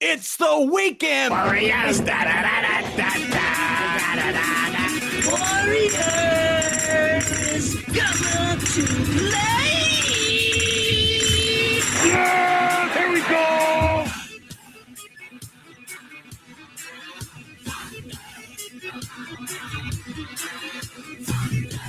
It's the weekend. Warriors. Warriors. Come to play. Yeah, here we go.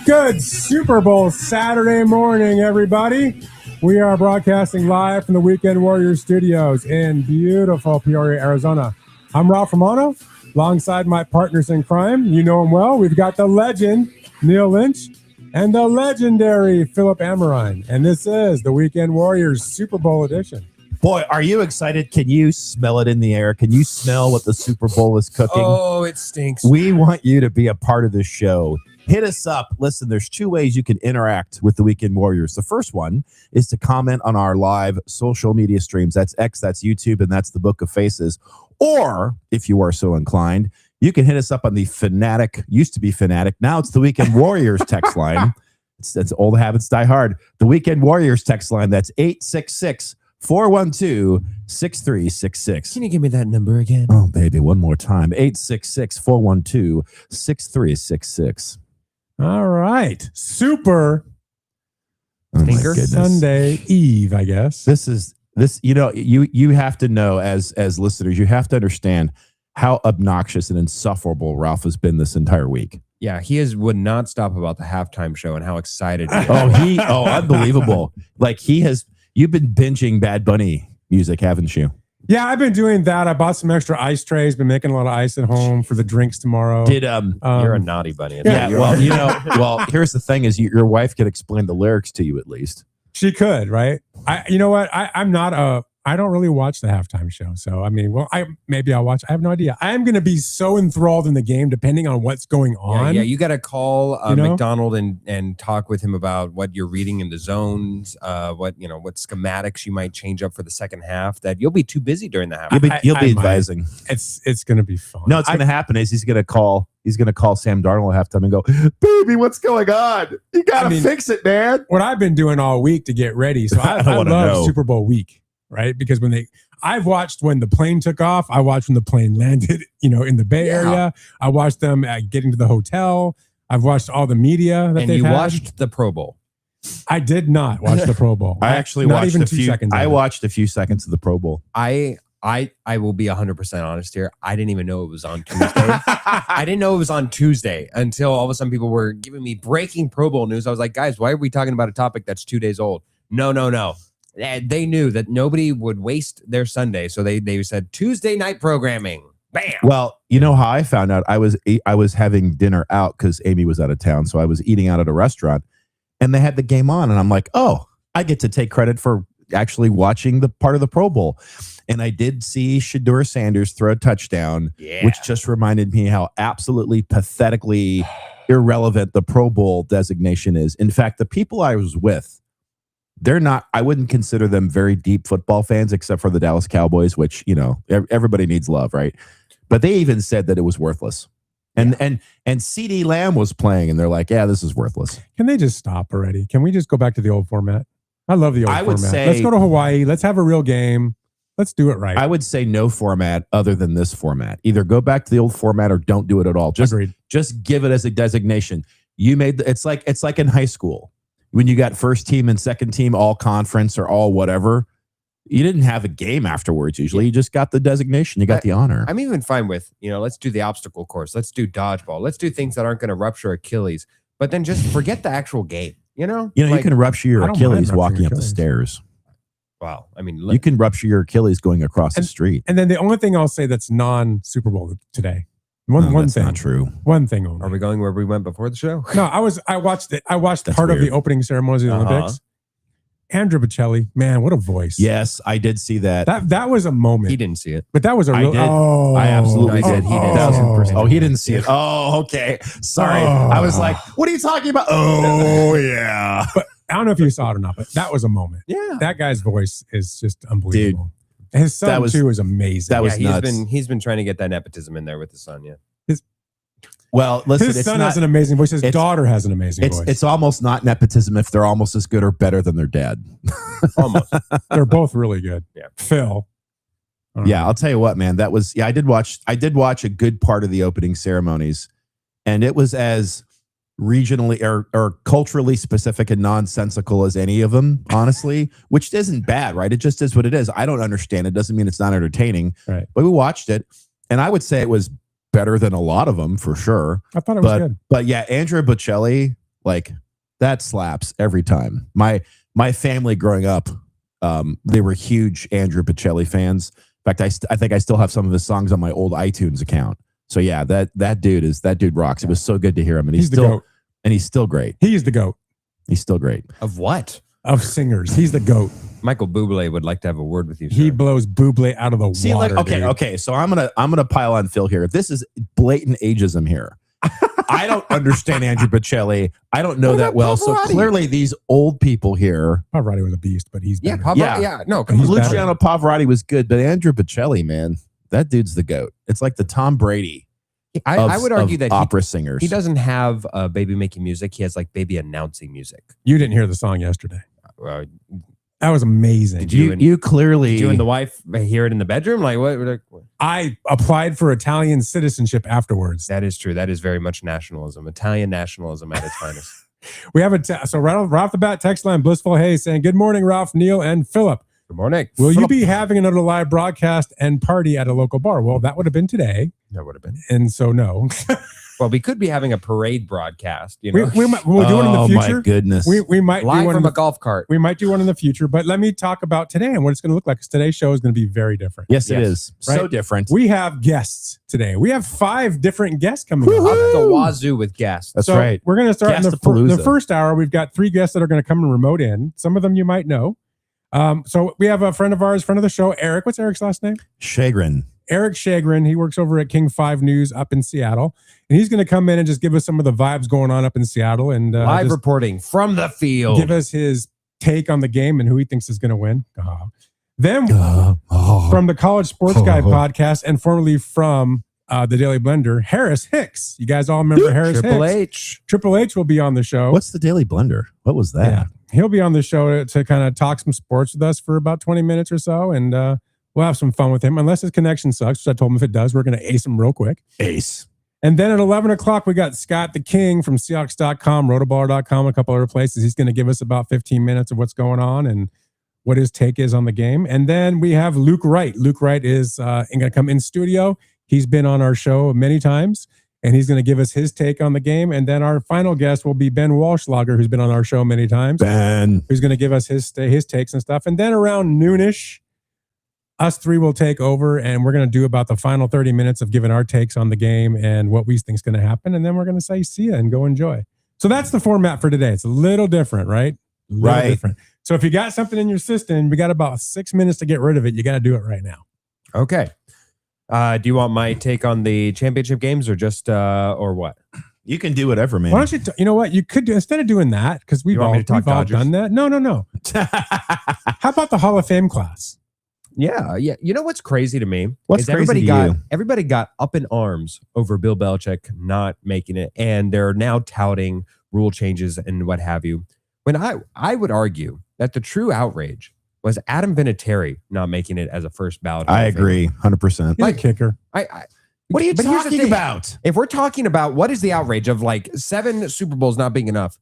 Good Super Bowl Saturday morning, everybody. We are broadcasting live from the Weekend Warriors studios in beautiful Peoria, Arizona. I'm Ralph Romano, alongside my partners in crime. You know him well. We've got the legend, Neil Lynch, and the legendary Philip Amorine. And this is the Weekend Warriors Super Bowl edition. Boy, are you excited? Can you smell it in the air? Can you smell what the Super Bowl is cooking? Oh, it stinks. We want you to be a part of this show. Hit us up. Listen, there's two ways you can interact with the Weekend Warriors. The first one is to comment on our live social media streams. That's X, that's YouTube, and that's the Book of Faces. Or, if you are so inclined, you can hit us up on the Fanatic, used to be Fanatic, now it's the Weekend Warriors text line. It's old habits die hard. The Weekend Warriors text line, that's 866-412-6366. Can you give me that number again? Oh, baby, one more time. 866-412-6366. All right. Super Oh my Stinker. goodness. Sunday Eve, I guess. This you know, you have to know as listeners, you have to understand how obnoxious and insufferable Ralph has been this entire week. Yeah, would not stop about the halftime show and how excited he is. Unbelievable. Like you've been binging Bad Bunny music, haven't you? Yeah, I've been doing that. I bought some extra ice trays. Been making a lot of ice at home for the drinks tomorrow. You're a naughty bunny. Well, here's the thing: is your wife could explain the lyrics to you at least. She could, right? You know what? I don't really watch the halftime show. So, I mean, maybe I'll watch. I have no idea. I'm going to be so enthralled in the game depending on what's going on. Yeah, you got to call McDonald and talk with him about what you're reading in the zones, what schematics you might change up for the second half, that you'll be too busy during the half. You'll be advising. It's going to be fun. No, what's going to happen is he's going to call Sam Darnold at halftime and go, "Baby, what's going on? You got to fix it, man." What I've been doing all week to get ready. So I love Super Bowl week. Right? Because I've watched when the plane took off. I watched when the plane landed, in the Bay Area. I watched them getting to the hotel. I've watched all the media that they've had. Watched the Pro Bowl. I did not watch the Pro Bowl. I actually not watched even a 2 few seconds. I watched a few seconds of the Pro Bowl. I will be 100% honest here. I didn't even know it was on Tuesday. I didn't know it was on Tuesday until all of a sudden people were giving me breaking Pro Bowl news. I was like, guys, why are we talking about a topic that's 2 days old? No. They knew that nobody would waste their Sunday, so they said Tuesday night programming. Bam. Well, you know how I found out? I was having dinner out because Amy was out of town, so I was eating out at a restaurant, and they had the game on, and I'm like, oh, I get to take credit for actually watching the part of the Pro Bowl. And I did see Shedeur Sanders throw a touchdown, which just reminded me how absolutely pathetically irrelevant the Pro Bowl designation is. In fact, the people I was with, I wouldn't consider them very deep football fans, except for the Dallas Cowboys, which, everybody needs love, right? But they even said that it was worthless. And CeeDee Lamb was playing, and they're like, yeah, this is worthless. Can they just stop already? Can we just go back to the old format? I love the old format. Would say, let's go to Hawaii. Let's have a real game. Let's do it right. I would say no format other than this format. Either go back to the old format or don't do it at all. Agreed. Just give it as a designation. You made it's like in high school. When you got first team and second team, all conference or all whatever, you didn't have a game afterwards. Usually you just got the designation. You got the honor. I'm even fine with, let's do the obstacle course. Let's do dodgeball. Let's do things that aren't going to rupture Achilles, but then just forget the actual game. You can rupture your Achilles walking up the stairs. Wow. I mean, you can rupture your Achilles going across the street. And then the only thing I'll say that's non-Super Bowl today. One thing. Not true. One thing only. Are we going where we went before the show? No, I watched it. I watched part of the opening ceremonies of the Olympics. Andrew Bocelli, man, what a voice. Yes, I did see that. That was a moment. He didn't see it. But that was a real... I absolutely did. He did. 1,000%. Oh, he didn't see it. Oh, okay. Sorry. I was like, what are you talking about? Oh, yeah. But I don't know if you saw it or not, but that was a moment. Yeah. That guy's voice is just unbelievable. Dude. His son, too, is amazing. That was nuts. He's been trying to get that nepotism in there with his son, yeah. Listen, his son has an amazing voice. His daughter has an amazing voice. It's almost not nepotism if they're almost as good or better than their dad. Almost. They're both really good. Yeah. Phil. Yeah, I'll tell you what, man. That was I did watch a good part of the opening ceremonies, and it was as regionally or culturally specific and nonsensical as any of them, honestly, which isn't bad, right? It just is what it is. I don't understand. It doesn't mean it's not entertaining. Right. But we watched it, and I would say it was better than a lot of them for sure. I thought it was good. But yeah, Andrea Bocelli, like that slaps every time. My family growing up, they were huge Andrea Bocelli fans. In fact, I think I still have some of his songs on my old iTunes account. So yeah, that dude rocks. It was so good to hear him, and he's still great. He's the GOAT He's still great. Of what? of singers. He's the GOAT. Michael Bublé would like to have a word with you, sir. He blows Bublé out of the water. Okay. So I'm gonna pile on Phil here. This is blatant ageism here. I don't understand Andrew Bocelli. I don't know that well. So clearly, these old people here. Pavarotti was a beast, but he's better. No, Luciano Pavarotti was good, but Andrew Bocelli, man, that dude's the GOAT. It's like the Tom Brady. I would argue that opera singers. He doesn't have baby making music. He has like baby announcing music. You didn't hear the song yesterday. That was amazing. Did you? You clearly. Did you and the wife hear it in the bedroom? Like what? I applied for Italian citizenship afterwards. That is true. That is very much nationalism. Italian nationalism at its finest. We have so right off the bat, text line Blissful Hayes saying, "Good morning, Ralph, Neil, and Philip. Good morning. Will you be having another live broadcast and party at a local bar?" Well, that would have been today. That would have been. And so no. Well, we could be having a parade broadcast. You know, we'll do one in the future. Oh my goodness. We might live do one from a golf cart. We might do one in the future, but let me talk about today and what it's going to look like. Because today's show is going to be very different. Yes, it is. Right? So different. We have guests today. We have 5 different guests coming Up on. the wazoo with guests. That's right. We're going to start in the first hour. We've got 3 guests that are going to come and remote in. Some of them you might know. So we have a friend of ours, friend of the show, Eric. What's Eric's last name? Shagrin. Eric Shagrin. He works over at King 5 News up in Seattle. And he's going to come in and just give us some of the vibes going on up in Seattle. And live reporting from the field. Give us his take on the game and who he thinks is going to win. Then from the College Sports Guy podcast and formerly from the Daily Blender, Harris Hicks. You guys all remember Harris Hicks? Triple H will be on the show. What's the Daily Blender? What was that? Yeah. He'll be on the show to kind of talk some sports with us for about 20 minutes or so. And we'll have some fun with him. Unless his connection sucks, which I told him if it does, we're going to ace him real quick. Ace. And then at 11 o'clock, we got Scott the King from Seahawks.com, rotoballer.com, a couple other places. He's going to give us about 15 minutes of what's going on and what his take is on the game. And then we have Luke Wright. Luke Wright is going to come in studio. He's been on our show many times, and he's going to give us his take on the game. And then our final guest will be Ben Walschlager, who's been on our show many times. Ben. Who's going to give us his takes and stuff. And then around noonish, us 3 will take over, and we're going to do about the final 30 minutes of giving our takes on the game and what we think is going to happen. And then we're going to say see ya and go enjoy. So that's the format for today. It's a little different, right? Different. So if you got something in your system, we got about 6 minutes to get rid of it. You got to do it right now. Okay. Do you want my take on the championship games or just or what? You can do whatever, man. Why don't you? You know what you could do instead of doing that, because we've all done that. No. How about the Hall of Fame class? Yeah. You know what's crazy to me? What's crazy to you? Everybody got up in arms over Bill Belichick not making it, and they're now touting rule changes and what have you. When I would argue that the true outrage was Adam Vinatieri not making it as a first ballot. I agree, 100%. He's a kicker. What are you talking about? If we're talking about what is the outrage of like 7 Super Bowls not being enough,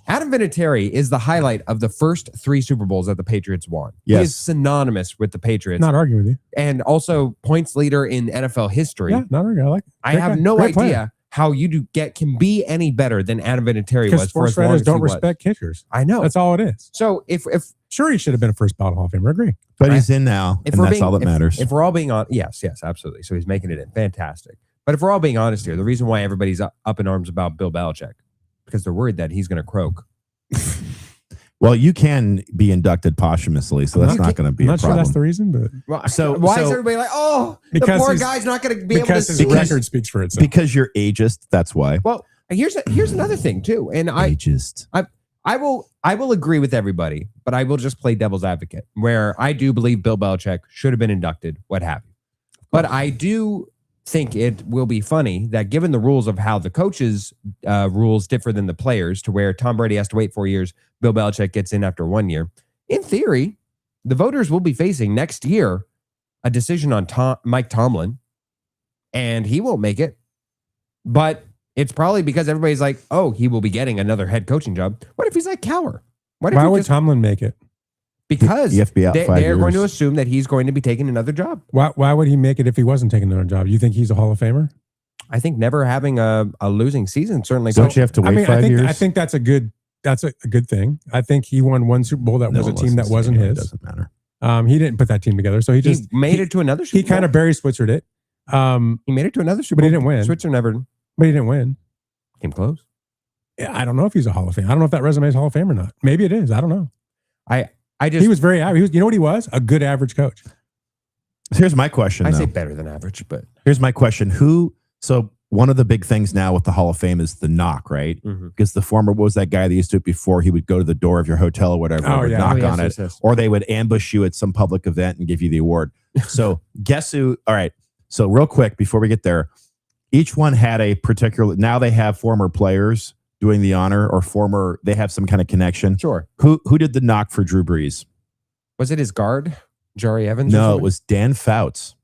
Adam Vinatieri is the highlight of the first 3 Super Bowls that the Patriots won. Yes. He is synonymous with the Patriots. Not arguing with you. And also points leader in NFL history. Yeah, not arguing. I like it. I have no idea how you can be any better than Adam Vinatieri was. Sports writers don't respect kickers. I know. That's all it is. So if sure, he should have been a first ballot Hall of Famer. I agree. But he's in now, and that's all that matters. If we're all being honest, yes, absolutely. So he's making it in. Fantastic. But if we're all being honest here, the reason why everybody's up in arms about Bill Belichick, because they're worried that he's going to croak. Well, you can be inducted posthumously, so that's not going to be a problem. I'm not sure that's the reason, but why is everybody like, the poor guy's not going to be able to see? Because his record speaks for itself. Because you're ageist, that's why. Well, here's another thing too, and ageist. I will agree with everybody, but I will just play devil's advocate, where I do believe Bill Belichick should have been inducted, what have you. But I do think it will be funny that given the rules of how the coaches' rules differ than the players, to where Tom Brady has to wait 4 years, Bill Belichick gets in after 1 year. In theory, the voters will be facing next year a decision on Mike Tomlin, and he won't make it. But it's probably because everybody's like, oh, he will be getting another head coaching job. What if he's like Cowher? Why would Tomlin make it? Because You have to be out 5 they're going to years. assume that he's going to be taking another job. Why would he make it if he wasn't taking another job? You think he's a Hall of Famer? I think never having a losing season certainly. Don't you have to wait 5 years? I think that's a good thing. I think he won one Super Bowl that was a team that wasn't It his. doesn't matter. He didn't put that team together, so he made it to another Super He kind of Bowl. Barry Switzered it. He made it to another Super But Bowl. he didn't win. Switzer never But he didn't win. came close. Yeah, I don't know if he's a Hall of Fame. I don't know if that resume is Hall of Fame or not. Maybe it is. I don't know. I just He was very average. He was, you know what he was? A good average coach. Here's my question. I though. say better than average, but Here's my question. So one of the big things now with the Hall of Fame is the knock, right? Because the former, what was that guy that used to do it before? He would go to the door of your hotel or whatever, Oh, would yeah. knock Oh, yes, on it, yes. or they would ambush you at some public event and give you the award. So guess who? All right. So real quick, before we get there, each one had a particular, now they have former players doing the honor or they have some kind of connection. sure. Who did the knock for Drew Brees? Was it his guard, Jari Evans? or No, it something? was Dan Fouts.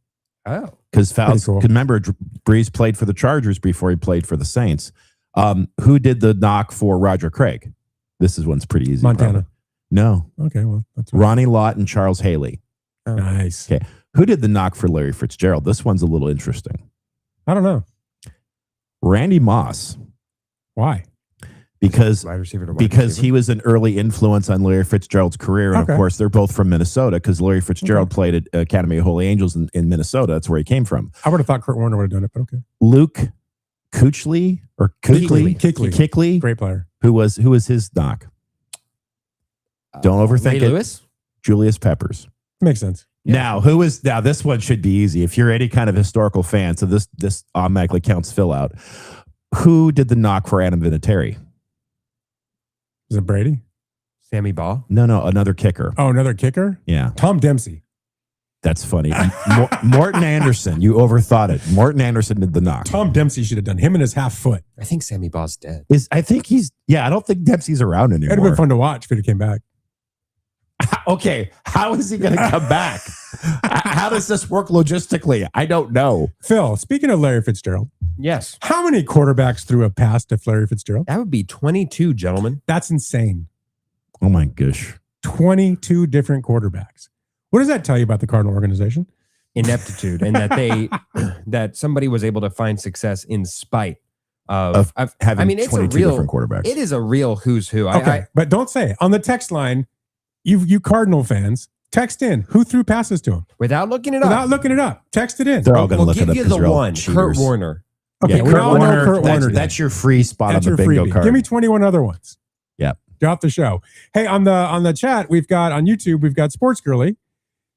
Oh, Because Fouts, cool. remember, Brees played for the Chargers before he played for the Saints. Who did the knock for Roger Craig? This one's pretty easy. Montana. probably. No. Okay, well, that's right. Ronnie Lott and Charles Haley. Nice. Okay. Who did the knock for Larry Fitzgerald? This one's a little interesting. I don't know. Randy Moss. Why? Because wide receiver to wide because receiver. he was an early influence on Larry Fitzgerald's career. And Okay. of course, they're both from Minnesota because Larry Fitzgerald played at Academy of Holy Angels in Minnesota. That's where he came from. I would have thought Kurt Warner would have done it, but okay. Luke Kuechly or Kuechly, Great player. who was his knock? Don't overthink Ray it. Lewis? Julius Peppers. Makes sense. Now, this one should be easy. If you're any kind of historical fan, so this automatically counts Phil out. Who did the knock for Adam Vinatieri? Is it Brady? Sammy Baugh? No, another kicker. Oh, another kicker? Yeah, Tom Dempsey. that's funny. Morton Anderson, you overthought it. Morton Anderson did the knock. Tom Dempsey should have done him and his half foot. I think Sammy Baugh's dead. I don't think Dempsey's around It'd have anymore. been fun to watch if he came back. Okay, how is he going to come back? How does this work logistically? I don't know. Phil, speaking of Larry Fitzgerald, Yes. how many quarterbacks threw a pass to Larry Fitzgerald? That would be 22, gentlemen. That's insane. Oh my gosh. 22 different quarterbacks. What does that tell you about the Cardinal organization? Ineptitude, and that somebody was able to find success in spite of Having I mean, it's a 22 real different quarterbacks. It is a real who's who. Okay, but don't say it. On the text line, you Cardinal fans, text in who threw passes to him Without looking it up. without looking it up. Text it in. They're all going to We'll look it give up you because the they're all one, Kurt cheaters. Warner. Okay, Yeah, we Kurt all know Warner, Kurt Warner. that's your free spot That's on your the bingo freebie. card. Give me 21 other ones. Yep. Drop the show. Hey, on the chat, we've got on YouTube, we've got Sports Girly.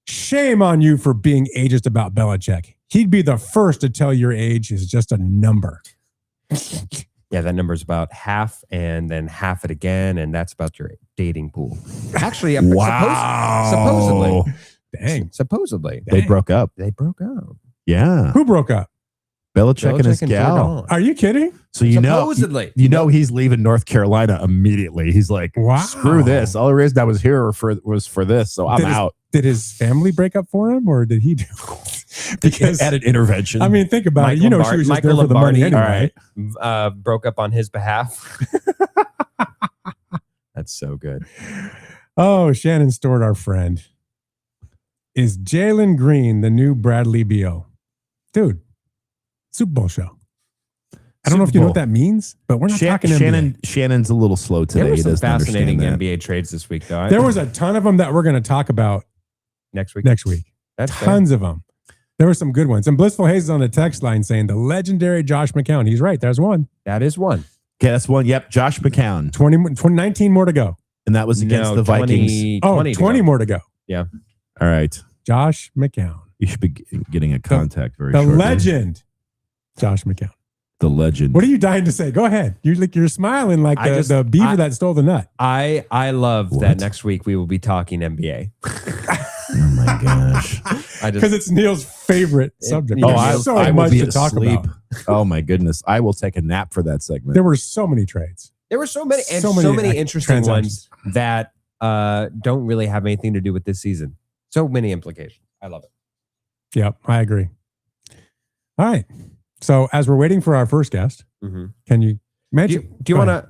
Shame on you for being ageist about Belichick. He'd be the first to tell your age is just a number. Yeah, that number's about half, and then half it again, and that's about your dating pool. Actually, supposedly, Dang. supposedly, They broke up. they broke up. Yeah. Who broke up? Belichick and his Belichick gal. Are you kidding? So you know, Supposedly. you know he's leaving North Carolina immediately. He's like, Wow. screw this. All the reason I was here was for this, so I'm out. Did his family break up for him or did he do because At an intervention. I mean, think about it. You know, she was just there for the money anyway. All right. Broke up on his behalf. That's so good. Oh, Shannon Stewart, our friend. Is Jalen Green the new Bradley Beal? Dude, Super Bowl show. I don't know if you know what that means, but we're not talking NBA. Shannon's a little slow today. There were He some doesn't fascinating understand that. NBA trades this week, though. There was a ton of them that we're going to talk about next week. next week. That's fair. Tons of them. There were some good ones. And Blissful Hayes is on the text line saying the legendary Josh McCown. He's right. There's one. That is one. Okay, that's one. Yep, Josh McCown. 19 more to go. And that was against the Vikings. 20 more to go. Yeah. All right. Josh McCown. You should be getting a contact very The shortly. legend. Josh McCown. The legend. What are you dying to say? Go ahead. You're smiling like the beaver that stole the nut. I love What? that next week we will be talking NBA. Oh my gosh. Because it's Neil's favorite subject. Oh, There's so I will much be to talk asleep. about. Oh my goodness. I will take a nap for that segment. There were so many trades. There were so many interesting ones that don't really have anything to do with this season. So many implications. I love it. Yep, I agree. All right. So as we're waiting for our first guest, can you mention? Do you want to?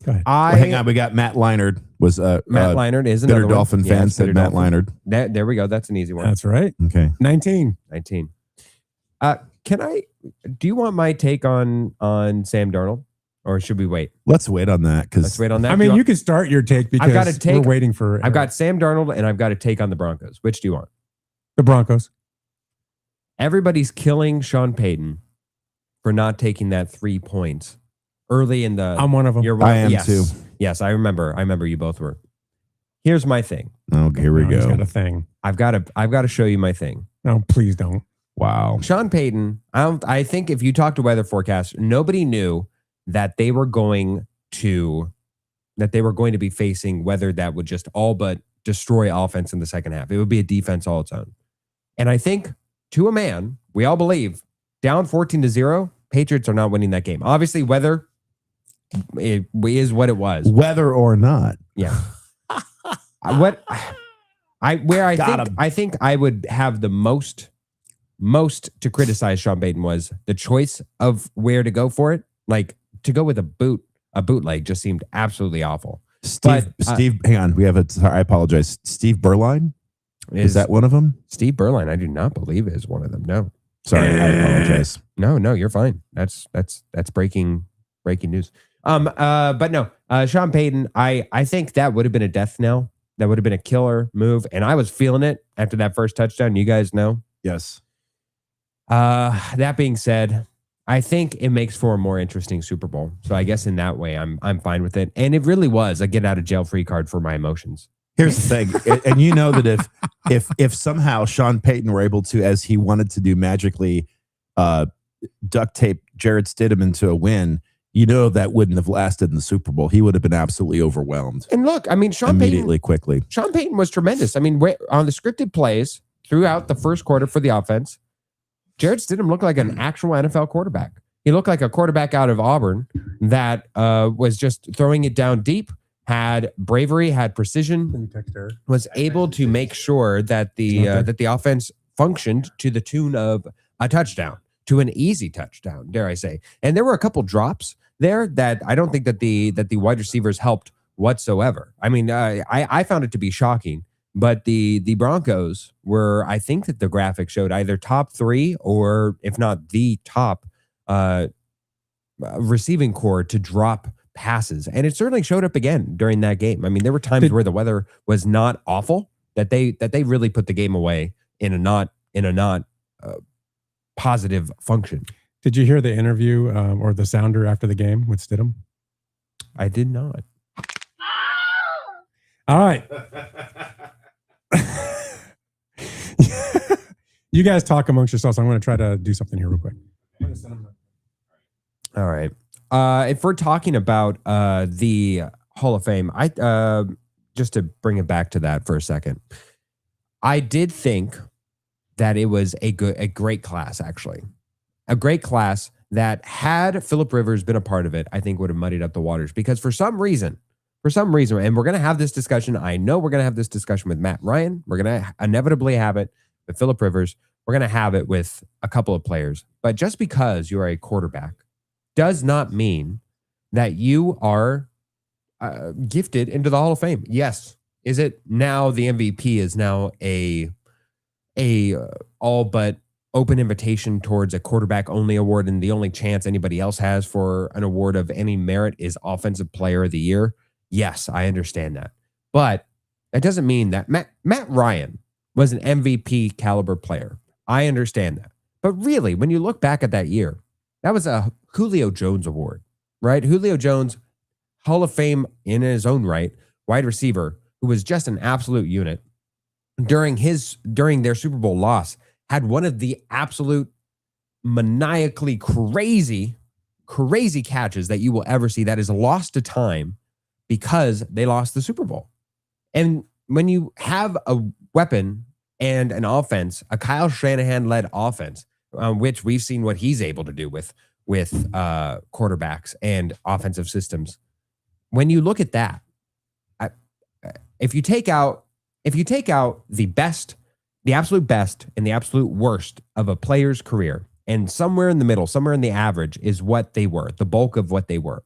Go ahead. Well, hang on, we got Matt Leinard. Was Matt Leinard is Bitter another Dolphin one. fan Yes, said Bitter Matt Dolphin. Leinard. There we go. That's an easy one. That's right. Okay. 19. 19. Can I? Do you want my take on Sam Darnold, or should we wait? Let's wait on that because Let's wait on that. I mean, you can start your take because got a take. we're waiting for. I've got Sam Darnold and I've got a take on the Broncos. Which do you want? the Broncos. Everybody's killing Sean Payton for not taking that 3 points early in the. I'm one of them. You're one, I am yes. too. Yes, I remember. I remember you both were. Here's my thing. Oh, here we He's go. got a thing. I've got to show you my thing. No, please don't. Wow. Sean Payton. I think if you talk to weather forecast, nobody knew that they were going to be facing weather that would just all but destroy offense in the second half. It would be a defense all its own. And I think to a man, we all believe down 14-0, Patriots are not winning that game. Obviously, weather is what it was. Whether or not. Yeah. I think I would have the most to criticize Sean Payton was the choice of where to go for it. Like to go with a bootleg just seemed absolutely awful. Steve, hang on. Sorry, I apologize. Steve Berline? Is that one of them? Steve Berline? I do not believe is one of them. No. Sorry, I apologize. No, you're fine. That's breaking news. But no, Sean Payton, I think that would have been a death knell. That would have been a killer move. And I was feeling it after that first touchdown. You guys know. Yes. That being said, I think it makes for a more interesting Super Bowl. So I guess in that way, I'm fine with it. And it really was a get out of jail free card for my emotions. Here's the thing, and you know that if somehow Sean Payton were able to, as he wanted to do, magically duct tape Jarrett Stidham into a win, you know that wouldn't have lasted in the Super Bowl. He would have been absolutely overwhelmed. And look, I mean, Sean Payton was tremendous. I mean, on the scripted plays throughout the first quarter for the offense, Jarrett Stidham looked like an actual NFL quarterback. He looked like a quarterback out of Auburn that was just throwing it down deep, had bravery, had precision, was able to make sure that the offense functioned to the tune of a touchdown, to an easy touchdown, dare I say. And there were a couple drops there that I don't think that the wide receivers helped whatsoever. I mean, I found it to be shocking. But the Broncos were, I think that the graphic showed either top 3 or if not the top receiving core to drop passes. And it certainly showed up again during that game. I mean, there were times where the weather was not awful that they really put the game away in a not positive function. Did you hear the interview or the sounder after the game with Stidham? I did not. All right. You guys talk amongst yourselves. I'm going to try to do something here real quick. All right. If we're talking about the Hall of Fame, I just to bring it back to that for a second, I did think that it was a great class, actually. A great class that had Phillip Rivers been a part of it, I think would have muddied up the waters because for some reason, and we're going to have this discussion. I know we're going to have this discussion with Matt Ryan. We're going to inevitably have it with Phillip Rivers. We're going to have it with a couple of players. But just because you are a quarterback does not mean that you are gifted into the Hall of Fame. Yes. Is it now the MVP is now a all but open invitation towards a quarterback only award, and the only chance anybody else has for an award of any merit is Offensive Player of the Year? Yes, I understand that. But that doesn't mean that Matt Ryan was an MVP caliber player. I understand that. But really, when you look back at that year, that was a Julio Jones award, right? Julio Jones, Hall of Fame in his own right, wide receiver, who was just an absolute unit. During their Super Bowl loss, had one of the absolute maniacally crazy catches that you will ever see that is lost to time because they lost the Super Bowl. And when you have a weapon and an offense, a Kyle Shanahan-led offense, which we've seen what he's able to do with quarterbacks and offensive systems. When you look at that, if you take out the the absolute best and the absolute worst of a player's career, and somewhere in the middle, somewhere in the average is what they were, the bulk of what they were.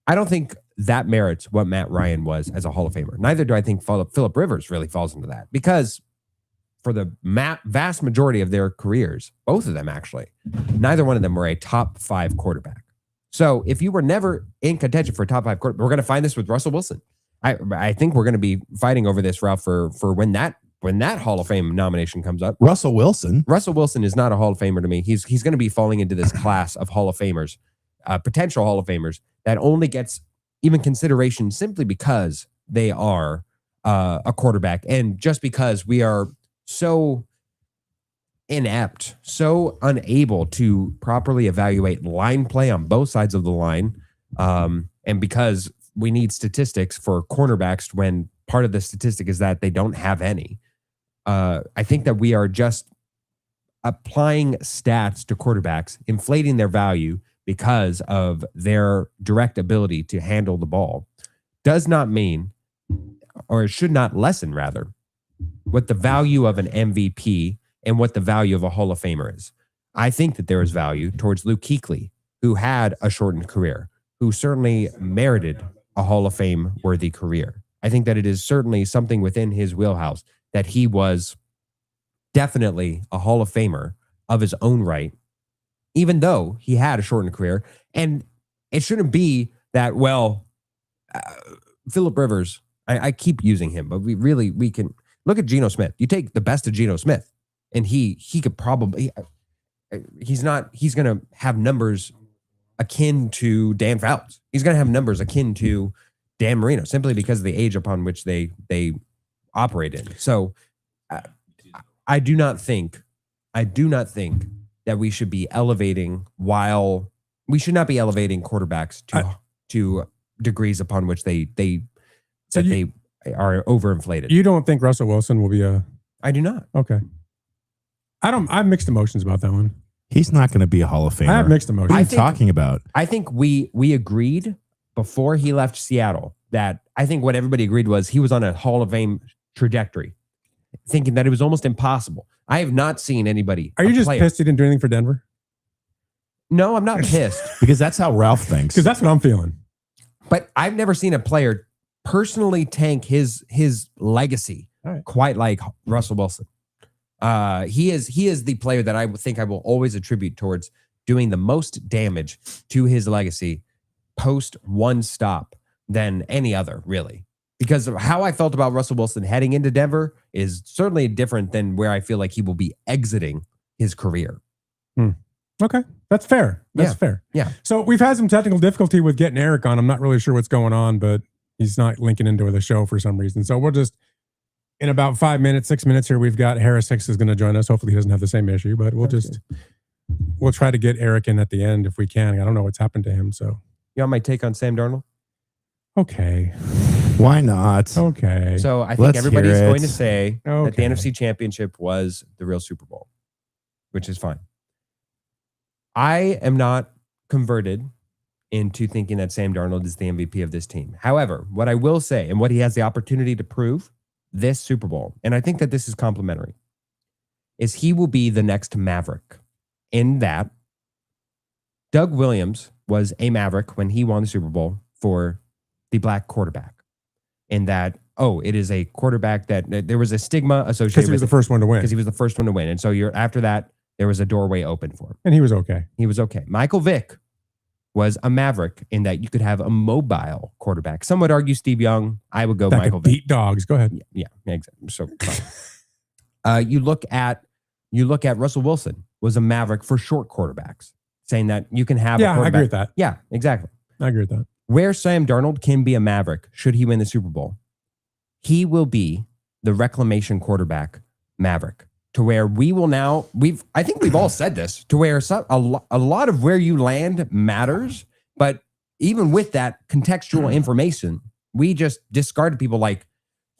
I don't think that merits what Matt Ryan was as a Hall of Famer. Neither do I think Phillip Rivers really falls into that, because for the vast majority of their careers, both of them actually, neither one of them were a top 5 quarterback. So if you were never in contention for a top 5 quarterback, we're going to find this with Russell Wilson. I think we're going to be fighting over this, Ralph, for when that Hall of Fame nomination comes up. Russell Wilson is not a Hall of Famer to me. He's going to be falling into this class of Hall of Famers, potential Hall of Famers, that only gets even consideration simply because they are a quarterback, and just because we are so inept, so unable to properly evaluate line play on both sides of the line, and because we need statistics for cornerbacks when part of the statistic is that they don't have any. I think that we are just applying stats to quarterbacks, inflating their value because of their direct ability to handle the ball. Does not mean, or it should not lessen, rather, what the value of an MVP and what the value of a Hall of Famer is. I think that there is value towards Luke Kuechly, who had a shortened career, who certainly merited a Hall of Fame worthy career. I think that it is certainly something within his wheelhouse that he was definitely a Hall of Famer of his own right, even though he had a shortened career. And it shouldn't be that, Phillip Rivers, I keep using him, but we can look at Geno Smith. You take the best of Geno Smith, and he could probably, he's going to have numbers akin to Dan Fouts. He's going to have numbers akin to Dan Marino, simply because of the age upon which they operate in. So I do not think that we should be elevating quarterbacks to degrees upon which they are overinflated. You don't think Russell Wilson will be a? I do not. Okay. I have mixed emotions about that one. He's not going to be a Hall of Famer. I have mixed emotions. What are you talking about? I think we agreed before he left Seattle that I think what everybody agreed was he was on a Hall of Fame trajectory, thinking that it was almost impossible. I have not seen anybody. Are you just pissed he didn't do anything for Denver? No, I'm not pissed. Because that's how Ralph thinks. Because that's what I'm feeling. But I've never seen a player personally tank his legacy quite like Russell Wilson. He is the player that I think I will always attribute towards doing the most damage to his legacy post one stop than any other, really. Because of how I felt about Russell Wilson heading into Denver is certainly different than where I feel like he will be exiting his career. Okay. That's fair. That's fair. Yeah. So we've had some technical difficulty with getting Eric on. I'm not really sure what's going on, but he's not linking into the show for some reason. So we'll just, in about 6 minutes here, we've got Harris Hicks is going to join us. Hopefully he doesn't have the same issue, but we'll try to get Eric in at the end if we can. I don't know what's happened to him. So you want my take on Sam Darnold? Okay. Why not? Okay. So I think Let's everybody's hear it. going to say that the NFC Championship was the real Super Bowl, which is fine. I am not converted into thinking that Sam Darnold is the MVP of this team. However, what I will say, and what he has the opportunity to prove this Super Bowl, and I think that this is complimentary, is he will be the next Maverick, in that Doug Williams was a Maverick when he won the Super Bowl for the black quarterback. In that, it is a quarterback that there was a stigma associated with. Because he was the first one to win. Because he was the first one to win. And so after that, there was a doorway open for him. And he was okay. He was okay. Michael Vick was a Maverick in that you could have a mobile quarterback. Some would argue Steve Young. I would go that Michael could beat Vick. dogs. Go ahead. Yeah, exactly. So you look at Russell Wilson was a Maverick for short quarterbacks, saying that you can have a quarterback. I agree with that. Yeah, exactly. I agree with that. Where Sam Darnold can be a Maverick, should he win the Super Bowl, he will be the reclamation quarterback Maverick. To where we will now, I think we've all said this, to where a lot of where you land matters, but even with that contextual information, we just discarded people like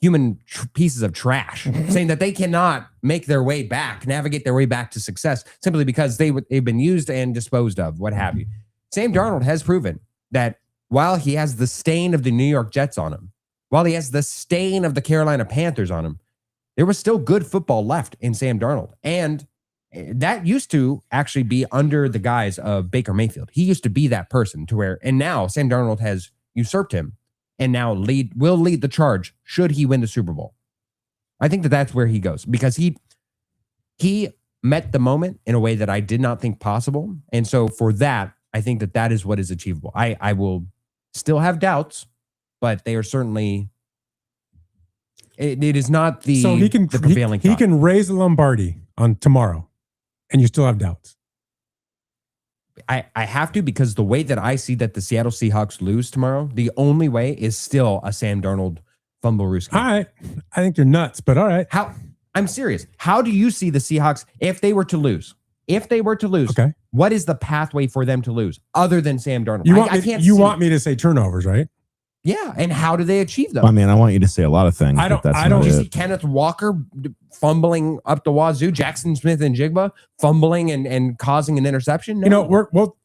human pieces of trash, saying that they cannot make their way back, navigate their way back to success, simply because they've been used and disposed of, what have you. Sam Darnold has proven that while he has the stain of the New York Jets on him, while he has the stain of the Carolina Panthers on him, There was still good football left in Sam Darnold. And that used to actually be under the guise of Baker Mayfield. He used to be that person to where, and now Sam Darnold has usurped him and now will lead the charge should he win the Super Bowl. I think that that's where he goes because he met the moment in a way that I did not think possible. And so for that, I think that that is what is achievable. I will still have doubts, but they are certainly, it is not the, So he can the prevailing he thought. can raise the Lombardi on tomorrow, and you still have doubts. I have to because the way that I see that the Seattle Seahawks lose tomorrow, the only way is still a Sam Darnold fumble roost. All right, I think you're nuts, but all right. How? I'm serious. How do you see the Seahawks if they were to lose? If they were to lose, Okay. what is the pathway for them to lose other than Sam Darnold? You want I me, can't you see. want me to say turnovers, right? Yeah, and how do they achieve them? I mean, I want you to say a lot of things. I don't- but that's I don't- not Did you it. see Kenneth Walker fumbling up the wazoo, Jackson Smith and Jigba fumbling and causing an interception? No. You know,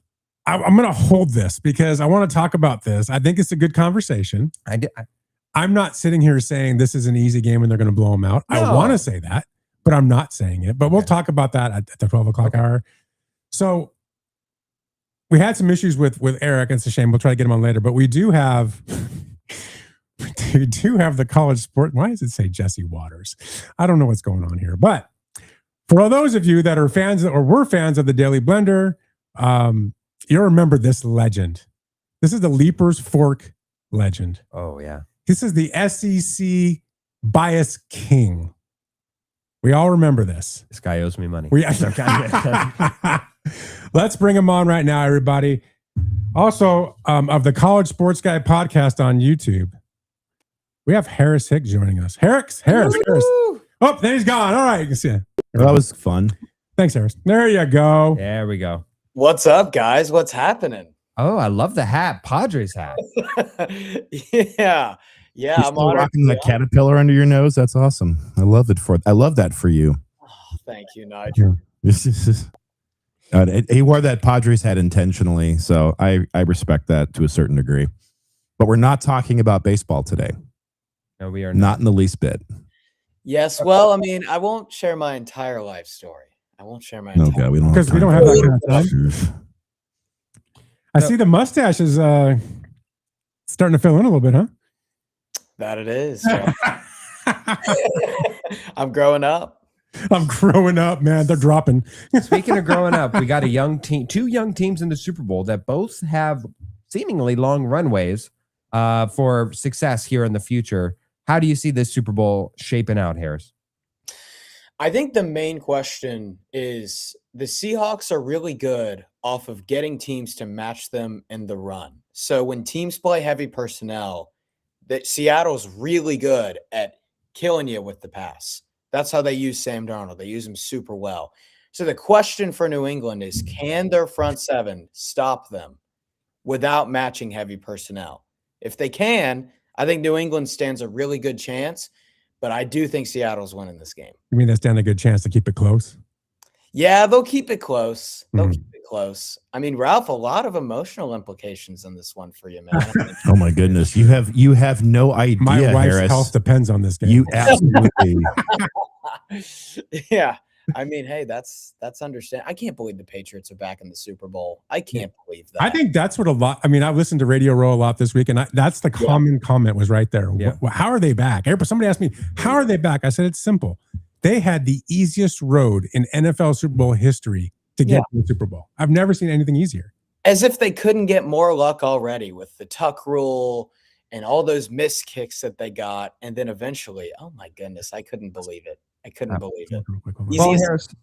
I'm going to hold this because I want to talk about this. I think it's a good conversation. I'm not sitting here saying this is an easy game and they're going to blow them out. I No. want to say that, but I'm not saying it. But we'll talk about that at the 12 o'clock hour. So we had some issues with Eric, and it's a shame. We'll try to get him on later. But we do have the college sport. Why does it say Jesse Waters? I don't know what's going on here. But for all those of you that are fans or were fans of the Daily Blender, you'll remember this legend. This is the Leapers Fork legend. Oh, yeah. This is the SEC bias king. We all remember this. This guy owes me money. Let's bring him on right now, everybody. Also, of the College Sports Guy podcast on YouTube, we have Harris Hick joining us. Harris. Oh, there he's gone. All right, you can see it. That was fun. Thanks, Harris. There you go. There we go. What's up, guys? What's happening? Oh, I love the hat. Padres hat. Yeah. You're I'm still honored. rocking that caterpillar under your nose. That's awesome. I love that for you. Oh, thank you, Nigel. He wore that Padres hat intentionally, so I respect that to a certain degree. But we're not talking about baseball today. No, we are Not in the least bit. Yes. Well, I mean, I won't share my entire life story. I won't share my No, entire God, we don't Because we don't have that kind of time. I see the mustache is starting to fill in a little bit, huh? That it is. I'm growing up. I'm growing up, man. They're dropping. Speaking of growing up, we got a young team, two young teams in the Super Bowl that both have seemingly long runways for success here in the future. How do you see this Super Bowl shaping out, Harris? I think the main question is the Seahawks are really good off of getting teams to match them in the run. So when teams play heavy personnel, that Seattle's really good at killing you with the pass. That's how they use Sam Darnold. They use him super well. So the question for New England is, can their front seven stop them without matching heavy personnel? If they can, I think New England stands a really good chance. But I do think Seattle's winning this game. You mean they stand a good chance to keep it close? Yeah, they'll keep it close. They'll Mhm. keep it close. I mean, Ralph, a lot of emotional implications in this one for you, man. I mean, Oh my goodness, you have no idea, My wife's Harris. health depends on this game. You absolutely. yeah. I mean, hey, that's understand. I can't believe the Patriots are back in the Super Bowl. I can't believe that. I think that's what a lot. I mean, I've listened to Radio Row a lot this week, and that's the common comment was right there. Yeah. How are they back? Somebody asked me, how are they back? I said, it's simple. They had the easiest road in NFL Super Bowl history to get to the Super Bowl. I've never seen anything easier. As if they couldn't get more luck already with the tuck rule and all those missed kicks that they got. And then eventually, oh my goodness, I couldn't believe it. I couldn't believe it. Real quick, hold on. Well, Easiest-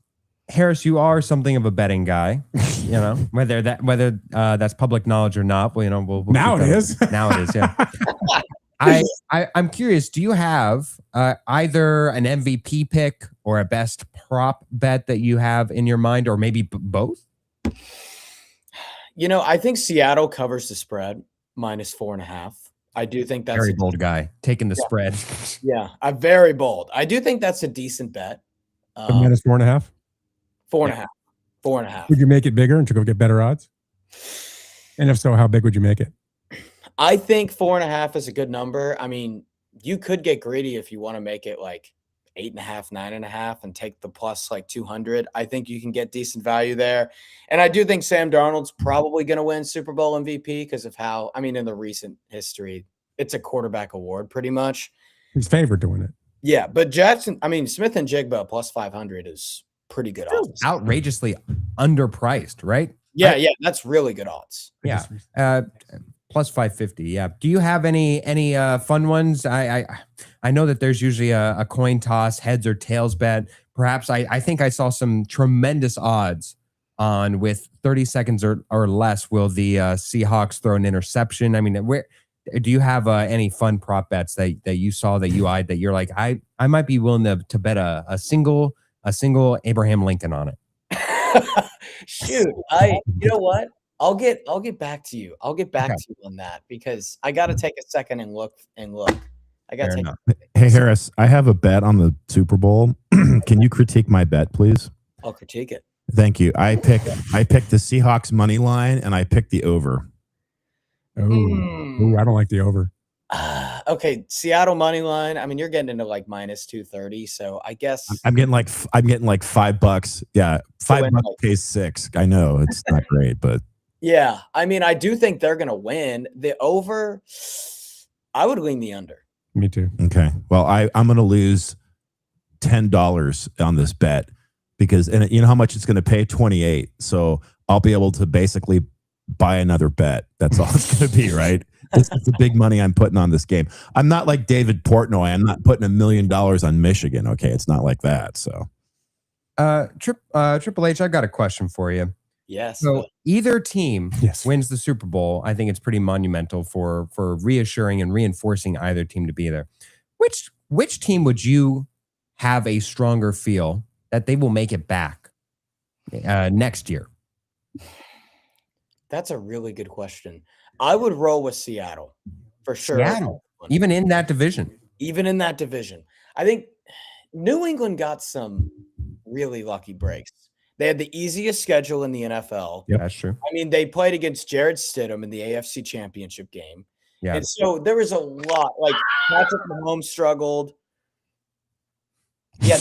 Harris, you are something of a betting guy. You know, whether that's public knowledge or not. Well, you know, we'll Now keep it that- is. Now it is. Yeah. I'm curious. Do you have either an MVP pick or a best prop bet that you have in your mind, or maybe both? You know, I think Seattle covers the spread -4.5. I do think that's Very bold guy taking the spread. Yeah, I'm very bold. I do think that's a decent bet. Minus 4.5. 4.5. 4.5. Would you make it bigger and to go get better odds? And if so, how big would you make it? I think 4.5 is a good number. I mean, you could get greedy if you want to make it like 8.5, 9.5, and take the plus like 200. I think you can get decent value there. And I do think Sam Darnold's probably going to win Super Bowl MVP because of how, I mean, in the recent history, it's a quarterback award pretty much. He's favored to win it. Yeah, but Smith and Jigba plus 500 is pretty good odds. Outrageously underpriced, right? Yeah, that's really good odds. Yeah. Plus 550. Yeah. Do you have any fun ones? I know that there's usually a coin toss, heads or tails bet. Perhaps I think I saw some tremendous odds on with 30 seconds or less. Will the Seahawks throw an interception? I mean, where do you have any fun prop bets that you saw that you eyed that you're like, I might be willing to bet a single Abraham Lincoln on it? Shoot, you know what? I'll get back to you. I'll get back to you on that because I got to take a second and look. I got to take. Hey Harris, I have a bet on the Super Bowl. Can you critique my bet, please? I'll critique it. Thank you. I picked the Seahawks money line and I picked the over. Ooh, I don't like the over. Okay, Seattle money line. I mean, you're getting into like minus 230, so I guess I'm getting like $5. Yeah, $5 pays 6. I know it's not great, but yeah, I mean, I do think they're gonna win. The over, I would lean the under. Me too. Okay. Well, I'm going to lose $10 on this bet because, and you know how much it's going to pay? 28. So I'll be able to basically buy another bet. That's all it's going to be, right? This is the big money I'm putting on this game. I'm not like David Portnoy. I'm not putting $1 million on Michigan. Okay. It's not like that. So, Triple H, I've got a question for you. Yes. So either team Yes. wins the Super Bowl. I think it's pretty monumental for reassuring and reinforcing either team to be there. Which team would you have a stronger feel that they will make it back next year? That's a really good question. I would roll with Seattle for sure. Seattle, even in that division. I think New England got some really lucky breaks. They had the easiest schedule in the NFL. Yeah, that's true. I mean, they played against Jared Stidham in the AFC Championship game. Yeah. And so there was a lot. Like, Patrick Mahomes struggled. Yeah.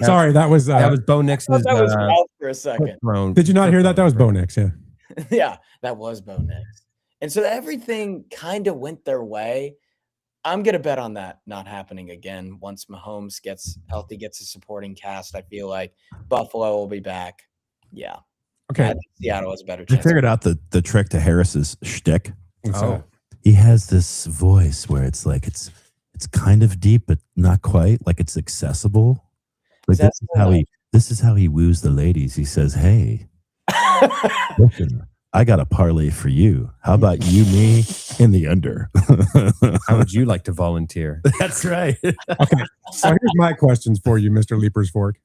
Sorry, that was Bo Nix's. that was Ralph for a second. Did you not hear that? That was Bo Nix, yeah. Yeah, that was Bo Nix. And so everything kind of went their way. I'm going to bet on that not happening again. Once Mahomes gets healthy, gets a supporting cast, I feel like Buffalo will be back. Yeah. Okay. I think Seattle has a better I chance. figured out the trick to Harris's shtick. So, He has this voice where it's like, it's kind of deep, but not quite. Like it's accessible. Like this is how he woos the ladies. He says, "Hey, listen, I got a parlay for you. How about you, me, in the under?" How would you like to volunteer? That's right. okay. So here's my questions for you, Mr. Leaper's Fork.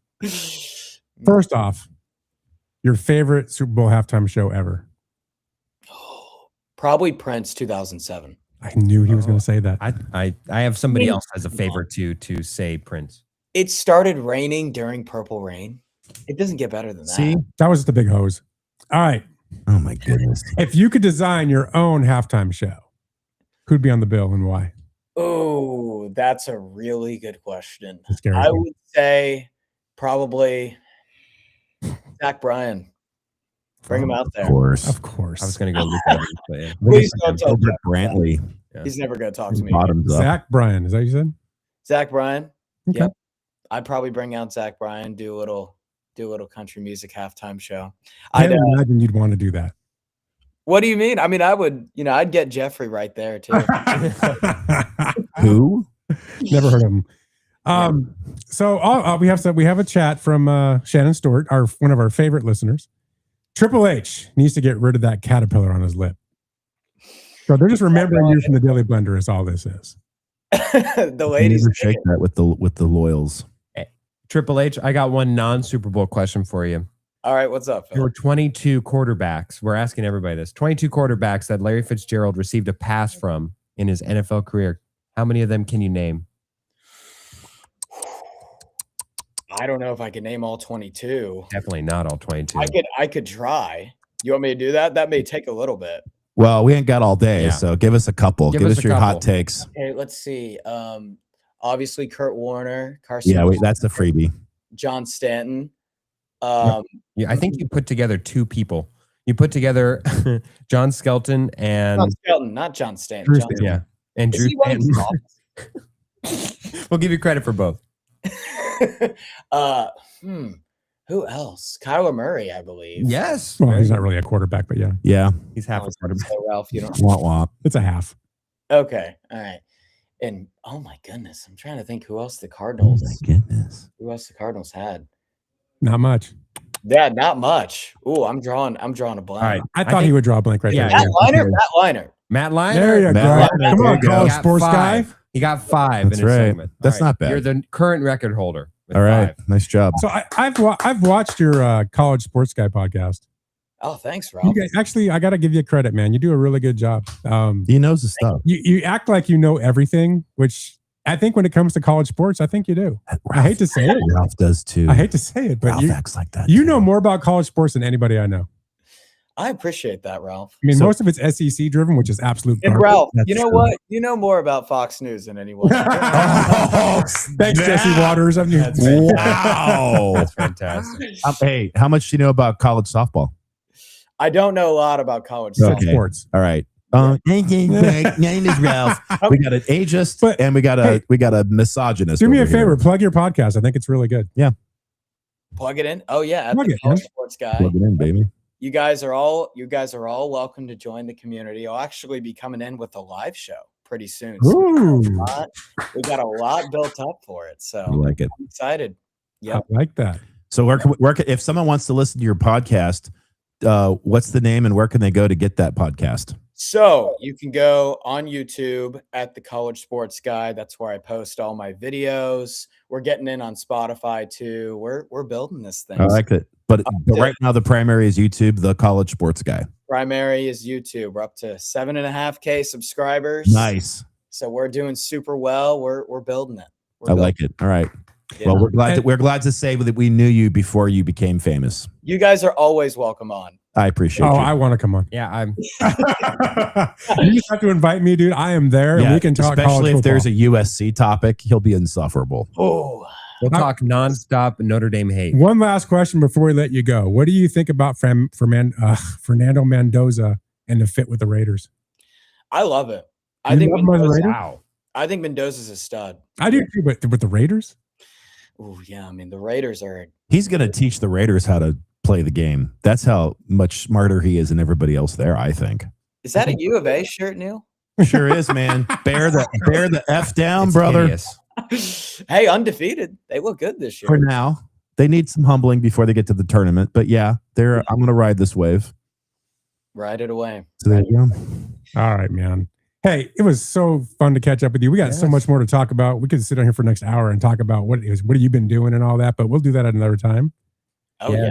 First off, your favorite Super Bowl halftime show ever? Probably Prince 2007. I knew he was going to say that. I have somebody else as a favorite to say Prince. It started raining during Purple Rain. It doesn't get better than that. See, that was just a big hose. All right. Oh my goodness. If you could design your own halftime show, who'd be on the bill and why? Oh, that's a really good question. Scary. I would say probably Zach Bryan. Bring him out there. Of course. Of course. I was going to go Luke Evans, but yeah. Please don't tell Gilbert Zach Brantley. He's never going to talk to me. Bottoms up. Zach Bryan. Is that what you said? Zach Bryan. Okay. Yep. I'd probably bring out Zach Bryan, do a little country music halftime show. I I'd imagine you'd want to do that. What do you mean? I mean, I would, I'd get Jeffrey right there too. Who? Never heard of him. So we have a chat from Shannon Stewart, one of our favorite listeners. Triple H needs to get rid of that caterpillar on his lip. So they're just remembering you from the Daily Blender is all this is. The ladies Never shake that with the loyals. Triple H, I got one non-Super Bowl question for you. All right, what's up, Phil? There were 22 quarterbacks. We're asking everybody this. 22 quarterbacks that Larry Fitzgerald received a pass from in his NFL career. How many of them can you name? I don't know if I can name all 22. Definitely not all 22. I could try. You want me to do that? That may take a little bit. Well, we ain't got all day, Yeah. so give us a couple. Give us your hot takes. Okay, let's see. Obviously, Kurt Warner, Carson. Yeah, Wentz, that's a freebie. John Stanton. Yeah, I think you put together two people. You put together John Skelton and John Skelton, not John Stanton. Drew John Stanton. yeah, and Is Drew he running Stanton. for We'll give you credit for both. office? Who else? Kyler Murray, I believe. Yes. Well, he's not really a quarterback, but yeah, Yeah. He's half a quarterback. So, Ralph, you don't. Womp womp. it's a half. Okay, all right. And oh my goodness, I'm trying to think who else the Oh Cardinals. my goodness. Who else the Cardinals had? Not much. Yeah, not much. Ooh, I'm drawing a blank. All right. I thought he would draw a blank right Yeah, there. Matt Liner. Matt Liner. There you Matt go. Liner, Come there on, you go. college He got sports guy. five. He got 5 That's in his right. segment. That's not bad. You're the current record holder. with All right. 5. Nice job. So I've watched your college sports guy podcast. Oh, thanks, You Ralph. guys, actually, I got to give you credit, man. You do a really good job. He knows his stuff. You act like you know everything, which I think when it comes to college sports, I think you do. I hate to say it. Ralph does too. I hate to say it, but Ralph you acts like that. you too. know more about college sports than anybody I know. I appreciate that, Ralph. I mean, So- most of it's SEC driven, which is absolute And garbage. Ralph, That's you know true. what? You know more about Fox News than anyone. Thanks, Jesse Waters. That's fantastic. Wow. That's fantastic. Hey, how much do you know about college softball? I don't know a lot about college College stuff. sports. All right. My name is Ralph. We got an ageist But, and we got hey, a misogynist. Do me a over here. favor, plug your podcast. I think it's really good. Plug it in. Oh yeah, at Plug the it, College man. Sports Guy. Plug it in, baby. You guys are all welcome to join the community. I'll actually be coming in with a live show pretty soon. So Ooh, we got a lot built up for it. I So like it. I'm excited. I Yep. like that. So if someone wants to listen to your podcast, what's the name and where can they go to get that podcast? So you can go on YouTube at the College Sports Guy. That's where I post all my videos. We're getting in on Spotify too. We're building this thing. I like it. But Yeah. right now the primary is YouTube, the college sports guy. Primary is YouTube. We're up to 7.5K subscribers. Nice. So we're doing super well. We're building it. I like it. All right. Yeah. Well, we're glad to say that we knew you before you became famous. You guys are always welcome on. I appreciate Oh, you. I want to come on. Yeah, I'm. You just have to invite me, dude. I am there, and we can talk college especially if football. there's a USC topic, he'll be insufferable. Oh, We'll talk nonstop Notre Dame hate. One last question before we let you go. What do you think about Fernando Mendoza and the fit with the Raiders? I love it. I You think love him as a Mendoza, Raider? Wow. I think Mendoza's a stud. I do too, but with the Raiders? Oh yeah, I mean the Raiders are. He's going to teach the Raiders how to play the game. That's how much smarter he is than everybody else there, I think. Is that a U of A shirt, Neil? Sure is, man. Bear the F down, It's brother. hideous. Hey, undefeated. They look good this For year. now. They need some humbling before they get to the tournament. But yeah, I'm going to ride this wave. Ride it away. So there you go. All right, man. Hey, it was so fun to catch up with you. We got so Yes. much more to talk about. We could sit down here for the next hour and talk about what have you been doing and all that, but we'll do that at another time. Oh Yeah. yeah.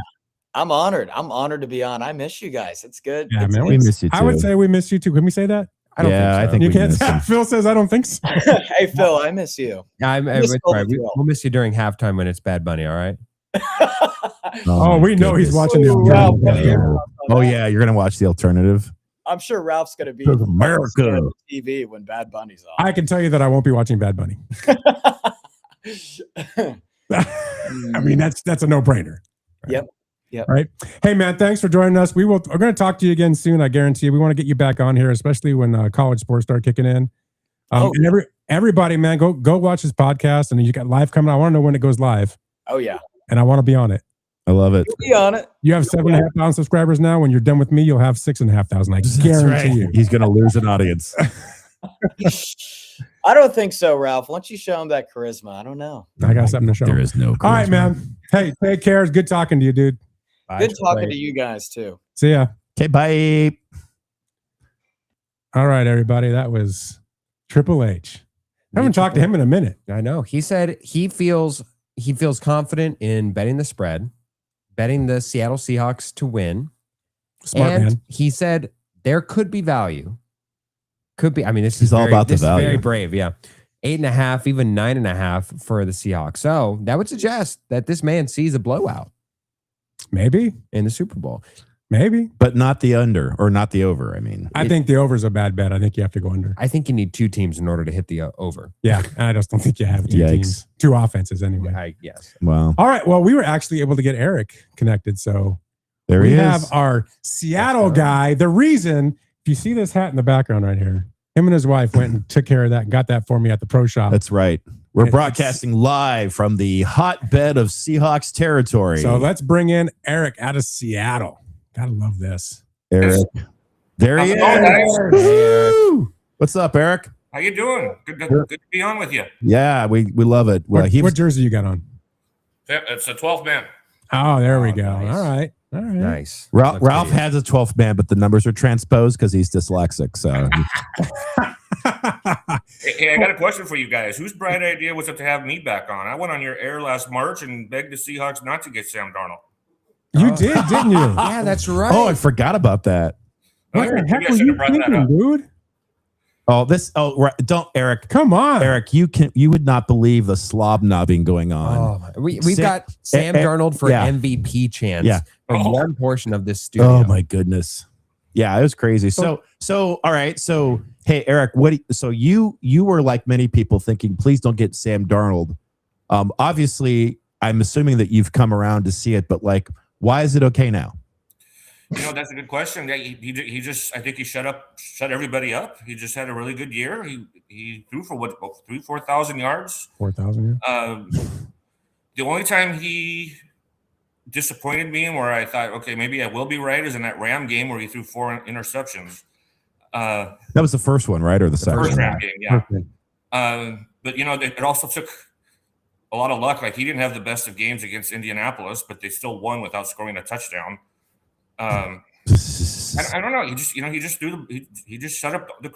I'm honored. I'm honored to be on. I miss you guys. It's good. Yeah, It's man, good. We miss you too. I would say we miss you too. Can we say that? I don't Yeah, I think so. think You we can't miss say him. Phil says I don't think so. Hey Phil, I miss you. Yeah, miss it's Phil all right. Thrill. We'll miss you during halftime when it's Bad Bunny. All right. Oh, my we know he's goodness. watching the Ooh, alternative. Ralph, Yeah. Oh yeah, you're going to watch the alternative. I'm sure Ralph's gonna be Because America. on TV when Bad Bunny's on. I can tell you that I won't be watching Bad Bunny. I mean, that's a no-brainer. Yep. Yep. Right. Hey, man, thanks for joining us. We're going to talk to you again soon. I guarantee you. We want to get you back on here, especially when college sports start kicking in. And everybody, man, go watch his podcast. And you got live coming. I want to know when it goes live, Oh yeah. and I want to be on it. I love it. You'll be on it. You have 7,500 subscribers now. When you're done with me, you'll have 6,500. I guarantee you. He's going to lose an audience. I don't think so, Ralph. Once you show him that charisma, I don't know. I got something to show. There is no. All right, charisma. man. Hey, take care. It's good talking to you, dude. Good talking to you guys too. See ya. Okay, bye. All right, everybody. That was Triple H. I haven't talked to him in a minute. I know. He said he feels confident in betting the spread, betting the Seattle Seahawks to win. Smart and man. he said there could be value. Could be. I mean, this He's is all about the this is very value. brave. Yeah. 8.5, even 9.5 for the Seahawks. So that would suggest that this man sees a blowout Maybe. in the Super Bowl. Maybe. but not the under or not the over. I mean, I think the over is a bad bet. I think you have to go under. I think you need two teams in order to hit the over. Yeah, I just don't think you have two Yikes. teams, two offenses anyway. Yes. well, All right. Well, we were actually able to get Eric connected. So there we he have is. our Seattle Let's go. guy. The reason, if you see this hat in the background right here, him and his wife went and took care of that and got that for me at the pro shop. That's right. We're It's- broadcasting live from the hotbed of Seahawks territory. So let's bring in Eric out of Seattle. Gotta love this. Eric, there he How's it going, is. guys? Woo! What's up, Eric? How you doing? Good to be on with you. Yeah, we love it. Well, What jersey you got on? It's a 12th man. Oh, there we Oh, go. nice. All right. All right. Nice. Ralph Looks good. has a 12th man, but the numbers are transposed because he's dyslexic. So Hey, I got a question for you guys. Whose bright idea was it to have me back on? I went on your air last March and begged the Seahawks not to get Sam Darnold. You did, didn't you? Yeah, that's right. oh, I forgot about that. What the Maybe heck I were should you have brought that thinking, up. dude? Don't Eric. Come on. Eric, you would not believe the slob knobbing going on. Oh, we've Sam- got Sam eh, eh, Darnold for yeah. MVP chance Yeah. from Oh. one portion of this studio. Oh my goodness. Yeah, it was crazy. So all right. So hey, Eric, so you were like many people thinking, please don't get Sam Darnold. Obviously, I'm assuming that you've come around to see it, but like, why is it okay now? That's a good question. Yeah, he just, I think he shut everybody up. He just had a really good year. He threw for 4,000 yards. 4,000. The only time he disappointed me and where I thought, okay, maybe I will be right, is in that Ram game where he threw 4 interceptions. That was the first one, right? Or the second? First one? Ram game, yeah. But it also took a lot of luck. Like, he didn't have the best of games against Indianapolis, but they still won without scoring a touchdown. I don't know. He just shut the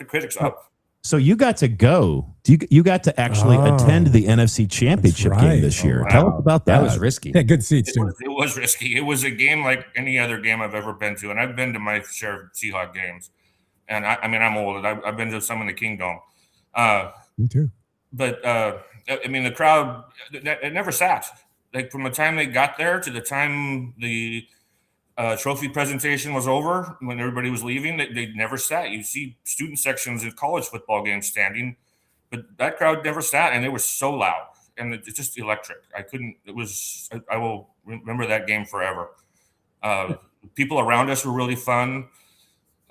critics up. So you got to go. You got to actually attend the NFC Championship right. game this year. Oh, Tell wow. us about That that. was risky. Yeah, good seats, too. It was risky. It was a game like any other game I've ever been to, and I've been to my share of Seahawks games. And I'm old. I've been to some in the Kingdom. Me too. But the crowd, it never sat. Like, from the time they got there to the time the trophy presentation was over, when everybody was leaving, they never sat. You see student sections in college football games standing, but that crowd never sat, and they were so loud, and it's just electric. I will remember that game forever. People around us were really fun.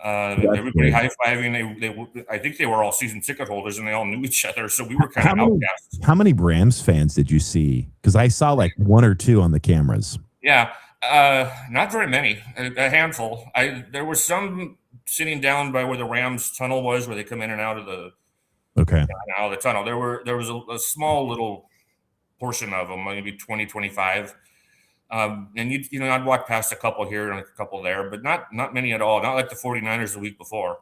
Everybody high-fiving. I think they were all season ticket holders, and they all knew each other, so we were kind of outcasts. How many Rams fans did you see? Because I saw like 1 or 2 on the cameras. Yeah, not very many. A handful. There was some sitting down by where the Rams tunnel was, where they come in and out of the tunnel. There was a small little portion of them, maybe 20, 25. And I'd walk past a couple here and a couple there, but not many at all. Not like the 49ers the week before.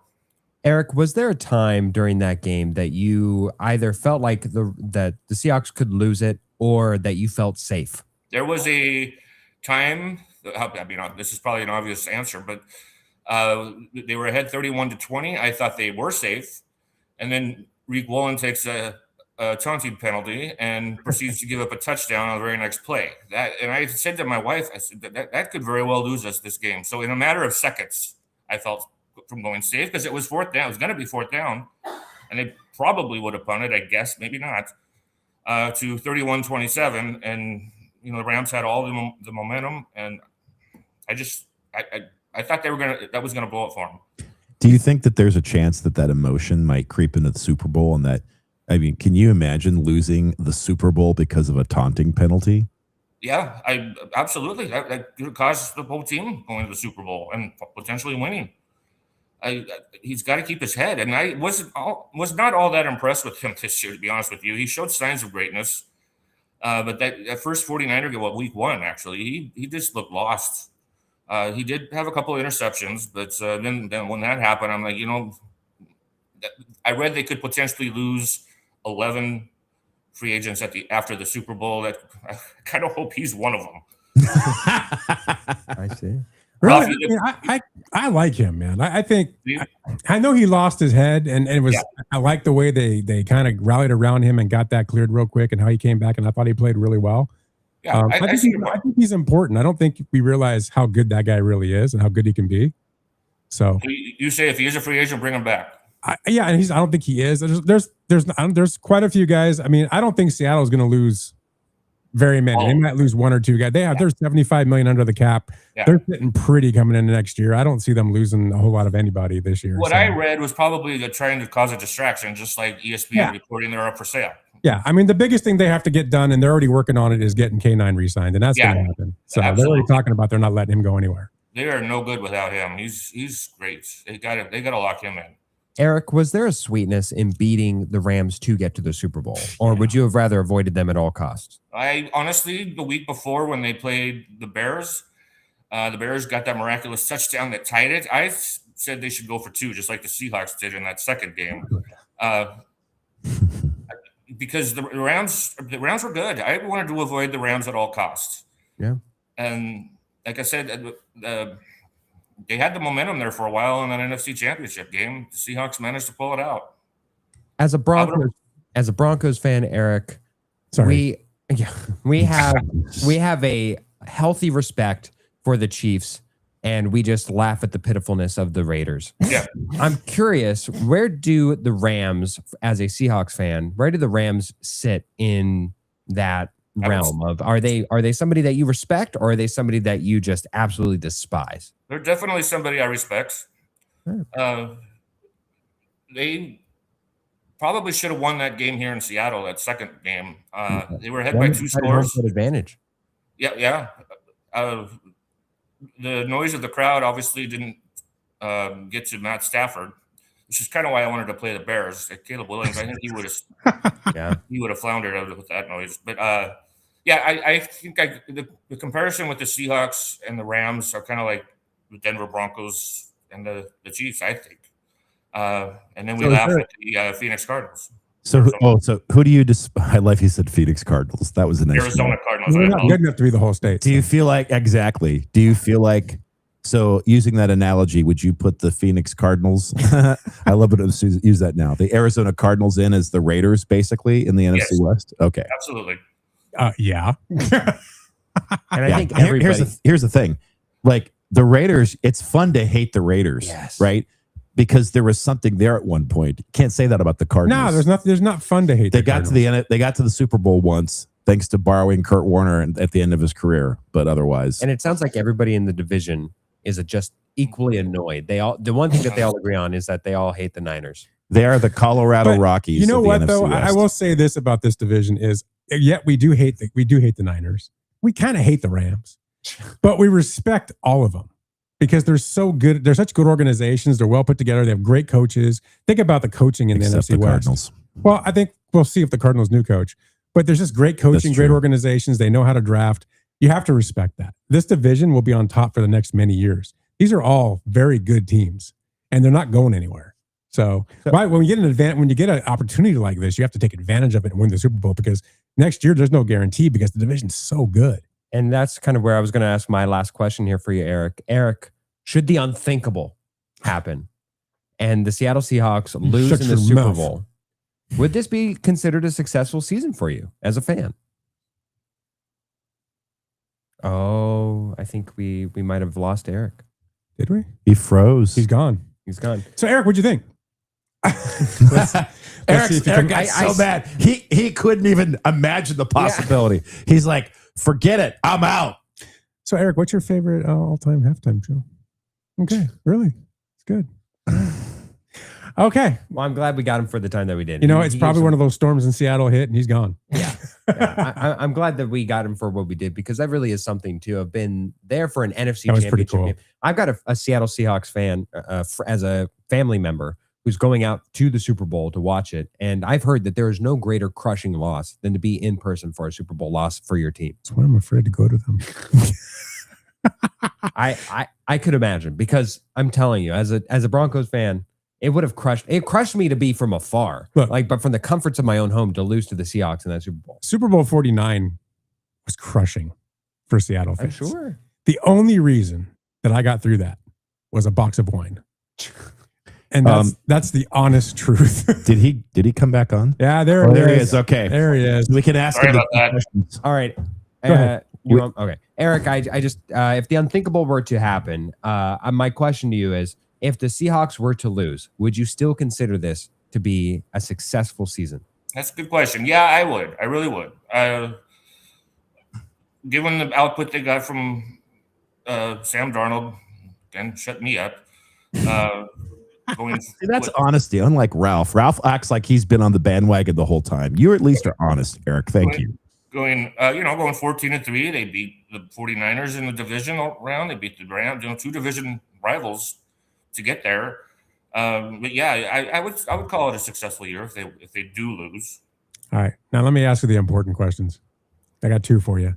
Eric, was there a time during that game that you either felt like that the Seahawks could lose it, or that you felt safe? There was a time. This is probably an obvious answer, but they were ahead 31-20. I thought they were safe, and then Reek Woolen takes a taunting penalty and proceeds to give up a touchdown on the very next play. And I said to my wife, I said that could very well lose us this game. So in a matter of seconds, I felt from going safe, because it was 4th down. It was going to be 4th down, and they probably would have punted, I guess, maybe not, to 31-27. And the Rams had all the momentum, and I thought that was gonna blow it for them. Do you think that there's a chance that emotion might creep into the Super Bowl, and that? I mean, can you imagine losing the Super Bowl because of a taunting penalty? Yeah, absolutely. That could cause the whole team going to the Super Bowl and potentially winning. He's got to keep his head, and I was not all that impressed with him this year, to be honest with you. He showed signs of greatness, but that first 49er game, week 1, actually, he just looked lost. He did have a couple of interceptions, but then when that happened, I'm like, I read they could potentially lose 11 free agents after the Super Bowl. That I kind of hope he's one of them. I see. Really? I like him, man. I think I know he lost his head, and it was. Yeah. I like the way they kind of rallied around him and got that cleared real quick, and how he came back, and I thought he played really well. Yeah, I see your I point. think he's important. I don't think we realize how good that guy really is and how good he can be. So You say if he is a free agent, bring him back. yeah, and I don't think he is. There's quite a few guys. I mean, I don't think Seattle's going to lose very many. They might lose one or two guys. They're 75 million under the cap. Yeah. They're sitting pretty coming into next year. I don't see them losing a whole lot of anybody this year. What I read was probably trying to cause a distraction, just like ESPN reporting they're up for sale. Yeah, I mean, the biggest thing they have to get done, and they're already working on it, is getting K9 re-signed, and that's going to happen. So they're already talking about they're not letting him go anywhere. They are no good without him. He's great. They got to lock him in. Eric, was there a sweetness in beating the Rams to get to the Super Bowl, or would you have rather avoided them at all costs? I honestly, the week before when they played the Bears got that miraculous touchdown that tied it. I said they should go for 2, just like the Seahawks did in that second game, because the Rams were good. I wanted to avoid the Rams at all costs. Yeah, and like I said, they had the momentum there for a while in that NFC Championship game. The Seahawks managed to pull it out. As a Broncos fan, Eric, sorry, we have a healthy respect for the Chiefs, and we just laugh at the pitifulness of the Raiders. Yeah, I'm curious, where do the Rams, as a Seahawks fan, where do the Rams sit in that realm of are they somebody that you respect, or are they somebody that you just absolutely despise? They're definitely somebody I respect. They probably should have won that game here in Seattle, that second game. They were ahead by 2 scores. Advantage. Yeah. The noise of the crowd obviously didn't get to Matt Stafford, which is kind of why I wanted to play the Bears. Caleb Williams, I think he would have floundered with that noise. But I think the comparison with the Seahawks and the Rams are kind of like the Denver Broncos and the Chiefs, I think. And then we laugh at the Phoenix Cardinals. So who do you I love he said Phoenix Cardinals. That was the next Arizona Cardinals. We're not good enough to be the whole state. Do you feel like so using that analogy, would you put the Phoenix Cardinals? I love it to use that now. The Arizona Cardinals in as the Raiders, basically in the NFC West. Okay, absolutely. Yeah. And I think everybody. Here's the thing, like the Raiders, it's fun to hate the Raiders, right? Because there was something there at one point. Can't say that about the Cardinals. No, there's not fun to hate. They got to the Super Bowl once, thanks to borrowing Kurt Warner at the end of his career, but otherwise. And it sounds like everybody in the division is just equally annoyed. The one thing that they all agree on is that they all hate the Niners. They are the Colorado Rockies. You know what NFC though? West. I will say this about this division is, we do hate the Niners. We kind of hate the Rams, but we respect all of them because they're so good. They're such good organizations. They're well put together. They have great coaches. Think about the coaching in the NFC West. Cardinals. Well, I think we'll see if the Cardinals' new coach, but there's just great coaching, great organizations. They know how to draft. You have to respect that. This division will be on top for the next many years. These are all very good teams, and they're not going anywhere. So when you get an opportunity like this, you have to take advantage of it and win the Super Bowl, because next year there's no guarantee because the division's so good. And that's kind of where I was going to ask my last question here for you, Eric. Eric, should the unthinkable happen and the Seattle Seahawks lose in the Super Bowl, would this be considered a successful season for you as a fan? Oh, I think we might have lost Eric. Did we? He froze. He's gone. He's gone. So Eric, what'd you think? Eric got so bad. He couldn't even imagine the possibility. Yeah. He's like, forget it. I'm out. So Eric, what's your favorite all-time halftime show? Okay, really? It's good. Okay. Well, I'm glad we got him for the time that we did. You know, it's probably one of those storms in Seattle hit, and he's gone. Yeah. I'm glad that we got him for what we did, because that really is something to have been there for an NFC championship game. I've got a Seattle Seahawks fan as a family member who's going out to the Super Bowl to watch it. And I've heard that there is no greater crushing loss than to be in person for a Super Bowl loss for your team. That's why I'm afraid to go to them. I could imagine, because I'm telling you, as a Broncos fan, it would have crushed me to be from afar. Look, but from the comforts of my own home to lose to the Seahawks in that Super Bowl. Super Bowl 49 was crushing for Seattle fans. I'm sure. The only reason that I got through that was a box of wine. And that's the honest truth. Did he come back on? Yeah, there he is. Okay. There he is. We can ask him about that. All right. ahead. Okay, Eric. I just if the unthinkable were to happen, my question to you is: if the Seahawks were to lose, would you still consider this to be a successful season? That's a good question. Yeah, I would. I really would. Given the output they got from Sam Darnold, again, shut me up. Going See, that's honesty. Unlike Ralph. Ralph acts like he's been on the bandwagon the whole time. You at least are honest, Eric. Thank you. Going 14-3. They beat the 49ers in the division round. They beat the Rams, 2 division rivals to get there. But yeah, I would call it a successful year if they do lose. All right. Now let me ask you the important questions. I got 2 for you.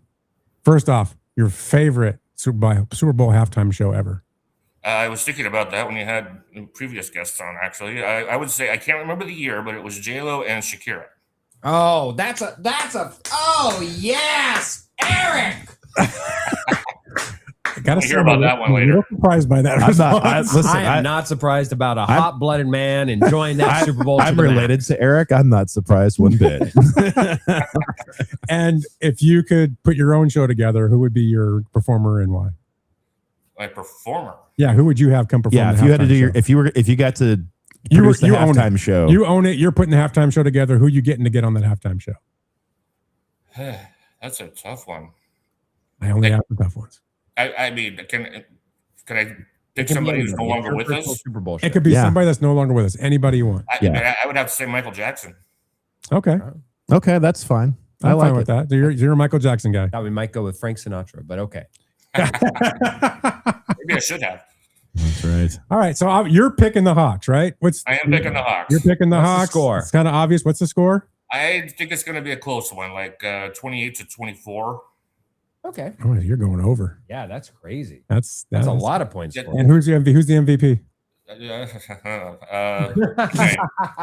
First off, your favorite Super Bowl halftime show ever. I was thinking about that when you had previous guests on. Actually, I would say I can't remember the year, but it was J-Lo and Shakira. Oh, that's a. Oh yes, Eric. I gotta hear about that one later. I'm surprised by that. I am not surprised about a hot-blooded man enjoying that Super Bowl. I'm related to Eric. I'm not surprised one bit. And if you could put your own show together, who would be your performer and why? My performer. Yeah, who would you have come perform? Yeah, if you had to do if you got to you produce the own halftime it. show, You own it. You're putting the halftime show together. Who you getting to get on that halftime show? That's a tough one. I only have the tough ones. I mean, can I pick somebody who's no longer with us? Super Bowl. It could be somebody that's no longer with us. Anybody you want. I would have to say Michael Jackson. Okay. okay, that's fine. I'm I like fine with that. You're a Michael Jackson guy. Now we might go with Frank Sinatra, but okay. Maybe I should have. That's right. All right. So you're picking the Hawks, right? I am picking the Hawks. You're picking the What's the Hawks. score? It's kind of obvious. What's the score? I think it's going to be a close one, like 28-24. Okay. Oh, you're going over. Yeah, that's crazy. That's That's a lot of points. Yeah. For And who's the MVP?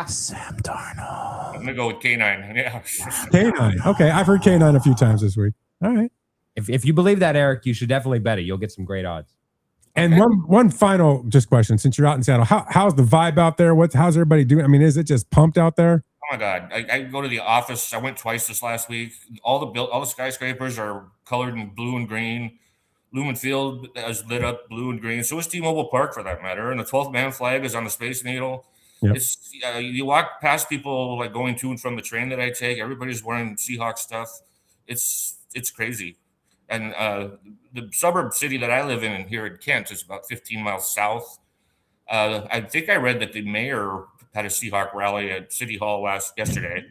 Sam Darnold. I'm going to go with K9. Yeah. K9. Okay. I've heard K9 a few times this week. All right. If you believe that, Eric, you should definitely bet it. You'll get some great odds. And Okay. one final just question, since you're out in Seattle, how's the vibe out there? How's everybody doing? I mean, is it just pumped out there? Oh my God! I go to the office. I went twice this last week. All the skyscrapers are colored in blue and green. Lumen Field is lit up blue and green. So is T-Mobile Park, for that matter. And the 12th man flag is on the Space Needle. Yep. It's you walk past people like going to and from the train that I take. Everybody's wearing Seahawks stuff. It's crazy. And the suburb city that I live in here in Kent is about 15 miles south. I think I read that the mayor had a Seahawk rally at City Hall yesterday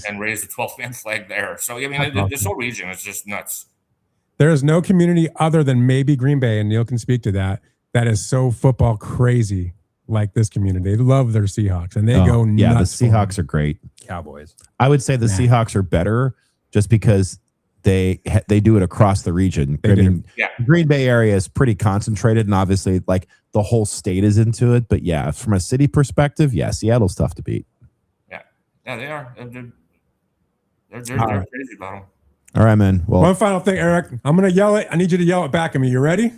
and raised the 12th man flag there. So, I mean, this whole region is just nuts. There is no community other than maybe Green Bay, and Neil can speak to that is so football crazy like this community. They love their Seahawks, and they go nuts. Yeah, the Seahawks are great. Cowboys. I would say the Seahawks are better just because they do it across the region. They do. Yeah. Green Bay area is pretty concentrated, and obviously, like the whole state is into it. But yeah, from a city perspective, yeah, Seattle's tough to beat. Yeah, they are. They're right. crazy about them. All right, man. Well, One final thing, Eric. I'm going to yell it. I need you to yell it back at me. You ready?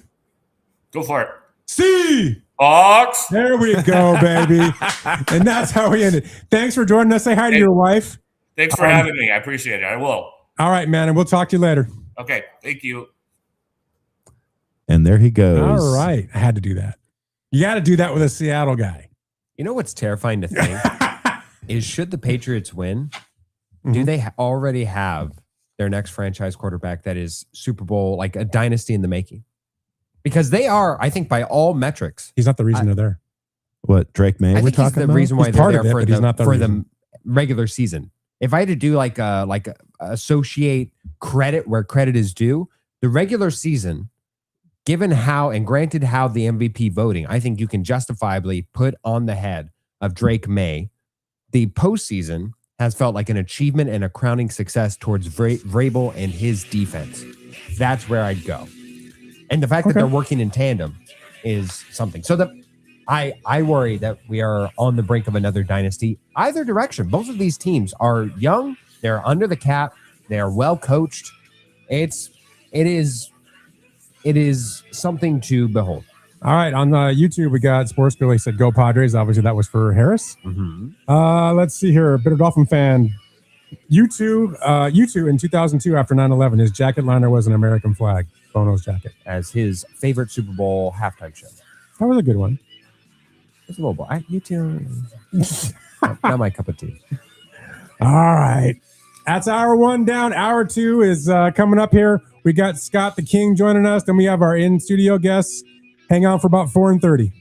Go for it. See. Hawks. There we go, baby. And that's how we ended. Thanks for joining us. Say hi to your wife. Thanks for having me. I appreciate it. I will. All right, man. And we'll talk to you later. Okay. Thank you. and there he goes. All right. I had to do that. You got to do that with a Seattle guy. You know what's terrifying to think is should the Patriots win, do they already have their next franchise quarterback that is Super Bowl, like a dynasty in the making? Because they are, I think, by all metrics. He's not the reason they're there. What, Drake May? I we're think he's talking the about? reason why He's they're part there of it, but he's not the for reason. the regular season. If I had to do like associate credit where credit is due, the regular season, given how and granted how the MVP voting, I think you can justifiably put on the head of Drake May. The postseason has felt like an achievement and a crowning success towards Vrabel and his defense. That's where I'd go. And the fact that they're working in tandem is something. So I worry that we are on the brink of another dynasty. Either direction. Both of these teams are young. They're under the cap. They are well coached. It is something to behold. All right. On YouTube, we got Sports Billy said, go Padres. Obviously, that was for Harris. Mm-hmm. Let's see here. Bitter Dolphin fan U2 in 2002 after 9/11, his jacket liner was an American flag, Bono's jacket. As his favorite Super Bowl halftime show. That was a good one. It's a little boy. U2. Not my cup of tea. All right. That's hour one down. Hour two is coming up here. We got Scott the King joining us. Then we have our in-studio guests. Hang on for about 4:30.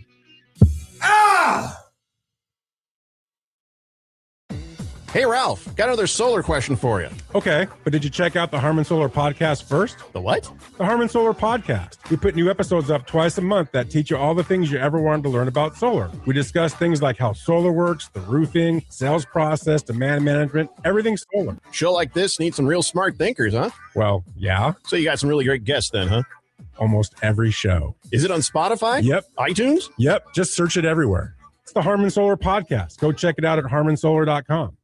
Hey, Ralph, got another solar question for you. Okay, but did you check out the Harmon Solar Podcast first? The what? The Harmon Solar Podcast. We put new episodes up twice a month that teach you all the things you ever wanted to learn about solar. We discuss things like how solar works, the roofing, sales process, demand management, everything solar. Show like this needs some real smart thinkers, huh? Well, yeah, So you got some really great guests then, huh? almost every show. Is it on Spotify? Yep. iTunes? Yep, just search it everywhere. It's the Harmon Solar Podcast. Go check it out at harmonsolar.com.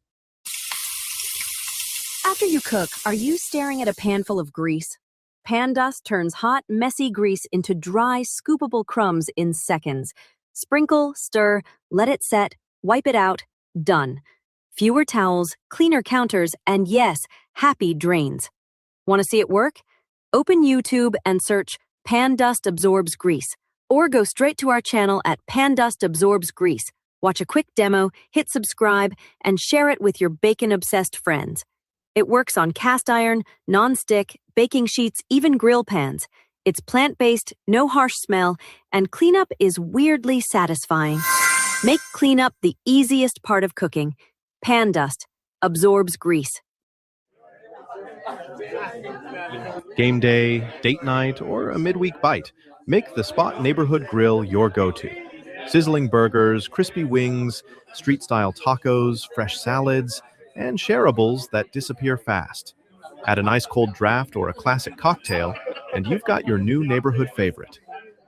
After you cook, are you staring at a pan full of grease? Pan dust turns hot, messy grease into dry, scoopable crumbs in seconds. Sprinkle, stir, let it set, wipe it out, done. Fewer towels, cleaner counters, and yes, happy drains. Want to see it work? Open YouTube and search Pan Dust Absorbs Grease, or go straight to our channel at Pan Dust Absorbs Grease. Watch a quick demo, hit subscribe, and share it with your bacon-obsessed friends. It works on cast iron, non-stick, baking sheets, even grill pans. It's plant-based, no harsh smell, and cleanup is weirdly satisfying. Make cleanup the easiest part of cooking. Pan Dust absorbs grease. Game day, date night, or a midweek bite, make the Spot Neighborhood Grill your go-to. Sizzling burgers, crispy wings, street-style tacos, fresh salads, and shareables that disappear fast. Add an ice-cold draft or a classic cocktail, and you've got your new neighborhood favorite.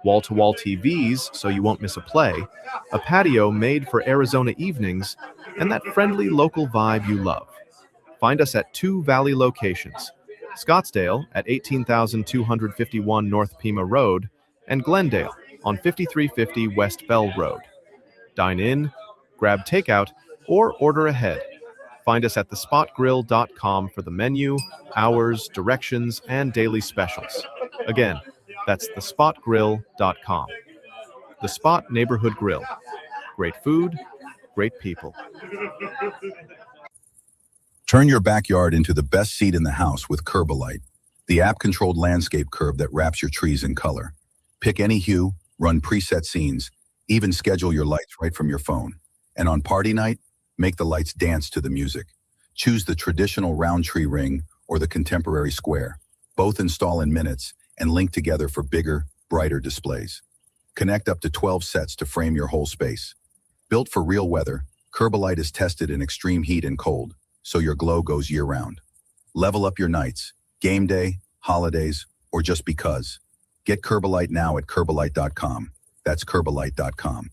Wall-to-wall TVs so you won't miss a play, a patio made for Arizona evenings, and that friendly local vibe you love. Find us at 2 Valley locations, Scottsdale at 18,251 North Pima Road, and Glendale on 5350 West Bell Road. Dine in, grab takeout, or order ahead. Find us at thespotgrill.com for the menu, hours, directions, and daily specials. Again, that's thespotgrill.com. The Spot Neighborhood Grill. Great food, great people. Turn your backyard into the best seat in the house with Curbalite, the app-controlled landscape curb that wraps your trees in color. Pick any hue, run preset scenes, even schedule your lights right from your phone. And on party night, make the lights dance to the music. Choose the traditional round tree ring or the contemporary square. Both install in minutes and link together for bigger, brighter displays. Connect up to 12 sets to frame your whole space. Built for real weather, Curbalite is tested in extreme heat and cold, so your glow goes year-round. Level up your nights, game day, holidays, or just because. Get Curbalite now at Curbalite.com. That's Curbalite.com.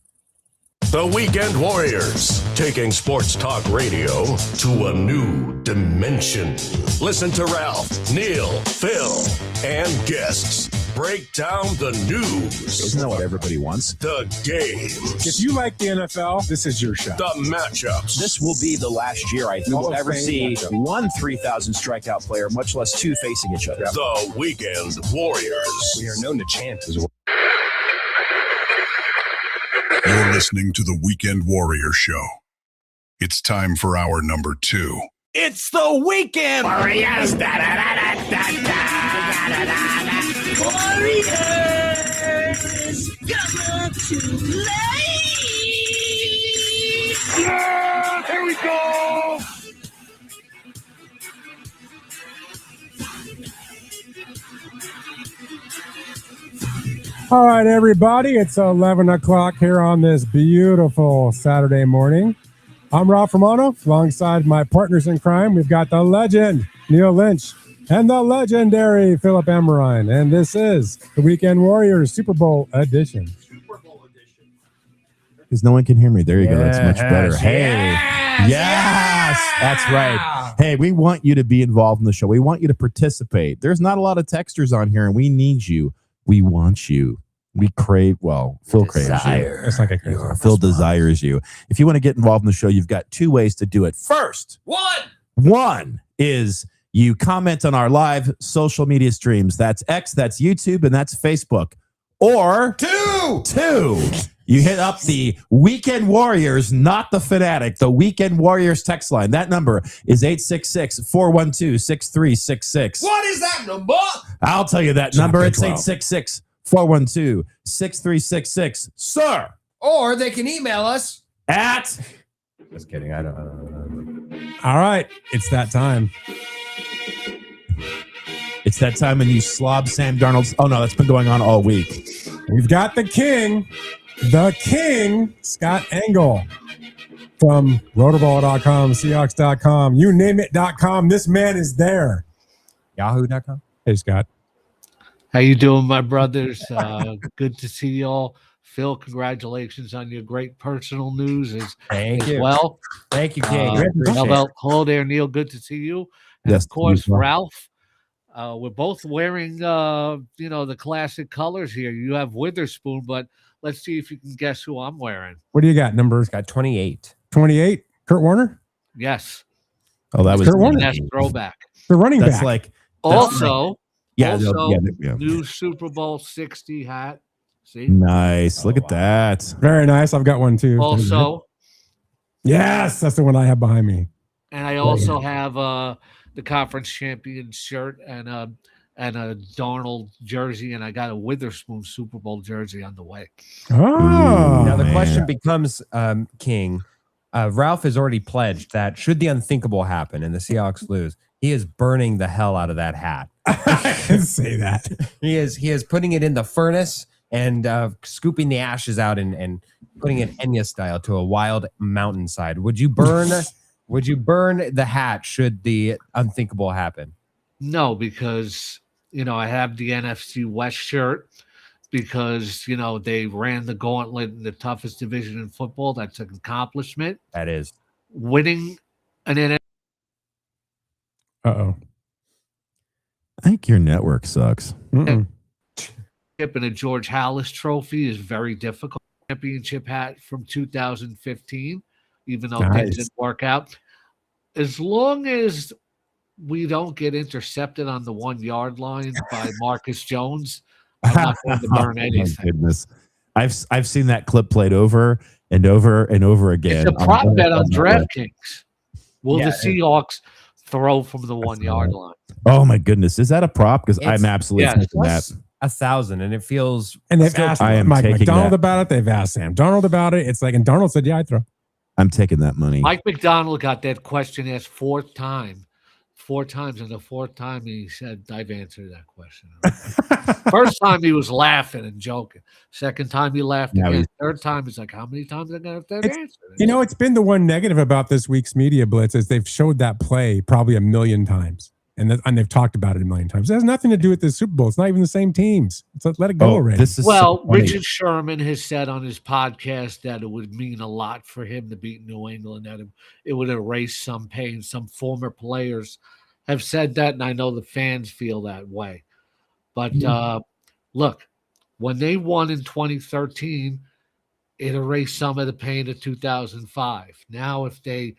The Weekend Warriors, taking sports talk radio to a new dimension. Listen to Ralph, Neil, Phil, and guests break down the news. Isn't that what everybody wants? The games. If you like the NFL, this is your show. The matchups. This will be the last year I think we'll ever see one 3,000 strikeout player, much less two facing each other. The Weekend Warriors. We are known to chant as well. You're listening to the Weekend Warrior Show. It's time for hour number 2. It's the Weekend Warriors. Warriors, come to play. Yeah, here we go. All right, everybody, it's 11 o'clock here on this beautiful Saturday morning. I'm Ralph Romano, alongside my partners in crime. We've got the legend, Neil Lynch, and the legendary Philip Amrine. And this is the Weekend Warriors Super Bowl edition. Because no one can hear me. There you go. That's much better. Hey. Yes! Yes! That's right. Hey, we want you to be involved in the show. We want you to participate. There's not a lot of texters on here, and we need you. We want you. We crave, well, Phil craves you. It's like a crazy. Phil desires you. If you want to get involved in the show, you've got 2 ways to do it. First, One. One is you comment on our live social media streams. That's X, that's YouTube, and that's Facebook. Or two, you hit up the Weekend Warriors, not the Fanatic, the Weekend Warriors text line. That number is 866-412-6366. What is that number? I'll tell you that number. It's 866-412-6366. Sir. Or they can email us at... Just kidding. I don't. All right. It's that time. It's that time when you slob Sam Darnold's... Oh, no, that's been going on all week. We've got the king, Scott Engel from rotorball.com, Seahawks.com, you name it.com. This man is there. Yahoo.com. Hey, Scott. How you doing, my brothers? Good to see you all. Phil, congratulations on your great personal news as you. well. Thank you, King. Hello there, Neil. Good to see you. And Yes, of course, you as well. Ralph. We're both wearing, the classic colors here. You have Witherspoon, but let's see if you can guess who I'm wearing. What do you got? Number Got 28. 28, Kurt Warner? Yes, Oh, that was... Kurt Warner. that's throwback. The running That's back. like... Also, Yeah, also yeah. new Super Bowl 60 hat. See? Nice. Look at that. Very nice. I've got one too. Also, Yes, that's the one I have behind me. and I also have the conference champion shirt and a Darnold jersey, and I got a Witherspoon Super Bowl jersey on the way. Oh, Now the man. question becomes, King, Ralph has already pledged that should the unthinkable happen and the Seahawks lose, he is burning the hell out of that hat. I can say that. He is putting it in the furnace and scooping the ashes out and putting it Enya style to a wild mountainside. Would you burn the hat should the unthinkable happen? No, because I have the NFC West shirt because they ran the gauntlet in the toughest division in football. That's an accomplishment. That is. Winning an NFC. Uh-oh. I think your network sucks. Mm-mm. And a George Halas trophy is very difficult. Championship hat from 2015, even though things didn't work out. As long as we don't get intercepted on the 1 yard line by Marcus Jones, I'm not going to burn Oh, anything. my goodness. I've seen that clip played over and over and over again. It's a prop bet on DraftKings. Will Yeah, the Seahawks throw from the 1 yard line? Oh my goodness. Is that a prop? Because I'm It's- absolutely yes. thinking that. 1,000, and it feels. And they've still- asked I am Mike taking McDonald that. about it. They've asked Sam Darnold about it. It's like, and Darnold said, yeah, I'd throw. I'm taking that money. Mike McDonald got that question asked four times, and the fourth time he said, I've answered that question. First time he was laughing and joking. Second time he laughed Now again. he's- Third time he's like, how many times am I going to have to It's- answer? It's been the one negative about this week's media blitz is they've showed that play probably a million times. And they've talked about it a million times. It has nothing to do with the Super Bowl. It's not even the same teams. So let it go already. This is Well, so funny. Richard Sherman has said on his podcast that it would mean a lot for him to beat New England, that it would erase some pain. Some former players have said that, and I know the fans feel that way. But look, when they won in 2013, it erased some of the pain of 2005. Now, if they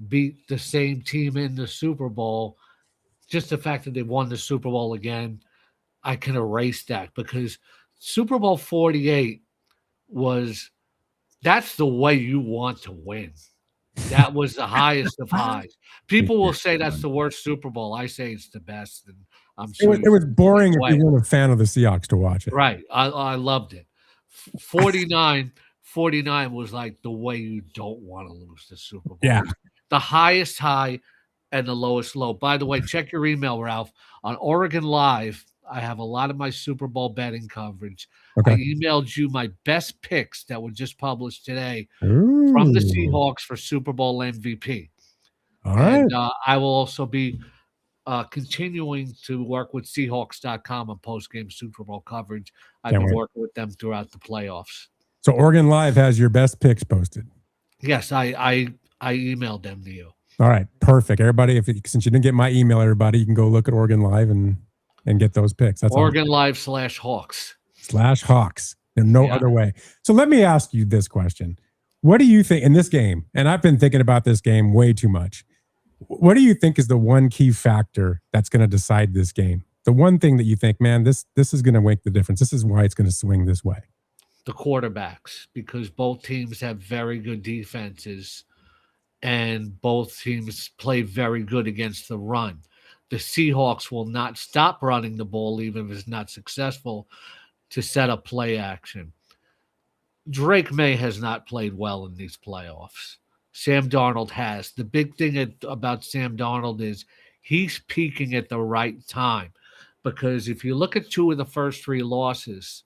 beat the same team in the Super Bowl, just the fact that they won the Super Bowl again, I can erase that because Super Bowl 48 that's the way you want to win. That was the highest of highs. People will say that's the worst Super Bowl. I say it's the best. And I'm sure it was boring if you weren't a fan of the Seahawks to watch it. Right. I loved it. 49 was like the way you don't want to lose the Super Bowl. Yeah. The highest high and the lowest low. By the way, check your email, Ralph. On Oregon Live, I have a lot of my Super Bowl betting coverage. Okay. I emailed you my best picks that were just published today from the Seahawks for Super Bowl MVP. All right. And I will also be continuing to work with Seahawks.com on post-game Super Bowl coverage. I've Can't been wait. working with them throughout the playoffs. So Oregon Live has your best picks posted. Yes, I emailed them to you. All right. Perfect. Everybody, since you didn't get my email, everybody, you can go look at Oregon Live and get those picks. That's Oregon Live /Hawks. /Hawks. There's no other way. So let me ask you this question. What do you think in this game? And I've been thinking about this game way too much. What do you think is the one key factor that's going to decide this game? The one thing that you think, man, this is going to make the difference. This is why it's going to swing this way. The quarterbacks, because both teams have very good defenses and both teams play very good against the run. The Seahawks will not stop running the ball, even if it's not successful, to set up play action. Drake May has not played well in these playoffs. Sam Darnold has. The big thing about Sam Darnold is he's peaking at the right time, because if you look at 2 of the first 3 losses,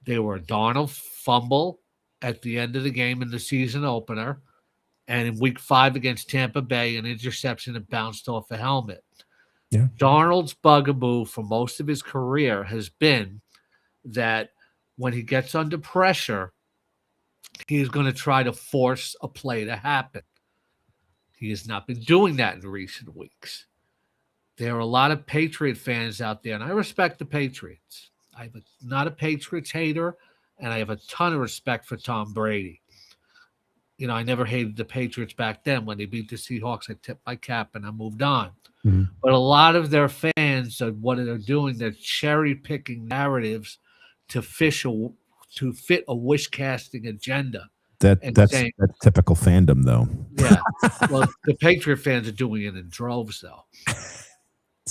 they were a Darnold fumble at the end of the game in the season opener, and in week 5 against Tampa Bay, an interception that bounced off a helmet. Yeah. Darnold's bugaboo for most of his career has been that when he gets under pressure, he's going to try to force a play to happen. He has not been doing that in recent weeks. There are a lot of Patriot fans out there, and I respect the Patriots. I'm not a Patriots hater, and I have a ton of respect for Tom Brady. You know, I never hated the Patriots back then. When they beat the Seahawks, I tipped my cap and I moved on. Mm-hmm. But a lot of their fans, what they're doing, they're cherry-picking narratives to fit a wish-casting agenda. That's saying, typical fandom, though. Yeah. Well, the Patriot fans are doing it in droves, though.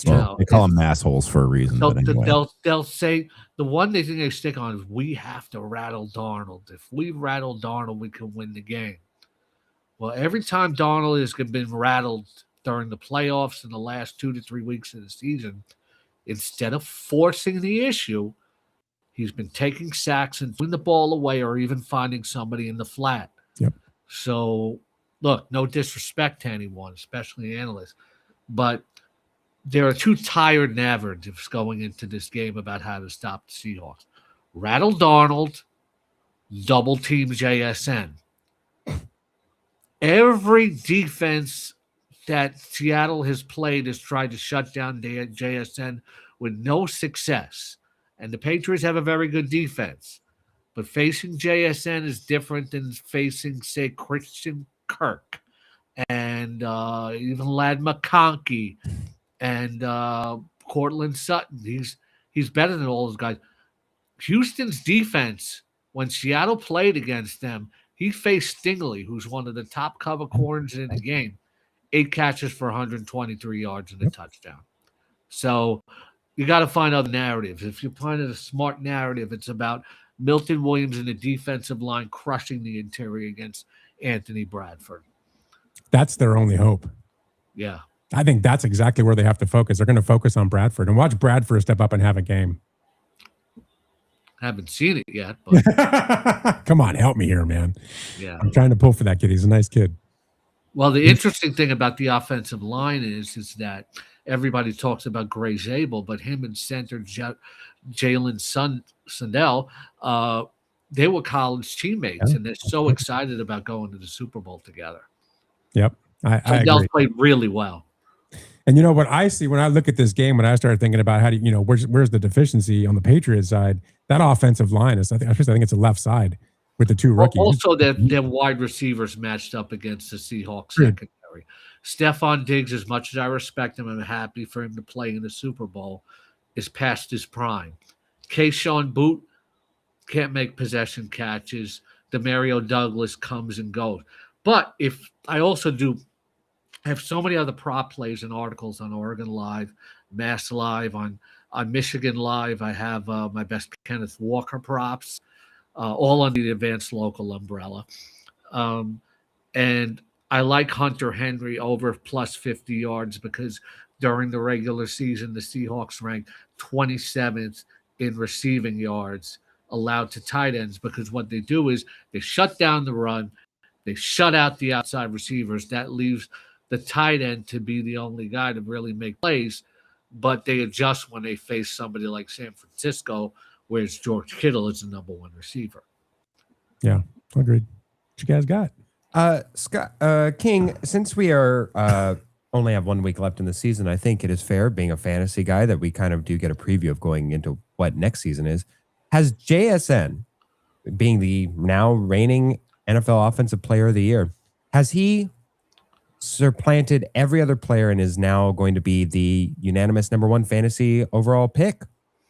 Well, they call them assholes for a reason. So but anyway. they'll say the one thing they stick on is we have to rattle Darnold. If we rattle Darnold, we can win the game. Well, every time Darnold has been rattled during the playoffs in the last 2 to 3 weeks of the season, instead of forcing the issue, he's been taking sacks and throwing the ball away or even finding somebody in the flat. Yep. So, look, no disrespect to anyone, especially analysts, but there are 2 tired narratives going into this game about how to stop the Seahawks. Rattle Darnold, double team JSN. Every defense that Seattle has played has tried to shut down JSN with no success. And the Patriots have a very good defense. But facing JSN is different than facing, say, Christian Kirk and even Ladd McConkey and Cortland Sutton. He's better than all those guys. Houston's defense, when Seattle played against them, he faced Stingley, who's one of the top cover corners in the game. 8 catches for 123 yards and a touchdown. So you got to find other narratives. If you find a smart narrative, it's about Milton Williams and the defensive line crushing the interior against Anthony Bradford. That's their only hope. Yeah. I think that's exactly where they have to focus. They're going to focus on Bradford and watch Bradford step up and have a game. Haven't seen it yet, but come on, help me here, man. Yeah. I'm trying to pull for that kid. He's a nice kid. Well, the interesting thing about the offensive line is that everybody talks about Gray Zabel, but him and center Jalen Sundell, they were college teammates, and they're so excited about going to the Super Bowl together. Yep. I Sundell agree. played really well. And you know what I see when I look at this game, when I started thinking about how do where's the deficiency on the Patriots side, that offensive line is, I think it's a left side with the 2 rookies. Also, their wide receivers matched up against the Seahawks secondary. Stephon Diggs, as much as I respect him, I'm happy for him to play in the Super Bowl, is past his prime. Keyshawn Boot can't make possession catches. Demario Douglas comes and goes. But if I also do have so many other prop plays and articles on Oregon Live, Mass Live, on Michigan Live. I have my best Kenneth Walker props, all under the advanced local umbrella. And I like Hunter Henry over plus 50 yards because during the regular season, the Seahawks ranked 27th in receiving yards allowed to tight ends, because what they do is they shut down the run, they shut out the outside receivers. That leaves the tight end to be the only guy to really make plays, but they adjust when they face somebody like San Francisco, whereas George Kittle is the number 1 receiver. Yeah, agreed. What you guys got? Scott King, since we are only have 1 week left in the season, I think it is fair, being a fantasy guy, that we kind of do get a preview of going into what next season is. Has JSN, being the now reigning NFL Offensive Player of the Year, has he supplanted every other player and is now going to be the unanimous #1 fantasy overall pick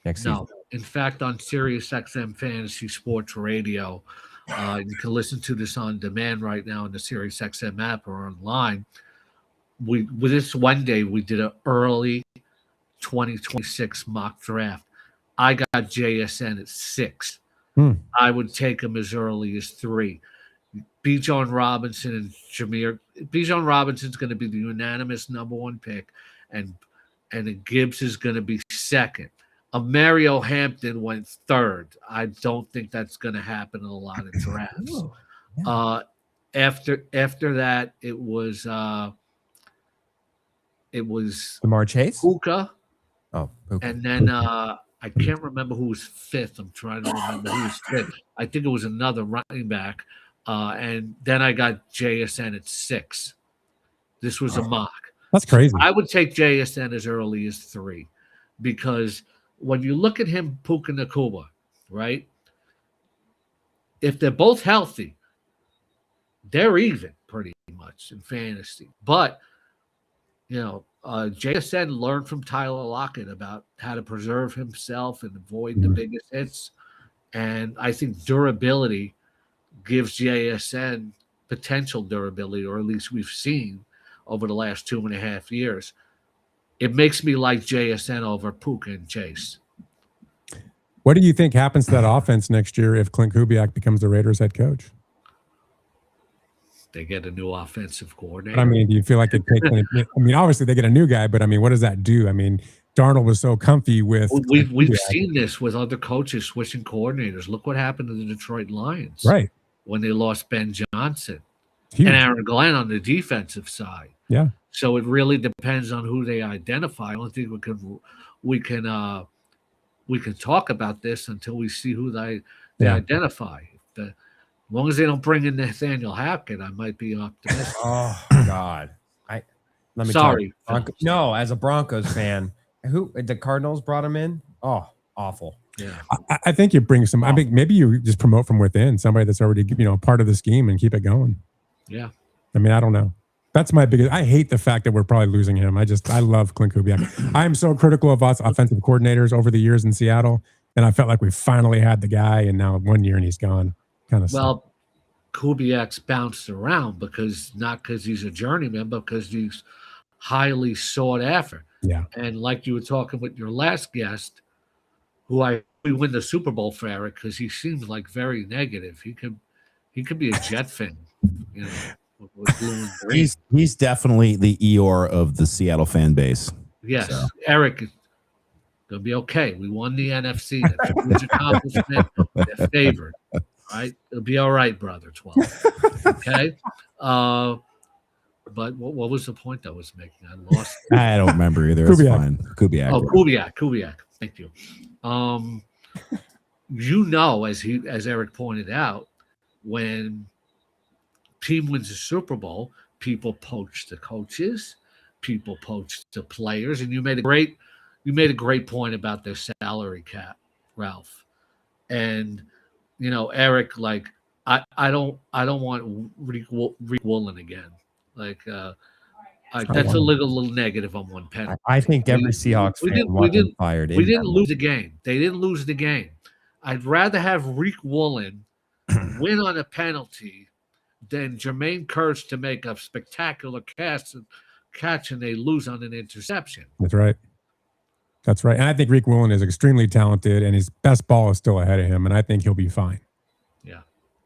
next season. No, in fact, on Sirius XM Fantasy Sports Radio, you can listen to this on demand right now in the Sirius XM app or online. With this Wednesday, we did an early 2026 mock draft. I got JSN at 6. I would take him as early as 3. Bijan Robinson and Jameer. Bijan Robinson's going to be the unanimous #1 pick, and Gibbs is going to be 2nd. Mario Hampton went 3rd. I don't think that's going to happen in a lot of drafts. After that, it was Jamar Chase, Puka. Oh, Puka. And then I can't remember who was 5th. I'm trying to remember who was 5th. I think it was another running back. And then I got JSN at 6. This was a mock. That's crazy. I would take JSN as early as 3 because when you look at him, Puka Nakua, right? If they're both healthy, they're even pretty much in fantasy. But, JSN learned from Tyler Lockett about how to preserve himself and avoid the biggest hits. And I think durability gives JSN potential durability, or at least we've seen over the last 2.5 years. It makes me like JSN over Puka and Chase. What do you think happens to that offense next year if Clint Kubiak becomes the Raiders head coach? They get a new offensive coordinator. I mean, do you feel like it takes? Obviously they get a new guy, but what does that do? Darnold was so comfy with. We've seen this with other coaches switching coordinators. Look what happened to the Detroit Lions, right? When they lost Ben Johnson and Aaron Glenn on the defensive side. Yeah. So it really depends on who they identify. I don't think we can talk about this until we see who they identify. As long as they don't bring in Nathaniel Hackett, I might be optimistic. Oh God, let me sorry. No, as a Broncos fan, who the Cardinals brought him in? Oh, awful. Yeah, I think you bring some. I think maybe you just promote from within somebody that's already part of the scheme and keep it going. Yeah. I don't know. That's my biggest. I hate the fact that we're probably losing him. I love Clint Kubiak. I am so critical of us offensive coordinators over the years in Seattle, and I felt like we finally had the guy, and now 1 year and he's gone. Well, Kubiak's bounced around not because he's a journeyman, but because he's highly sought after. Yeah. And like you were talking with your last guest, who we win the Super Bowl for Eric, because he seems like very negative. He could be a Jet fan, with blue and green. He's definitely the Eeyore of the Seattle fan base. Yes, so. Eric is gonna be okay. We won the NFC. That's a huge accomplishment. They're favored. Right, it'll be all right, brother. 12. Okay. But what was the point I was making? I lost it. I don't remember either. It's fine. Kubiak. Oh, Kubiak. Thank you. As Eric pointed out, when team wins a Super Bowl, people poach the coaches, people poach the players, and you made a great point about their salary cap, Ralph. And Eric, I don't want Rick Woolen again. That's a little negative on one penalty. I think every Seahawks fan wants him fired. We didn't lose the game. They didn't lose the game. I'd rather have Rick Woolen win on a penalty than Jermaine Kearse to make a spectacular catch and they lose on an interception. That's right. And I think Rick Woolen is extremely talented, and his best ball is still ahead of him, and I think he'll be fine. Yeah.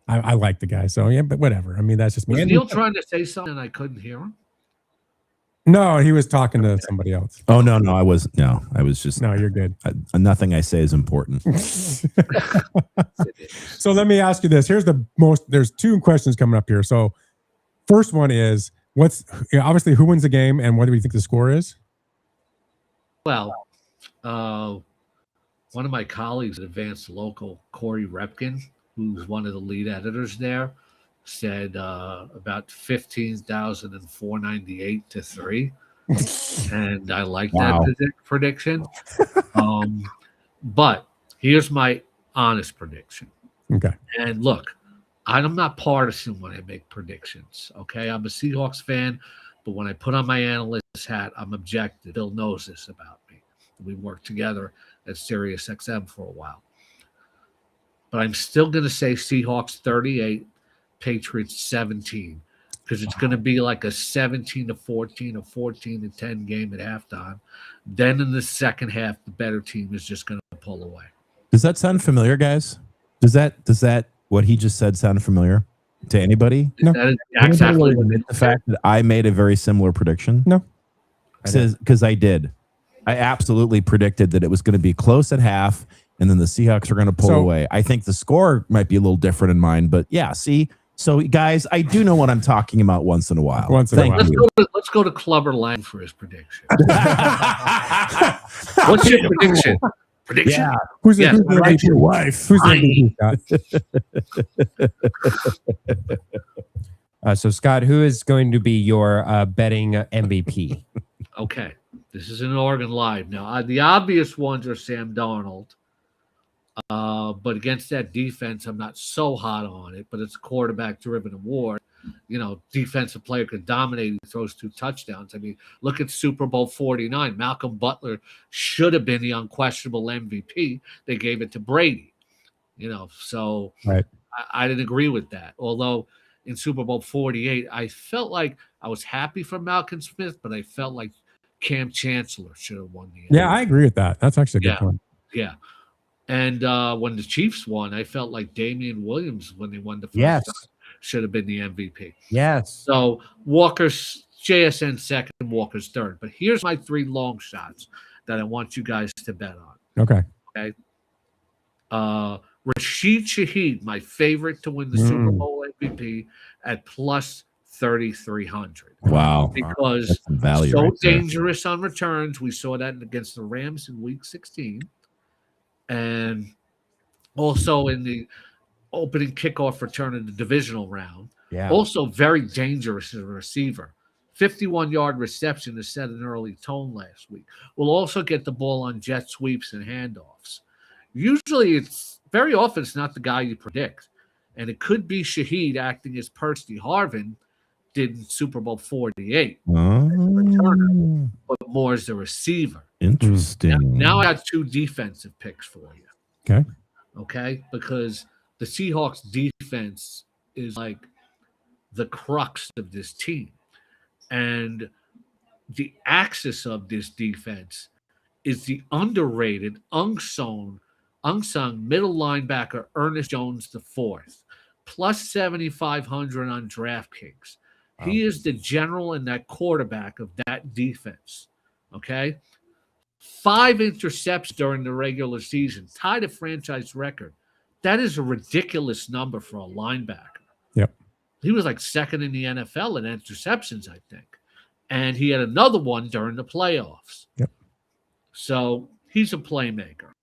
I like the guy, so yeah, but whatever. That's just me. Was Neil trying to say something and I couldn't hear him? No, he was talking to somebody else. Oh, no, I was just. No, you're good. Nothing I say is important. So let me ask you this. There's 2 questions coming up here. So first one is, obviously who wins the game and what do we think the score is? Well, one of my colleagues at Advanced Local, Corey Repkin, who's one of the lead editors there, said about 15,498 to 3. And I like that prediction. But here's my honest prediction. Okay. And look, I'm not partisan when I make predictions. Okay. I'm a Seahawks fan. But when I put on my analyst hat, I'm objective. Bill knows this about me. We worked together at Sirius XM for a while. But I'm still going to say Seahawks 38, Patriots 17, because it's going to be like a 17-14, a 14-10 game at halftime. Then in the second half, the better team is just going to pull away. Does that sound familiar, guys? Does that what he just said sound familiar to anybody? No. That is exactly what the fact that I made a very similar prediction. No, because I did. I absolutely predicted that it was going to be close at half, and then the Seahawks are going to pull away. I think the score might be a little different in mine, but yeah. See, so guys, I do know what I'm talking about once in a while. Let's go to Clubber Lang for his prediction. What's your prediction? Prediction? Yeah. Who's Yes, the right. your wife? Who's the Scott? So, Scott, who is going to be your betting MVP? Okay, this is an Oregon Live. Now, the obvious ones are Sam Darnold. But against that defense, I'm not so hot on it, but it's a quarterback-driven award. You know, defensive player could dominate. He throws 2 touchdowns. I mean, look at Super Bowl 49. Malcolm Butler should have been the unquestionable MVP. They gave it to Brady. You know, so right. I didn't agree with that. Although in Super Bowl 48, I felt like I was happy for Malcolm Smith, but I felt like Cam Chancellor should have won the MVP. Yeah, I agree with that. That's actually a good point. Yeah. And when the Chiefs won, I felt like Damian Williams, when they won the first time, should have been the MVP. Yes. So Walker's JSN second, Walker's third. But here's my 3 long shots that I want you guys to bet on. Okay. Okay. Rashid Shaheed, my favorite to win the Super Bowl MVP, at plus 3,300. Wow. Because That's some value so right there. dangerous on returns. We saw that against the Rams in week 16. And also in the opening kickoff return in the divisional round. Yeah. Also very dangerous as a receiver. 51-yard reception to set an early tone last week. We'll also get the ball on jet sweeps and handoffs. Usually very often it's not the guy you predict. And it could be Shaheed acting as Percy Harvin did in Super Bowl 48. Returner, but more as a receiver. Interesting. Now I got 2 defensive picks for you. Okay. Okay, because the Seahawks defense is like the crux of this team. And the axis of this defense is the underrated, unsung middle linebacker Ernest Jones IV, plus 7,500 on DraftKings. He is the general and that quarterback of that defense. Okay? 5 interceptions during the regular season, tied a franchise record. That is a ridiculous number for a linebacker. Yep. He was like second in the NFL in interceptions, I think. And he had another one during the playoffs. Yep. So he's a playmaker.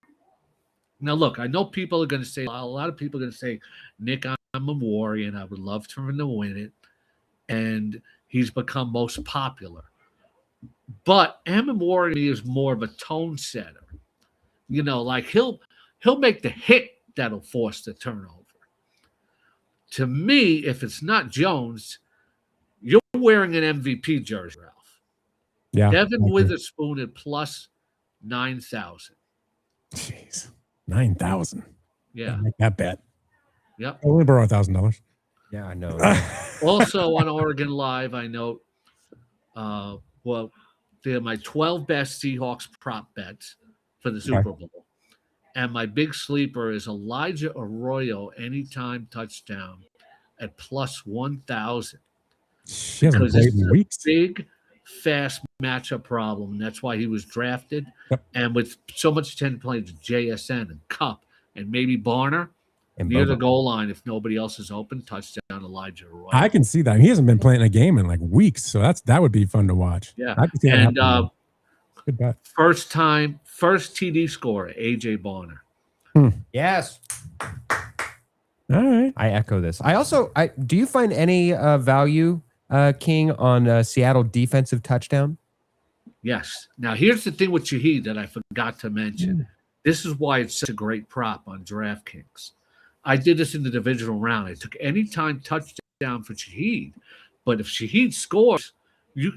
Now, look, I know people are going to say, a lot of people are going to say, Nick, I'm a Warrior, and I would love for him to win it. And he's become most popular. But Amamori is more of a tone setter. You know, like he'll make the hit that'll force the turnover. To me, if it's not Jones, you're wearing an MVP jersey, Ralph. Yeah. Devin Witherspoon at plus 9,000. Jeez. 9,000. Yeah. Make that bet. Yep. I'll only borrow $1,000. Yeah, I know. Also on Oregon Live, I note, they're my 12 best Seahawks prop bets for the Super Bowl. And my big sleeper is Elijah Arroyo anytime touchdown at plus 1,000. She hasn't played in weeks. Big, fast matchup problem. And that's why he was drafted. Yep. And with so much attention playing to JSN and Cup and maybe Barner, And near Boba. the goal line, if nobody else is open, touchdown Elijah Arroyo. I can see that. He hasn't been playing a game in like weeks, so that would be fun to watch. Yeah. I can see that And happening. Good bet. first TD scorer, AJ Barner. Yes. All right. I echo this. Do you find any value, King, on Seattle defensive touchdown? Yes. Now, here's the thing with Shaheed that I forgot to mention. This is why it's such a great prop on DraftKings. I did this in the divisional round. I took anytime touchdown for Shaheed, but if Shaheed scores,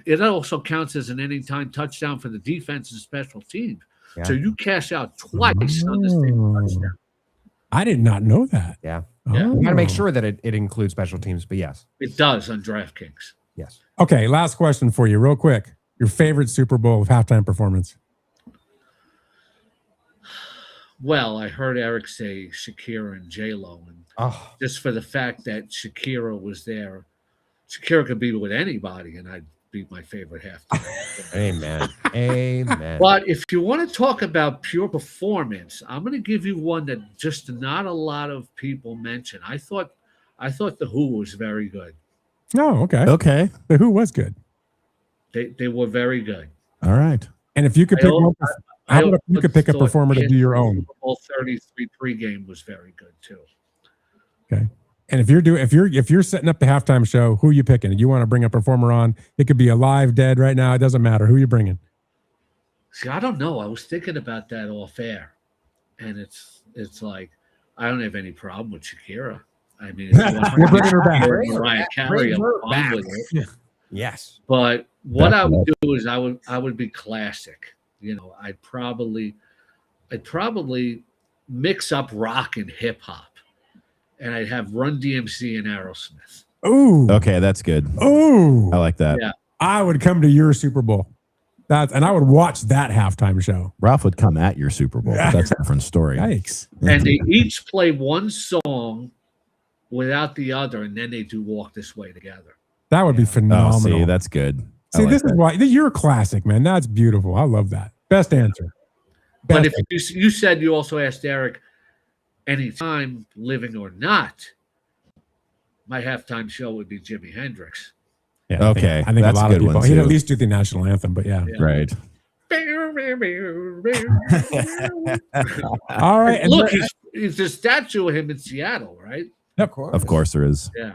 it also counts as an anytime touchdown for the defense and special teams. Yeah. So you cash out twice on the same touchdown. I did not know that. Yeah. Yeah. We got to make Oh. sure that it includes special teams, but yes. It does on DraftKings. Yes. Okay, last question for you, real quick. Your favorite Super Bowl halftime performance? Well, I heard Eric say Shakira and J-Lo, and just for the fact that Shakira was there, Shakira could be with anybody, and I'd be my favorite halftime. Amen. Amen. But if you want to talk about pure performance, I'm going to give you one that just not a lot of people mention. I thought the Who was very good. Oh, okay. Okay. The Who was good. They were very good. All right. And if you could pick one, how about if you could pick a thought performer to do your own? Super Bowl 33 pregame was very good too. Okay. And if you're setting up the halftime show, who are you picking? You want to bring a performer on? It could be alive, dead, right now. It doesn't matter. Who are you bringing? See, I don't know. I was thinking about that off air, and it's like I don't have any problem with Shakira. I mean, We're bringing her back. Mariah Carey, I'm fine with it. Yes. But what I would do is I would be classic. You know, I'd probably mix up rock and hip hop, and I'd have Run DMC and Aerosmith. Ooh. Okay, that's good. Ooh. I like that. Yeah. I would come to your Super Bowl. And I would watch that halftime show. Ralph would come at your Super Bowl. But that's a different story. Yikes. And they each play one song without the other, and then they do Walk This Way together. That would be phenomenal. Oh, see, that's good. See, this is why you're a classic, man. That's beautiful. I love that. Best answer. But if you said you also asked Eric, anytime living or not, my halftime show would be Jimi Hendrix. Yeah, Okay, I think that's a lot a of good people. one, He'd too. at least do the national anthem, but yeah. Right. All right. And Look, he's a statue of him in Seattle, right? Of course there is. Yeah.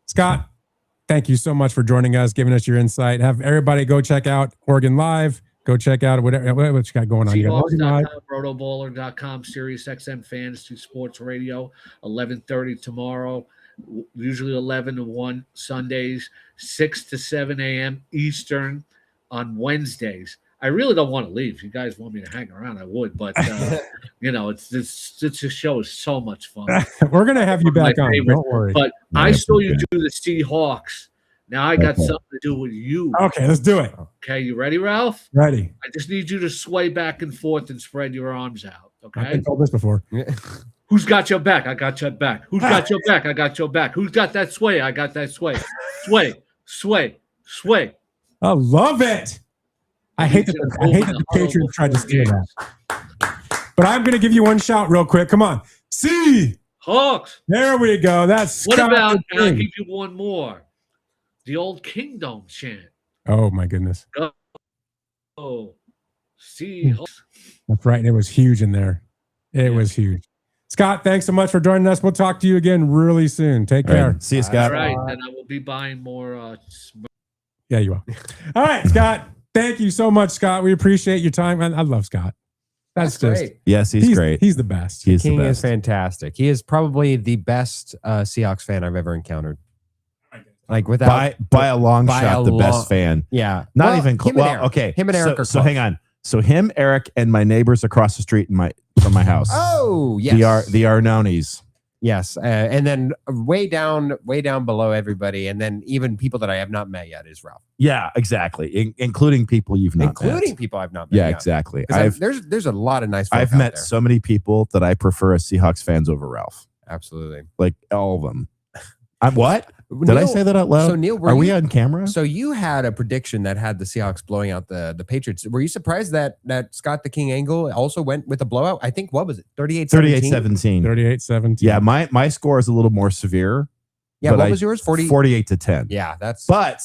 Scott, thank you so much for joining us, giving us your insight. Have everybody go check out Oregon Live. Go check out what you got going on. You got Oregon Live. Seahawks.com, rotoballer.com, Sirius XM Fantasy Sports Radio, 11:30 tomorrow, usually 11 to 1 Sundays, 6 to 7 a.m. Eastern on Wednesdays. I really don't want to leave. If you guys want me to hang around, I would, but you know, it's this show is so much fun. We're gonna have you back My on. favorite. Don't worry. But I saw you do the Seahawks. Now I got something to do with you. Okay, let's do it. Okay, you ready, Ralph? Ready. I just need you to sway back and forth and spread your arms out. I've Okay. been told this before. Who's got your back? I got your back. Who's got your back? I got your back. Who's got that sway? I got that sway. Sway, sway, sway. I love it. I hate that the Patriots tried to steal that. But I'm gonna give you one shout real quick. Come on. Hawks. There we go. That's What Scott about, the I'll King. give you one more. The old Kingdom chant. Oh my goodness. Oh, Seahawks. That's right. It was huge in there. It was huge. Scott, thanks so much for joining us. We'll talk to you again really soon. Take All care. right. See you, Scott. All right, and I will be buying more. Yeah, you are. All right, Scott. Thank you so much, Scott. We appreciate your time. I love Scott. That's just great. Yes, he's great. He's the best. He's King the is best. fantastic. He is probably the best Seahawks fan I've ever encountered. Like without by a long by shot, a the long- best fan. Yeah. Not Well, even close. him and Well, Eric. okay. Him and Eric so, are so close. hang on. So him, Eric, and my neighbors across the street from my house. Oh, yes. The Arnonis. Yes. And then way down below everybody, and then even people that I have not met yet is Ralph. Yeah, exactly. Including people you've not Including met. people I've not met. Yeah, exactly. 'Cause there's a lot of nice folk I've out met there. so many people that I prefer as Seahawks fans over Ralph. Absolutely. Like all of them. I'm what? Did I Neil- say that out loud? So Neil, are we on camera? So you had a prediction that had the Seahawks blowing out the Patriots. Were you surprised that Scott the King Angle also went with a blowout? I think, what was it? 38-17? 38-17. 38-17. Yeah, my score is a little more severe. Yeah, but what was yours? 48-10. Yeah, that's. But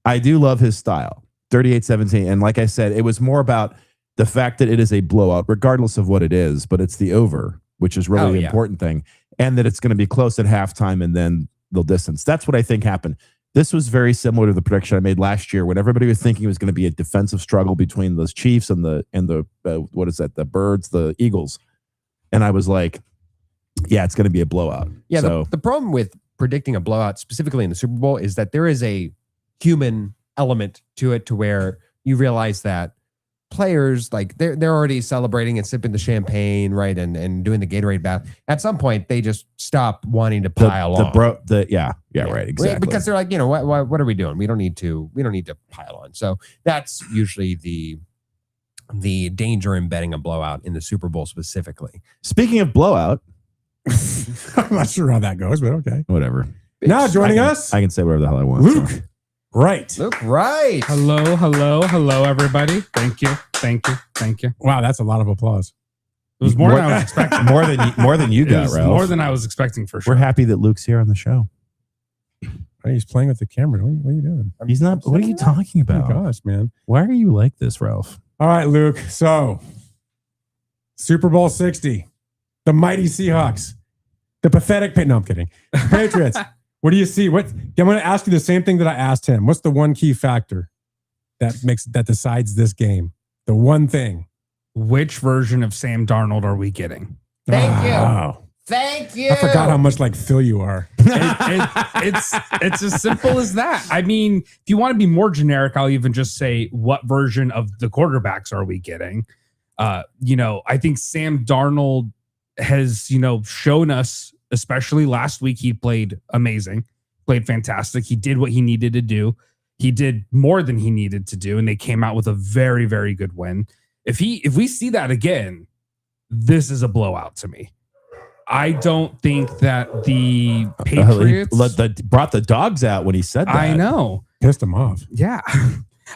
I do love his style. 38-17. And like I said, it was more about the fact that it is a blowout, regardless of what it is, but it's the over, which is really the important thing. And that it's going to be close at halftime and then they'll distance. That's what I think happened. This was very similar to the prediction I made last year when everybody was thinking it was going to be a defensive struggle between those Chiefs and the what is that? The Birds, the Eagles. And I was like, yeah, it's going to be a blowout. Yeah, So the problem with predicting a blowout, specifically in the Super Bowl, is that there is a human element to it to where you realize that players, like they're already celebrating and sipping the champagne, right, and doing the Gatorade bath. At some point, they just stop wanting to pile on. Right, exactly. Because they're like, what are we doing? We don't need to pile on. So that's usually the danger in betting a blowout in the Super Bowl specifically. Speaking of blowout, I'm not sure how that goes, but okay. Whatever. Now joining us, I can say whatever the hell I want. Luke. So. Right. Luke, right. Hello, everybody. Thank you. Wow, that's a lot of applause. It was more than I was expecting. more than you got, Ralph. More than I was expecting for sure. We're happy that Luke's here on the show. Oh, he's playing with the camera. What are you doing? He's not. What are you talking about? Oh my gosh, man. Why are you like this, Ralph? All right, Luke. So, Super Bowl 60, the mighty Seahawks, the pathetic. No, I'm kidding. Patriots. What do you see? I'm going to ask you the same thing that I asked him. What's the one key factor that decides this game? The one thing. Which version of Sam Darnold are we getting? Thank you. Wow. Thank you. I forgot how much like Phil you are. It's as simple as that. I mean, if you want to be more generic, I'll even just say, what version of the quarterbacks are we getting? I think Sam Darnold has, shown us, especially last week, he played amazing, played fantastic. He did what he needed to do. He did more than he needed to do, and they came out with a very, very good win. If we see that again, this is a blowout to me. I don't think that the Patriots brought the dogs out when he said that. I know. Pissed him off. Yeah.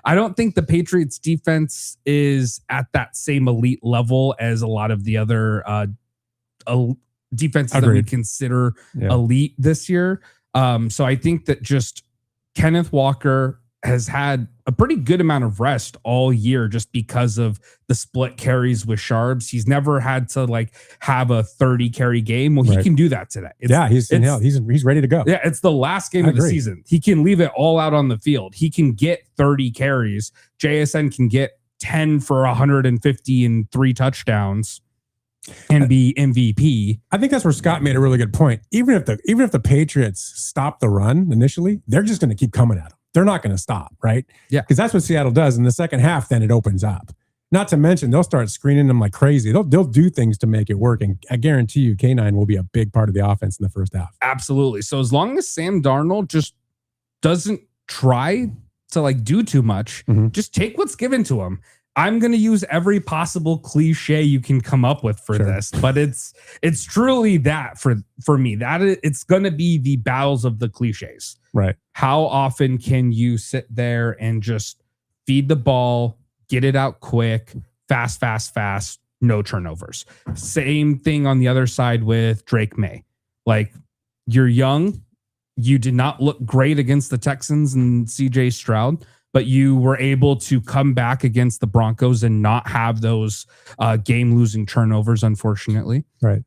I don't think the Patriots defense is at that same elite level as a lot of the other defenses that we consider elite this year. So I think that just Kenneth Walker has had a pretty good amount of rest all year just because of the split carries with Sharps. He's never had to have a 30 carry game. Well, he can do that today. He's ready to go. Yeah, it's the last game of the season. He can leave it all out on the field. He can get 30 carries. JSN can get 10 for 150 and 3 touchdowns and be MVP. I think that's where Scott made a really good point. Even if the Patriots stop the run initially, they're just going to keep coming at them. They're not going to stop, right? Yeah. Because that's what Seattle does. In the second half, then it opens up. Not to mention, they'll start screening them like crazy. They'll do things to make it work. And I guarantee you, K9 will be a big part of the offense in the first half. Absolutely. So as long as Sam Darnold just doesn't try to do too much, just take what's given to him. I'm going to use every possible cliche you can come up with for this, but it's truly that for me, that it's going to be the battles of the cliches. Right. How often can you sit there and just feed the ball, get it out quick, fast, no turnovers? Same thing on the other side with Drake May. You're young. You did not look great against the Texans and CJ Stroud, but you were able to come back against the Broncos and not have those game-losing turnovers, unfortunately. Right.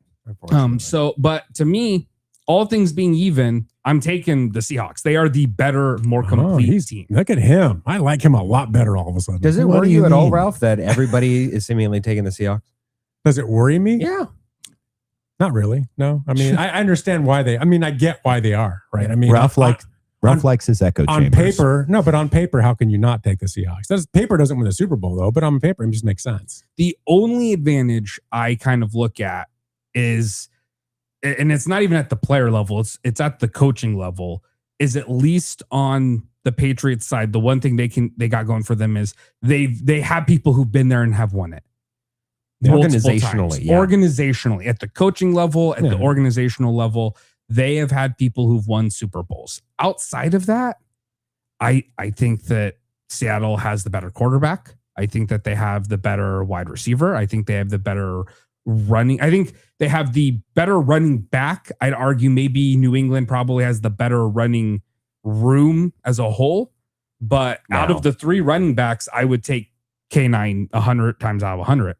But to me, all things being even, I'm taking the Seahawks. They are the better, more complete team. Look at him. I like him a lot better all of a sudden. Does it worry you at all, Ralph, that everybody is seemingly taking the Seahawks? Does it worry me? Yeah. Not really. No. I mean, I understand why I get why they are, right? I mean, Ralph likes his echo chambers. On paper, no, but on paper, how can you not take the Seahawks? Paper doesn't win the Super Bowl, though, but on paper, it just makes sense. The only advantage I kind of look at is, and it's not even at the player level, it's at the coaching level, is at least on the Patriots side, the one thing they got going for them is they have people who've been there and have won it. Organizationally, at the coaching level, at the organizational level, they have had people who've won Super Bowls. Outside of that, I think that Seattle has the better quarterback. I think that they have the better wide receiver. I think they have the better running. I think they have the better running back. I'd argue maybe New England probably has the better running room as a whole. But out of the 3 running backs, I would take K9 100 times out of 100.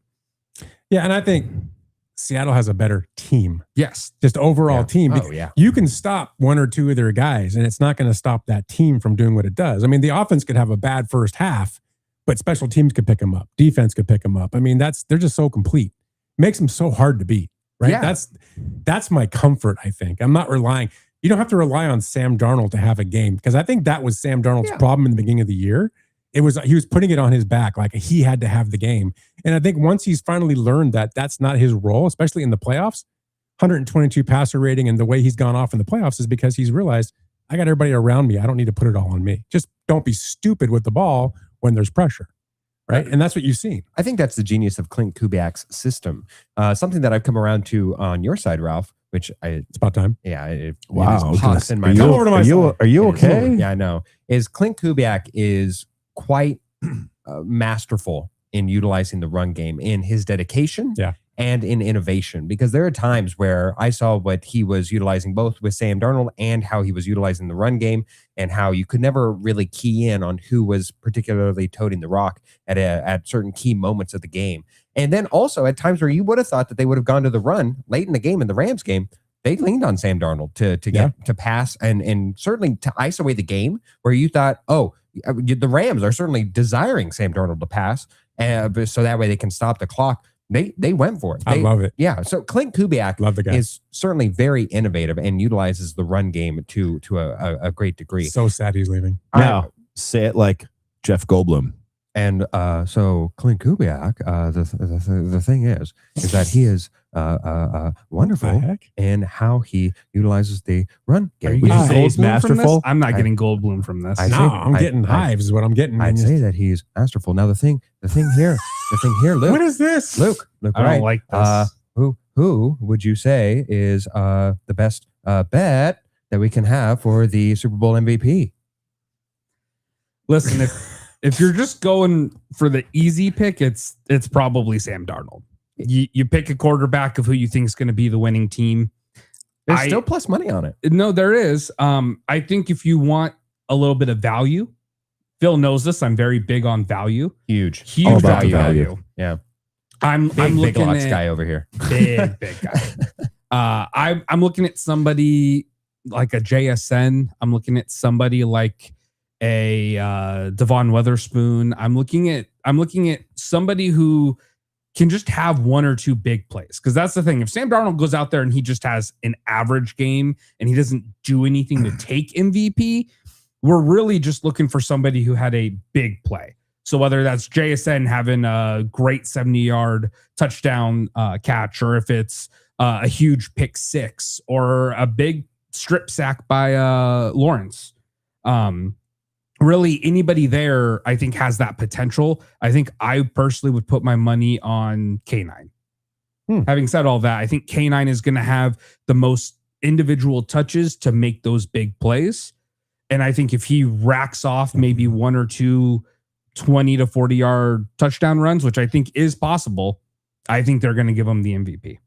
Yeah, and I think Seattle has a better team. Yes. Just overall team. Oh, yeah. You can stop 1 or 2 of their guys, and it's not going to stop that team from doing what it does. I mean, the offense could have a bad first half, but special teams could pick them up. Defense could pick them up. I mean, they're just so complete. Makes them so hard to beat, right? Yeah. That's my comfort, I think. I'm not relying. You don't have to rely on Sam Darnold to have a game, because I think that was Sam Darnold's problem in the beginning of the year. He was putting it on his back, like he had to have the game. And I think once he's finally learned that that's not his role, especially in the playoffs, 122 passer rating, and the way he's gone off in the playoffs is because he's realized, I got everybody around me. I don't need to put it all on me. Just don't be stupid with the ball when there's pressure. Right. And that's what you've seen. I think that's the genius of Clint Kubiak's system. Something that I've come around to on your side, Ralph, which it's about time. Yeah. Wow. In my Come over to my side. Are you okay? Yeah, I know. Is Clint Kubiak is quite masterful in utilizing the run game in his dedication and in innovation, because there are times where I saw what he was utilizing both with Sam Darnold and how he was utilizing the run game, and how you could never really key in on who was particularly toting the rock at certain key moments of the game. And then also at times where you would have thought that they would have gone to the run late in the game, in the Rams game, they leaned on Sam Darnold to get to pass and certainly to ice away the game, where you thought, oh, the Rams are certainly desiring Sam Darnold to pass, so that way they can stop the clock. They went for it. I love it. Yeah. So Clint Kubiak love the guy. is certainly very innovative and utilizes the run game to a great degree. So sad he's leaving. Now, say it like Jeff Goldblum. And so Clint Kubiak, the thing is that he is wonderful in how he utilizes the run game. Are you getting Goldblum from this? I'm not getting Goldblum from this. I'm getting hives is what I'm getting. I'd say that he's masterful. Now the thing here, Luke. What is this? Luke, I don't like this. Who would you say is the best bet that we can have for the Super Bowl MVP? Listen, if you're just going for the easy pick, it's probably Sam Darnold. You pick a quarterback of who you think is going to be the winning team. There's still plus money on it. No, there is. I think if you want a little bit of value, Phil knows this. I'm very big on value. Huge value. Yeah. I'm big looking lots at guy over here. Big guy. I'm looking at somebody like a JSN. I'm looking at somebody like a Devon Witherspoon. I'm looking at somebody who can just have one or two big plays, because that's the thing. If Sam Darnold goes out there and he just has an average game and he doesn't do anything to take MVP, we're really just looking for somebody who had a big play. So whether that's JSN having a great 70-yard touchdown catch, or if it's a huge pick six or a big strip sack by Lawrence. Really, anybody there, I think, has that potential. I think I personally would put my money on K9. Having said all that, I think K9 is going to have the most individual touches to make those big plays. And I think if he racks off maybe one or two 20 to 40-yard touchdown runs, which I think is possible, I think they're going to give him the MVP.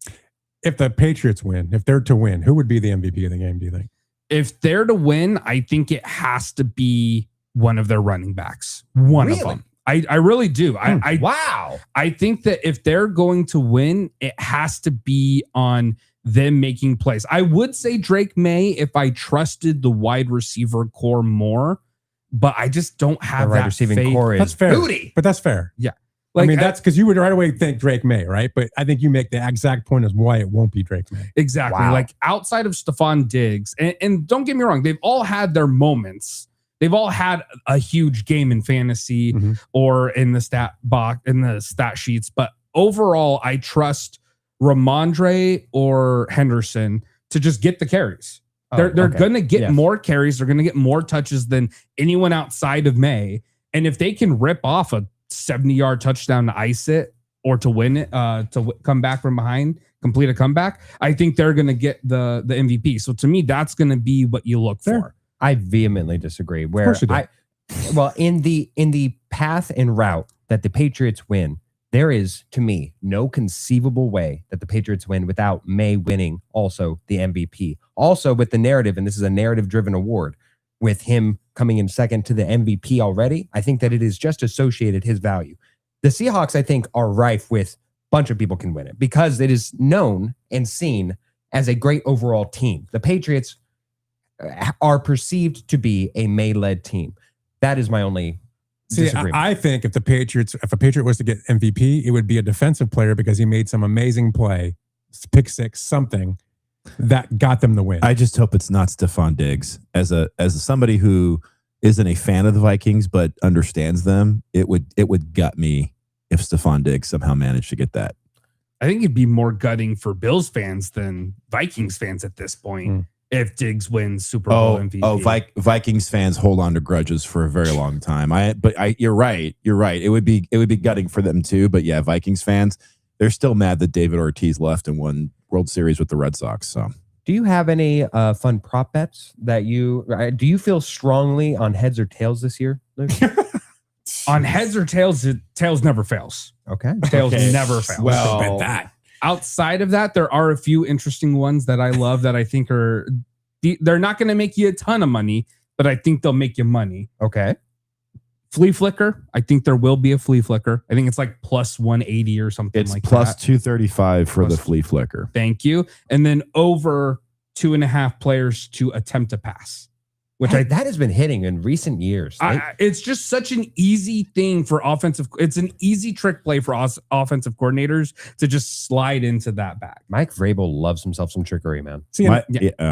If the Patriots win, if they're to win, who would be the MVP of the game, do you think? If they're to win, I think it has to be one of their running backs. One of them. I really do. Wow. I think that if they're going to win, it has to be on them making plays. I would say Drake May if I trusted the wide receiver core more, but I just don't have The wide that receiving faith. core is That's fair. booty. But that's fair. Yeah. I mean, that's because you would right away think Drake May, right? But I think you make the exact point as why it won't be Drake May. Exactly. Wow. Like outside of Stephon Diggs, and don't get me wrong, they've all had their moments. They've all had a huge game in fantasy or in the stat box, in the stat sheets. But overall, I trust Ramondre or Henderson to just get the carries. They're going to get more carries. They're going to get more touches than anyone outside of May. And if they can rip off a 70-yard touchdown to ice it or to win it, come back from behind, complete a comeback, I think they're going to get the MVP. So to me, that's going to be what you look for. I vehemently disagree. Where in the path and route that the Patriots win, there is, to me, no conceivable way that the Patriots win without May winning also the MVP. Also with the narrative, and this is a narrative-driven award, with him coming in second to the MVP already, I think that it is just associated his value. The Seahawks, I think, are rife with a bunch of people can win it because it is known and seen as a great overall team. The Patriots are perceived to be a May-led team. That is my only disagreement. I think if a Patriot was to get MVP, it would be a defensive player because he made some amazing play, pick six, something. that got them the win. I just hope it's not Stephon Diggs. As somebody who isn't a fan of the Vikings but understands them, it would gut me if Stephon Diggs somehow managed to get that. I think it'd be more gutting for Bills fans than Vikings fans at this point if Diggs wins Super Bowl MVP. Vikings fans hold on to grudges for a very long time. You're right. It would be gutting for them too. But yeah, Vikings fans, they're still mad that David Ortiz left and won World Series with the Red Sox. So, do you have any fun prop bets that do you feel strongly on heads or tails this year, Luke? On heads or tails, tails never fails. Okay. Tails never fails. Well, bet that. Outside of that, there are a few interesting ones that I love that I think they're not going to make you a ton of money, but I think they'll make you money. Okay. Flea flicker. I think there will be a flea flicker. I think it's like plus 180 or something it's like plus that. 235 for the flea flicker. Thank you. And then over 2.5 players to attempt to pass. That has been hitting in recent years. It's just such an easy thing for offensive. It's an easy trick play for offensive coordinators to just slide into that bag. Mike Vrabel loves himself some trickery, man. See, a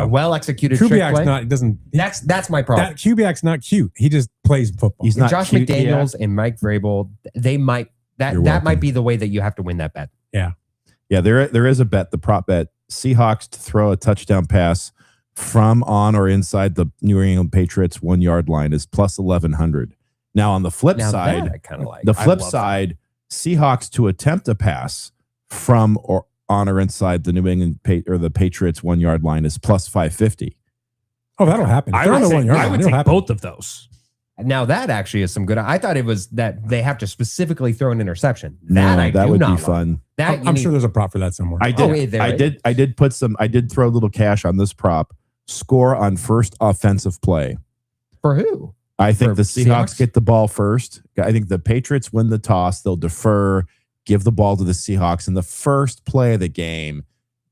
well executed trick play. That's my problem. Kubiak's not cute. He just plays football. He's not Josh cute, McDaniels and Mike Vrabel. They might that might be the way that you have to win that bet. Yeah. There is a bet. The prop bet: Seahawks to throw a touchdown pass from on or inside the New England Patriots 1 yard line is plus 1100. Now on the flip side, I kind of like the flip side, Seahawks to attempt a pass from or on or inside the New England or the Patriots 1 yard line is plus 550. Oh, that'll happen. I would take both of those. Now that actually is some good. I thought it was that they have to specifically throw an interception. That would be fun. I'm sure there's a prop for that somewhere. I did throw a little cash on this prop. Score on first offensive play. For who? I think the Seahawks get the ball first. I think the Patriots win the toss. They'll defer, give the ball to the Seahawks. In the first play of the game,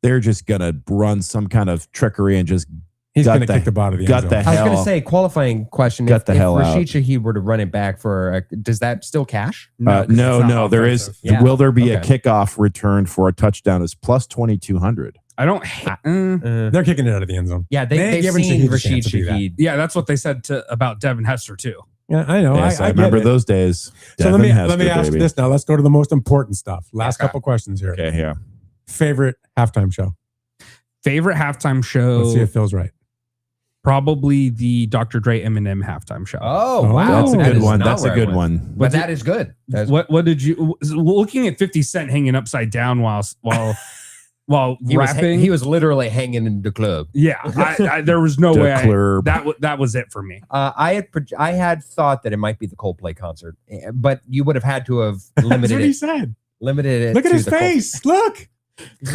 they're just going to run some kind of trickery and just He's going to kick the ball to the end zone. I was going to say, qualifying question. If Rashid Shaheed were to run it back does that still cash? No. There is. Yeah. Will there be a kickoff return for a touchdown? Is plus 2,200. I don't. They're kicking it out of the end zone. Yeah, they've seen Rashid Shaheed. Yeah, that's what they said about Devin Hester too. Yeah, I know. Yes, I remember those days. So let me ask this now. Let's go to the most important stuff. Last couple questions here. Okay, yeah. Favorite halftime show. Favorite halftime show. Let's see if Phil's right. Probably the Dr. Dre Eminem halftime show. Oh wow, that's a good one. That's a good one. But that is good. What did you looking at 50 Cent hanging upside down while rapping? He was literally hanging in the club. Yeah, there was no way that was it for me. I had thought that it might be the Coldplay concert, but you would have had to have limited That's what he said. Limited it. Look at his face. Look.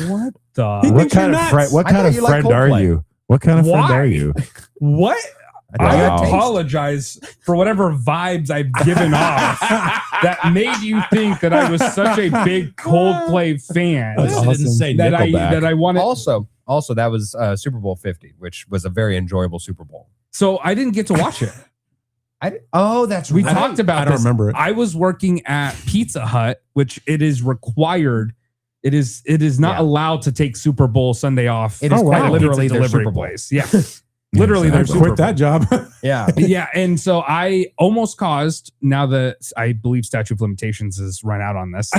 What the? What kind of friend are you? What kind of friend are you? What? I apologize for whatever vibes I've given off that made you think that I was such a big Coldplay fan. Awesome. Didn't say that I wanted. Also, that was Super Bowl 50, which was a very enjoyable Super Bowl. So I didn't get to watch it. That's we talked about. I don't remember it. I was working at Pizza Hut, which it is required. It is not allowed to take Super Bowl Sunday off. It is quite literally their delivery Super Bowl. place. Yeah. Literally, I quit that job. Yeah. Yeah. And so I almost caused, now that I believe statute of limitations is run out on this,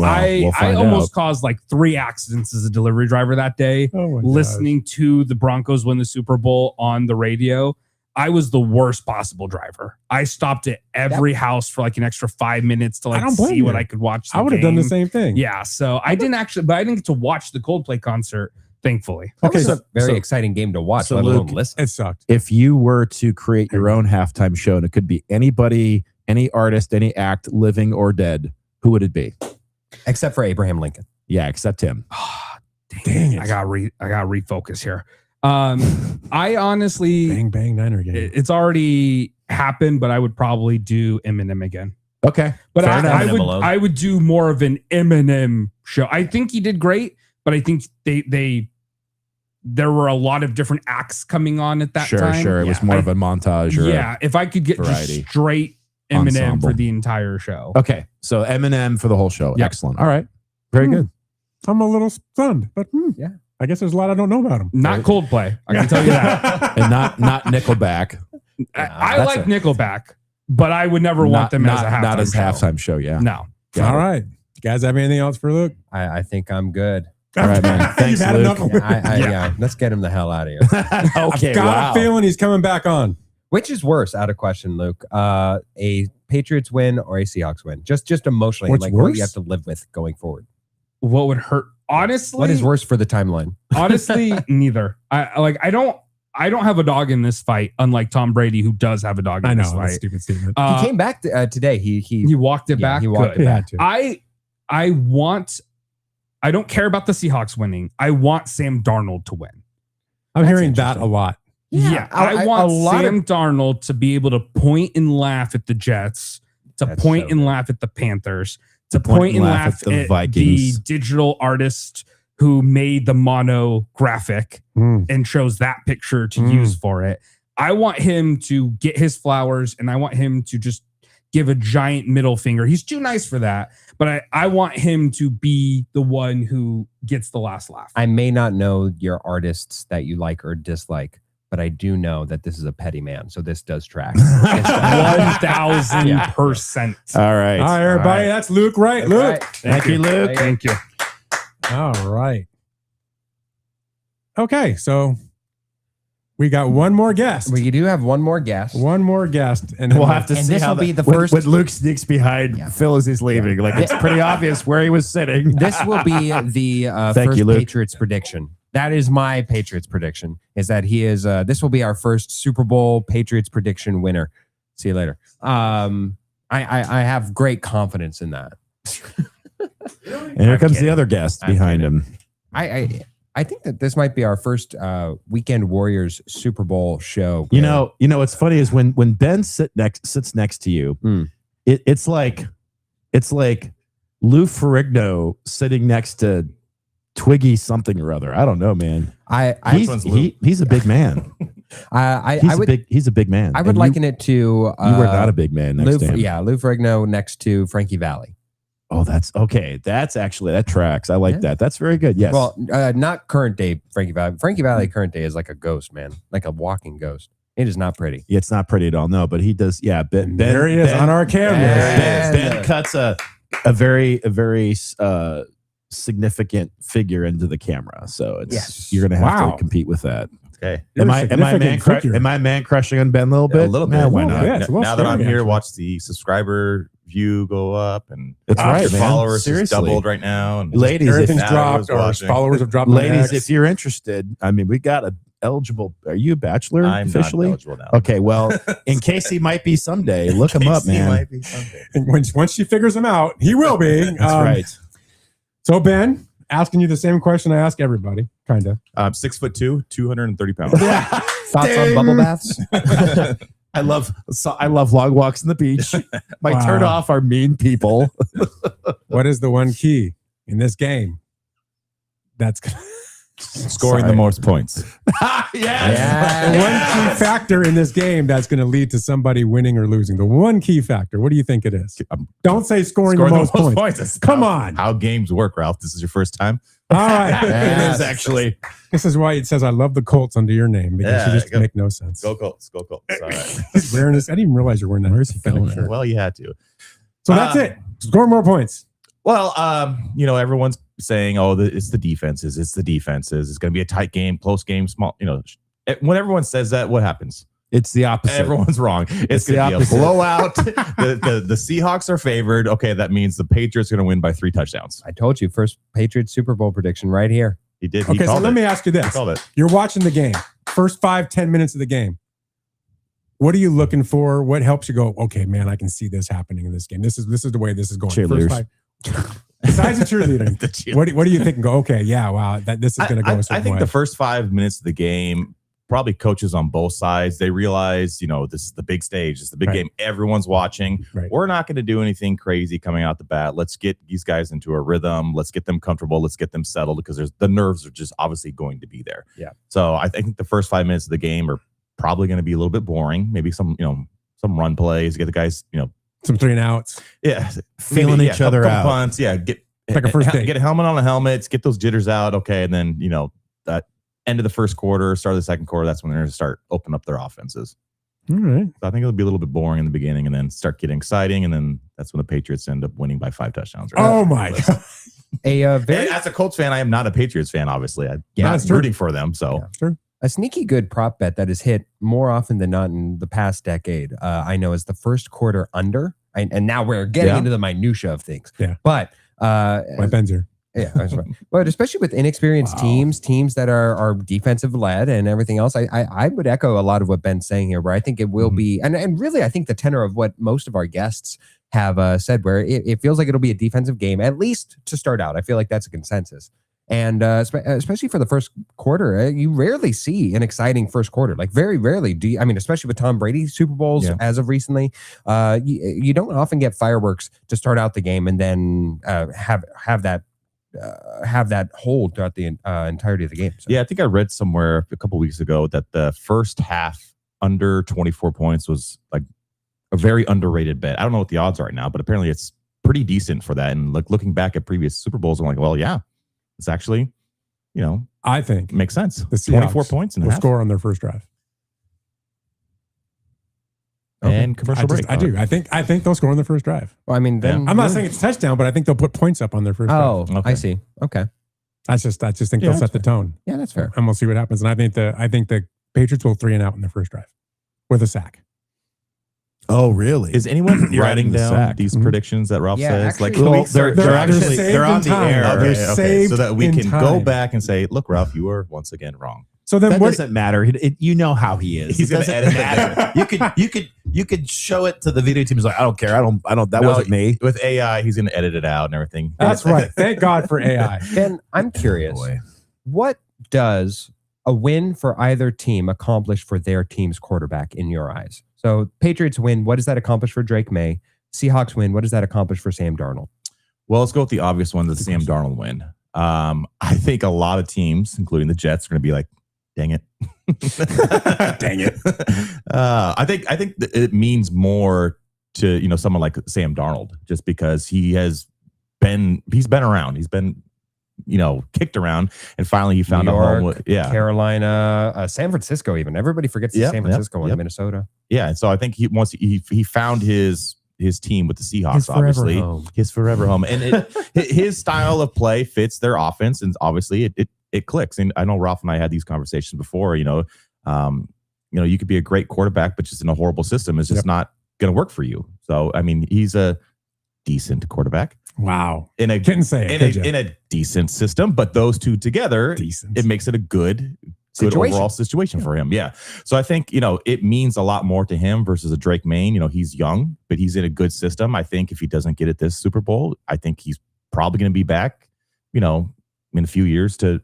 I almost caused like 3 accidents as a delivery driver that day, listening to the Broncos win the Super Bowl on the radio. I was the worst possible driver. I stopped at every house for like an extra 5 minutes to see what I could watch. I would have done the same thing. Yeah. So I didn't get to watch the Coldplay concert. Thankfully. Okay, so very exciting game to watch. So Luke, it sucked. If you were to create your own halftime show, and it could be anybody, any artist, any act, living or dead, who would it be? Except for Abraham Lincoln. Yeah, except him. Oh, dang it. I got refocus here. I honestly, bang Niner game. It's already happened, but I would probably do Eminem again. Okay, but I would do more of an Eminem show. I think he did great, but I think there were a lot of different acts coming on at that time. Sure. It was more of a montage. Or if I could get just straight Eminem ensemble for the entire show. Okay, so Eminem for the whole show. Yep. Excellent. All right, very good. I'm a little stunned, but yeah. I guess there's a lot I don't know about him. Not Coldplay. I can tell you that. And not Nickelback. I like Nickelback, but I would never want them as a halftime not as show. halftime show. Yeah. No. All right. You guys have anything else for Luke? I think I'm good. All right, man. Thanks, You've had Luke. enough. Yeah, let's get him the hell out of here. Okay. I've got a feeling he's coming back on. Which is worse, out of question, Luke? A Patriots win or a Seahawks win? Just emotionally, What's like worse? what you have to live with going forward. What would hurt? Honestly, What is worse for the timeline? honestly, neither. I don't have a dog in this fight, unlike Tom Brady, who does have a dog in I know. this That's a fight. stupid statement. He came back today. He walked it back. He walked Good. it back. I don't care about the Seahawks winning. I want Sam Darnold to win. I'm hearing that a lot. Yeah, I want Sam Darnold to be able to point and laugh at the Jets, to That's point so and good. laugh at the Panthers, to point and laugh the at Vikings. the digital artist who made the mono graphic and chose that picture to use for it. I want him to get his flowers, and I want him to just give a giant middle finger. He's too nice for that, but I want him to be the one who gets the last laugh. I may not know your artists that you like or dislike, but I do know that this is a petty man, so this does track. 1,000%. All right. All right, everybody. That's Luke, right? Luke. Right. Thank you, Luke. Thank you. All right. Okay, so we got one more guest. We do have one more guest. One more guest, and We'll have to And see this how will be the when- first- when Luke sneaks behind Phil as he's leaving. Like it's pretty obvious where he was sitting. This will be the Thank first you, Luke. Patriots prediction. That is my Patriots prediction. Is that he is? This will be our first Super Bowl Patriots prediction winner. See you later. I have great confidence in that. And here comes the other guest behind him. I think that this might be our first Weekend Warriors Super Bowl show. You know, what's funny is when Ben sits next to you, it's like Lou Ferrigno sitting next to Twiggy something or other. I don't know, man. He's a big man. He's a big man. I would And liken it to you were not a big man next to him. Yeah, Lou Ferrigno next to Frankie Valli. Oh, that's okay. That's actually, that tracks. I like that. That's very good. Yes. Well, not current day Frankie Valli. Frankie Valli current day is like a ghost, man, like a walking ghost. It is not pretty. Yeah, it's not pretty at all. No, but he does. Yeah, Ben. there he is on our camera. Ben cuts a very significant figure into the camera. So it's you're gonna have to compete with that. Okay. Am I man crushing on Ben a little bit? A little bit. Man, why not? Now that I'm here, watch the subscriber view go up, and That's right, man. followers Seriously. just doubled right now. And Ladies, everything's if- dropped. Our followers have dropped. Ladies, if you're interested, I mean, we got a eligible. Are you a bachelor I'm not officially? eligible now. Okay, well, in case he might be someday, look him up, He man. might be someday. And once she figures him out, he will be. That's right. So Ben, asking you the same question I ask everybody, kind of. 6'2", 230 pounds. Thoughts on bubble baths? I love long walks on the beach. My Wow. turn off are mean people. What is the one key in this game that's Scoring the most points. the one key factor in this game that's going to lead to somebody winning or losing? The one key factor. What do you think it is? Don't say scoring the most points. That's Come how- on. How games work, Ralph. This is your first time. All right. It is actually. This is why it says I love the Colts under your name because Yeah, you just go. make no sense. Go Colts. Go Colts. All right. He's wearing this. I didn't even realize you're wearing that. Where's he going? Well, you had to. So that's it. Score more points. Well, everyone's saying, "Oh, it's the defenses. It's the defenses. It's going to be a tight game, close game, small." When everyone says that, what happens? It's the opposite. Everyone's wrong. It's the going to be a opposite. blowout. the Seahawks are favored. Okay, that means the Patriots are going to win by 3 touchdowns. I told you, first Patriots Super Bowl prediction right here. He did. Okay, so let me ask you He this. called it. You're watching the game. First 5-10 minutes of the game. What are you looking for? What helps you go, okay, man, I can see this happening in this game. This is the way this is going. Cheerleaders. Besides the cheerleading, The cheerleaders. what do you think? Go, okay, yeah, wow, this is going to go a certain I think way. the first 5 minutes of the game, probably coaches on both sides, they realize, this is the big stage. It's the big Right. game. Everyone's watching. Right. We're not going to do anything crazy coming out the bat. Let's get these guys into a rhythm. Let's get them comfortable. Let's get them settled because the nerves are just obviously going to be there. Yeah. So I think the first 5 minutes of the game are probably going to be a little bit boring. Maybe some run plays, get the guys, Some 3 and outs. yeah, Feeling maybe, each other couple out. punts. Yeah. Like a first date. Get a helmet on the helmets, get those jitters out. Okay. And then, that end of the first quarter, start of the second quarter, that's when they're going to start opening up their offenses. All right. So I think it'll be a little bit boring in the beginning and then start getting exciting. And then that's when the Patriots end up winning by 5 touchdowns. Oh my God. As a Colts fan, I am not a Patriots fan, obviously. I'm not rooting for them. So a sneaky good prop bet that has hit more often than not in the past decade, I know, is the first quarter under. And now we're getting into the minutia of things. Yeah. But my Ben's here. Yeah, but especially with inexperienced teams that are defensive led and everything else, I would echo a lot of what Ben's saying here, where I think it will be, and really I think the tenor of what most of our guests have said, where it feels like it'll be a defensive game, at least to start out. I feel like that's a consensus. And especially for the first quarter, you rarely see an exciting first quarter. Like very rarely do you, I mean, especially with Tom Brady Super Bowls as of recently, you don't often get fireworks to start out the game and then have that hold throughout the entirety of the game. So. Yeah, I think I read somewhere a couple weeks ago that the first half under 24 points was like a very underrated bet. I don't know what the odds are right now, but apparently it's pretty decent for that. And like looking back at previous Super Bowls, I'm like, well, yeah, it's actually, I think makes sense. The Seahawks 24 points and will score on their first drive. And commercial break. I do. I think they'll score on their first drive. Well, I mean, then I'm not saying it's a touchdown, but I think they'll put points up on their first drive. Oh, okay. I see. Okay. I just think they'll set the tone. Yeah, that's fair. And we'll see what happens. And I think the Patriots will 3 and out in their first drive with a sack. Oh, really? Is anyone writing down these predictions that Ralph says? Actually, Like, they're on the air. Okay, so that we can go back and say, look, Ralph, you were once again wrong. So then that what doesn't matter. You know how he is. He's going to edit matter. You could show it to the video team. He's like, I don't care. I don't. That wasn't me. With AI, he's going to edit it out and everything. That's right. Thank God for AI. Ben, I'm curious. What does a win for either team accomplish for their team's quarterback in your eyes? So Patriots win. What does that accomplish for Drake May? Seahawks win. What does that accomplish for Sam Darnold? Well, let's go with the obvious one, the Sam Darnold win. I think a lot of teams, including the Jets, are going to be like, dang it. Dang it. I think it means more to, someone like Sam Darnold, just because he's been around. He's been, kicked around, and finally he found New York, a home. Carolina, San Francisco, even. Everybody forgets the San Francisco and Minnesota. Yeah. And so I think he found his team with the Seahawks, obviously his forever home, and his style of play fits their offense, and obviously it clicks. And I know Ralph and I had these conversations before. You could be a great quarterback, but just in a horrible system is just not going to work for you. So I mean, he's a decent quarterback. Wow. In a decent system, but those two together, it makes it a good overall situation for him. Yeah. So I think, it means a lot more to him versus a Drake May. He's young, but he's in a good system. I think if he doesn't get it this Super Bowl, I think he's probably going to be back, in a few years to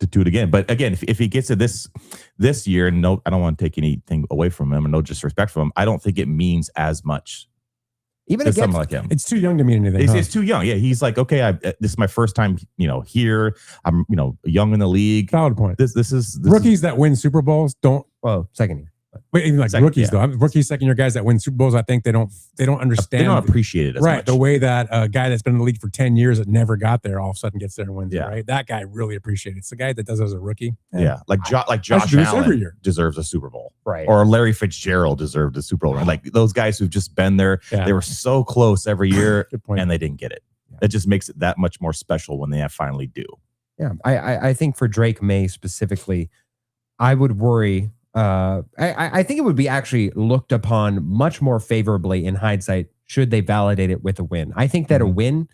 do it again. But again, if he gets it this year, and I don't want to take anything away from him and no disrespect from him, I don't think it means as much. Even against someone like him, it's too young to mean anything. It's too young. Yeah, he's like, okay, this is my first time, here. I'm, young in the league. Valid point. This is rookies that win Super Bowls don't. Well, second year. Wait, even like second, rookies though. Rookies, second year guys that win Super Bowls, I think they don't understand. They don't appreciate it as much. The way that a guy that's been in the league for 10 years that never got there all of a sudden gets there and wins it, right? That guy really appreciates it. It's the guy that does it as a rookie. Yeah. Like Josh Allen deserves a Super Bowl. Right. Or Larry Fitzgerald deserved a Super Bowl. Right? Like those guys who've just been there, they were so close every year and they didn't get it. That just makes it that much more special when they finally do. Yeah. I think for Drake May specifically, I would worry. I think it would be actually looked upon much more favorably in hindsight should they validate it with a win. I think that a win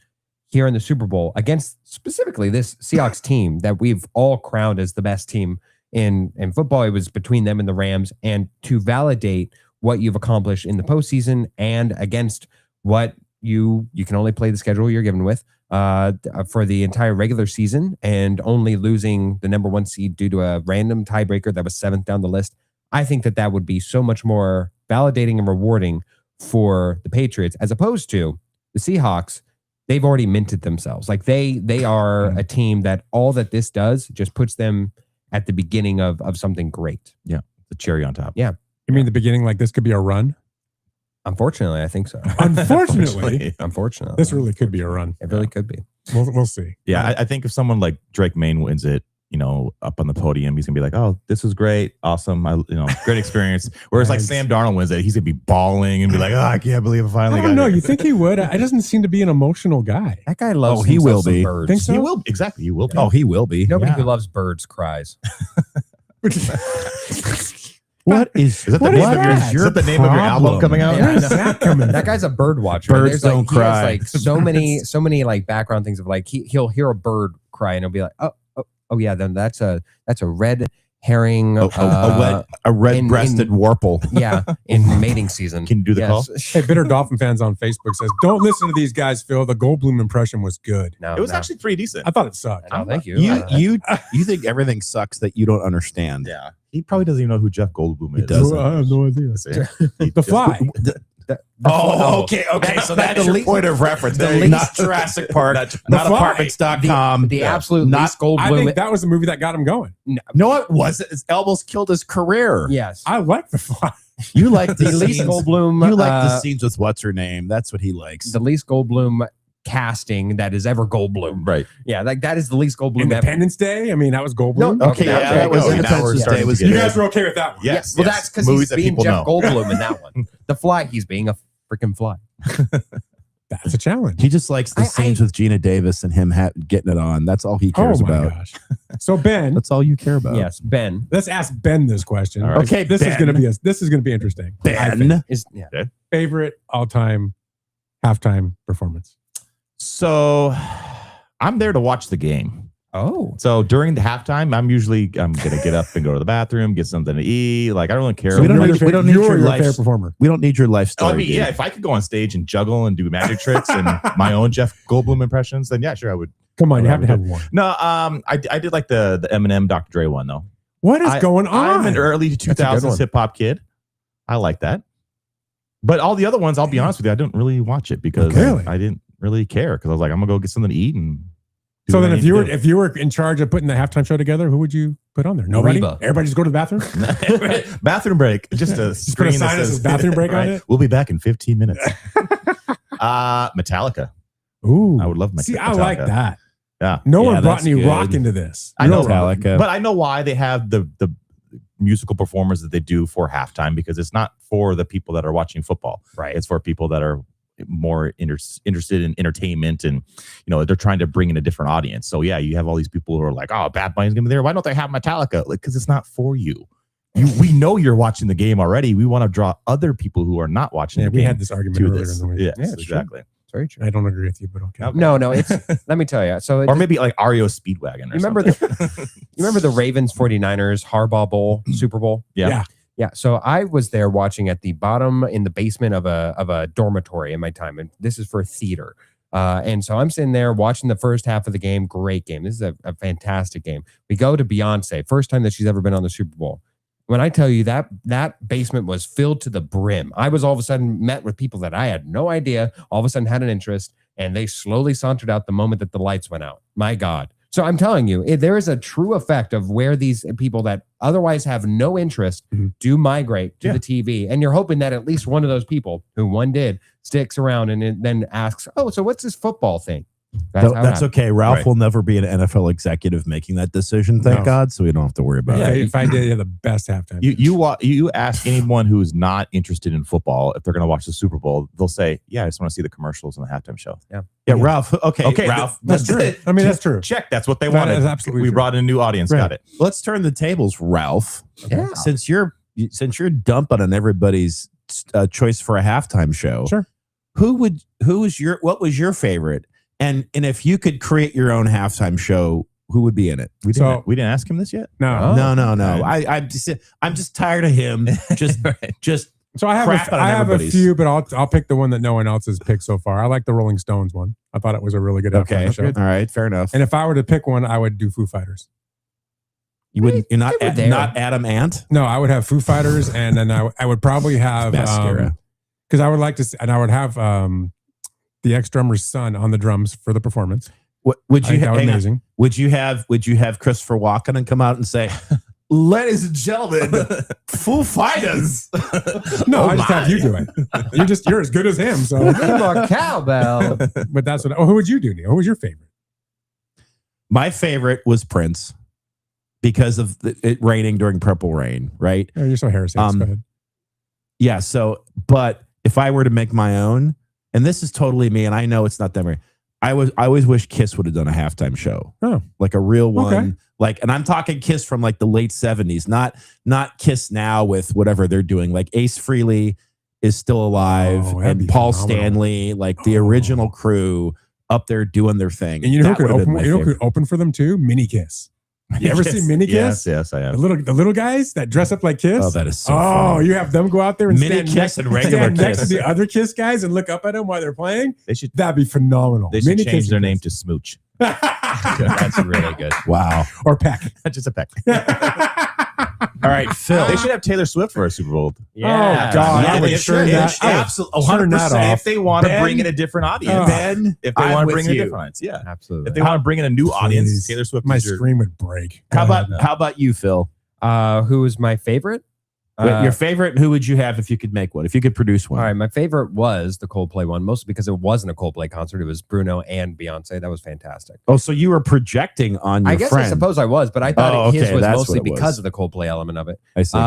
here in the Super Bowl against specifically this Seahawks team that we've all crowned as the best team in football, it was between them and the Rams, and to validate what you've accomplished in the postseason and against what you can only play the schedule you're given with for the entire regular season, and only losing the number 1 seed due to a random tiebreaker that was 7th down the list. I think that would be so much more validating and rewarding for the Patriots, as opposed to the Seahawks. They've already minted themselves. Like they are a team that all that this does just puts them at the beginning of something great. Yeah. The cherry on top. Yeah. You mean the beginning, like this could be a run? Unfortunately, I think so. Unfortunately, this really could be a run. It really could be. We'll see. Yeah, I think if someone like Drake May wins it, up on the podium, he's gonna be like, "Oh, this was great, awesome, great experience." Whereas like Sam Darnold wins it, he's gonna be bawling and be like, "Oh, I can't believe I finally." I don't know. You think he would? It doesn't seem to be an emotional guy. That guy loves. He will some be. Birds. Think so? He will exactly. He will be. Oh, he will be. Nobody who loves birds cries. What is that? The name of your album coming out? Yeah, that guy's a bird watcher. Birds don't cry. He has like so many like background things of like he'll hear a bird cry and he'll be like, oh yeah, then that's a red herring, a red-breasted warple. Yeah, in mating season. Can you do the call? Hey, Bitter Dolphin fans on Facebook says, "Don't listen to these guys, Phil. The Goldblum impression was good. No, it was actually pretty decent. I thought it sucked. No, thank you. You think everything sucks that you don't understand? Yeah, he probably doesn't even know who Jeff Goldblum is. He doesn't. I have no idea. The Fly. Okay. So that's your point of reference. Not Jurassic Park, not Apartments.com. The absolute not least Goldblum. I think that was the movie that got him going. No, it wasn't. It almost killed his career. Yes, I like The Fly. You like the least scenes, Goldblum. You like the scenes with what's her name. That's what he likes. The least Goldblum casting that is ever Goldblum. Right. Yeah, like that is the least Goldblum. Independence Day. I mean, that was Goldblum. No, Okay, that was Independence Day. You guys were okay with that one? Yes. Well, that's because he's being Jeff Goldblum in that one. The Fly, he's being a freaking fly. That's a challenge. He just likes the scenes with Gina Davis and him getting it on. That's all he cares about. Gosh. So Ben, that's all you care about. Yes, Ben. Let's ask Ben this question. All right. Okay, this is Ben. going to be interesting. Ben is favorite all-time halftime performance. So I'm there to watch the game. Oh, so during the halftime, I'm gonna get up and go to the bathroom, get something to eat. Like I don't really care. So we don't need your life favorite performer. We don't need your life story. I mean, yeah, if I could go on stage and juggle and do magic tricks and my own Jeff Goldblum impressions, then yeah, sure, I would. Come on, you have to have one. No, I did like the Eminem Dr. Dre one though. What is going on? I'm an early 2000s hip hop kid. I like that. But all the other ones, I'll be honest with you, I didn't really watch it because I didn't really care because I was like, I'm gonna go get something to eat and. So then, if you were in charge of putting the halftime show together, who would you put on there? Nobody. Reba. Everybody just go to the bathroom. Bathroom break. Just a Just put a sign that says bathroom break on it. We'll be back in 15 minutes. Metallica. Ooh, I would love Metallica. See, I like that. Yeah. No one brought any rock into this. I know Metallica, but I know why they have the musical performers that they do for halftime because it's not for the people that are watching football. Right. It's for people that are more interested in entertainment and they're trying to bring in a different audience. So yeah, you have all these people who are like, oh, Bad Bunny's gonna be there, why don't they have Metallica? Like, because it's not for you. We know you're watching the game already. We want to draw other people who are not watching the game. We had this argument earlier in the week. Yes, it's exactly. It's very true. I don't agree with you, but okay. No, it's let me tell you. So or maybe like REO Speedwagon. You remember the Ravens 49ers Harbaugh Bowl, Super Bowl? Yeah. Yeah, so I was there watching at the bottom in the basement of a dormitory in my time, and this is for theater. And so I'm sitting there watching the first half of the game. Great game. This is a fantastic game. We go to Beyonce, first time that she's ever been on the Super Bowl. When I tell you that basement was filled to the brim, I was all of a sudden met with people that I had no idea, all of a sudden had an interest, and they slowly sauntered out the moment that the lights went out. My God. So I'm telling you, there is a true effect of where these people that otherwise have no interest do migrate to the TV. And you're hoping that at least one of those people, who one did, sticks around and then asks, oh, so what's this football thing? That's okay. Ralph will never be an NFL executive making that decision, thank God, so we don't have to worry about it. If I did, the best halftime. You ask anyone who's not interested in football if they're going to watch the Super Bowl, they'll say, "Yeah, I just want to see the commercials and the halftime show." Yeah, Ralph. Okay, Ralph. That's true. I mean, that's true. Check. That's what they wanted. That is absolutely we true. brought in a new audience. Right. Got it. Let's turn the tables, Ralph. Yeah. Since you're dumping on everybody's choice for a halftime show, sure. What was your favorite? And if you could create your own halftime show, who would be in it? We didn't ask him this yet. No. I'm just tired of him. Just. So I have a few, but I'll pick the one that no one else has picked so far. I like the Rolling Stones one. I thought it was a really good halftime show. All right, fair enough. And if I were to pick one, I would do Foo Fighters. You wouldn't? You're not Adam Ant? No, I would have Foo Fighters, and then I would probably have because I would like to, and I would have the ex-drummer's son on the drums for the performance. Would you have amazing? Would you have Christopher Walken and come out and say, "Ladies and gentlemen, Foo Fighters"? No, I just have you do it. You're as good as him. So more cowbell. But that's what. Who would you do, Neil? Who was your favorite? My favorite was Prince. because of it raining during Purple Rain, right? Oh, you're so Harris. Go ahead. Yeah. So, but if I were to make my own, and this is totally me, and I know it's not that way. I always wish Kiss would have done a halftime show. Oh, like a real one. Okay. Like, and I'm talking Kiss from like the late 70s, not Kiss now with whatever they're doing. Like Ace Frehley is still alive, and Paul Stanley, like the original crew up there doing their thing. And you know who could open? You know who could open for them too? Mini Kiss. You ever see Mini Kiss? Yes, I have. The little guys that dress up like Kiss. Oh, that is so funny. You have them go out there and Mini stand Kiss and regular next to Kiss. the other Kiss guys and look up at them while they're playing. That'd be phenomenal. They should Mini change Kiss their name to Smooch. That's really good. Wow. Or Peck. Just a peck. All right, Phil. They should have Taylor Swift for a Super Bowl. Yeah. Oh, God. I would turn that Absolutely. turn that 100% off. if they want to Ben? bring in a different audience. Ben, If they I'm want to with bring in a you. different audience. Yeah. Absolutely. If they want to bring in a new audience, Please. Taylor Swift My is your screen would break. How about you, Phil? Who was my favorite? Your favorite? Who would you have if you could make one? If you could produce one? All right, my favorite was the Coldplay one, mostly because it wasn't a Coldplay concert. It was Bruno and Beyonce. That was fantastic. Oh, so you were projecting on your I guess friend. I suppose I was, but I thought his was that's mostly what it was. because of the Coldplay element of it. I see.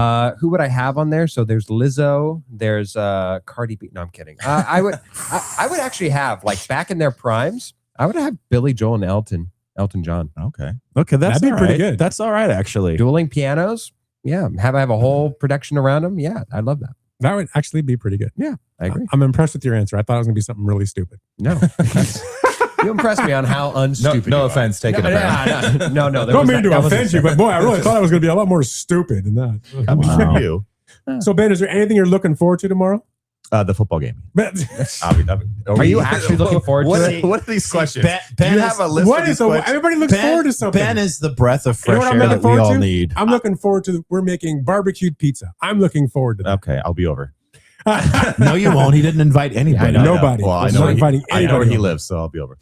Who would I have on there? So there's Lizzo, there's Cardi B. No, I'm kidding. I would actually have, like, back in their primes, I would have Billy Joel and Elton John. Okay, that's That'd be all pretty right. good. That's all right, actually. Dueling pianos. Yeah. Have a whole production around them. Yeah, I love that. That would actually be pretty good. Yeah, I agree. I'm impressed with your answer. I thought it was going to be something really stupid. No. You impressed me on how unstupid. No you are. offense taken. No. Don't mean to offend you, but boy, I really thought it was going to be a lot more stupid than that. Wow. You. So, Ben, is there anything you're looking forward to tomorrow? The football game. Are you actually looking forward to it? What are these questions? Ben you is- have a list What of is these questions? everybody looks forward to something? Ben is the breath of You know fresh what I'm air looking that we forward all to? need. I'm looking forward to. We're making barbecued pizza. I'm looking forward to that. Okay, I'll be over. No, you won't. He didn't invite anybody. Nobody. Well, I He's know, not where inviting I know where anybody he over. lives, so I'll be over.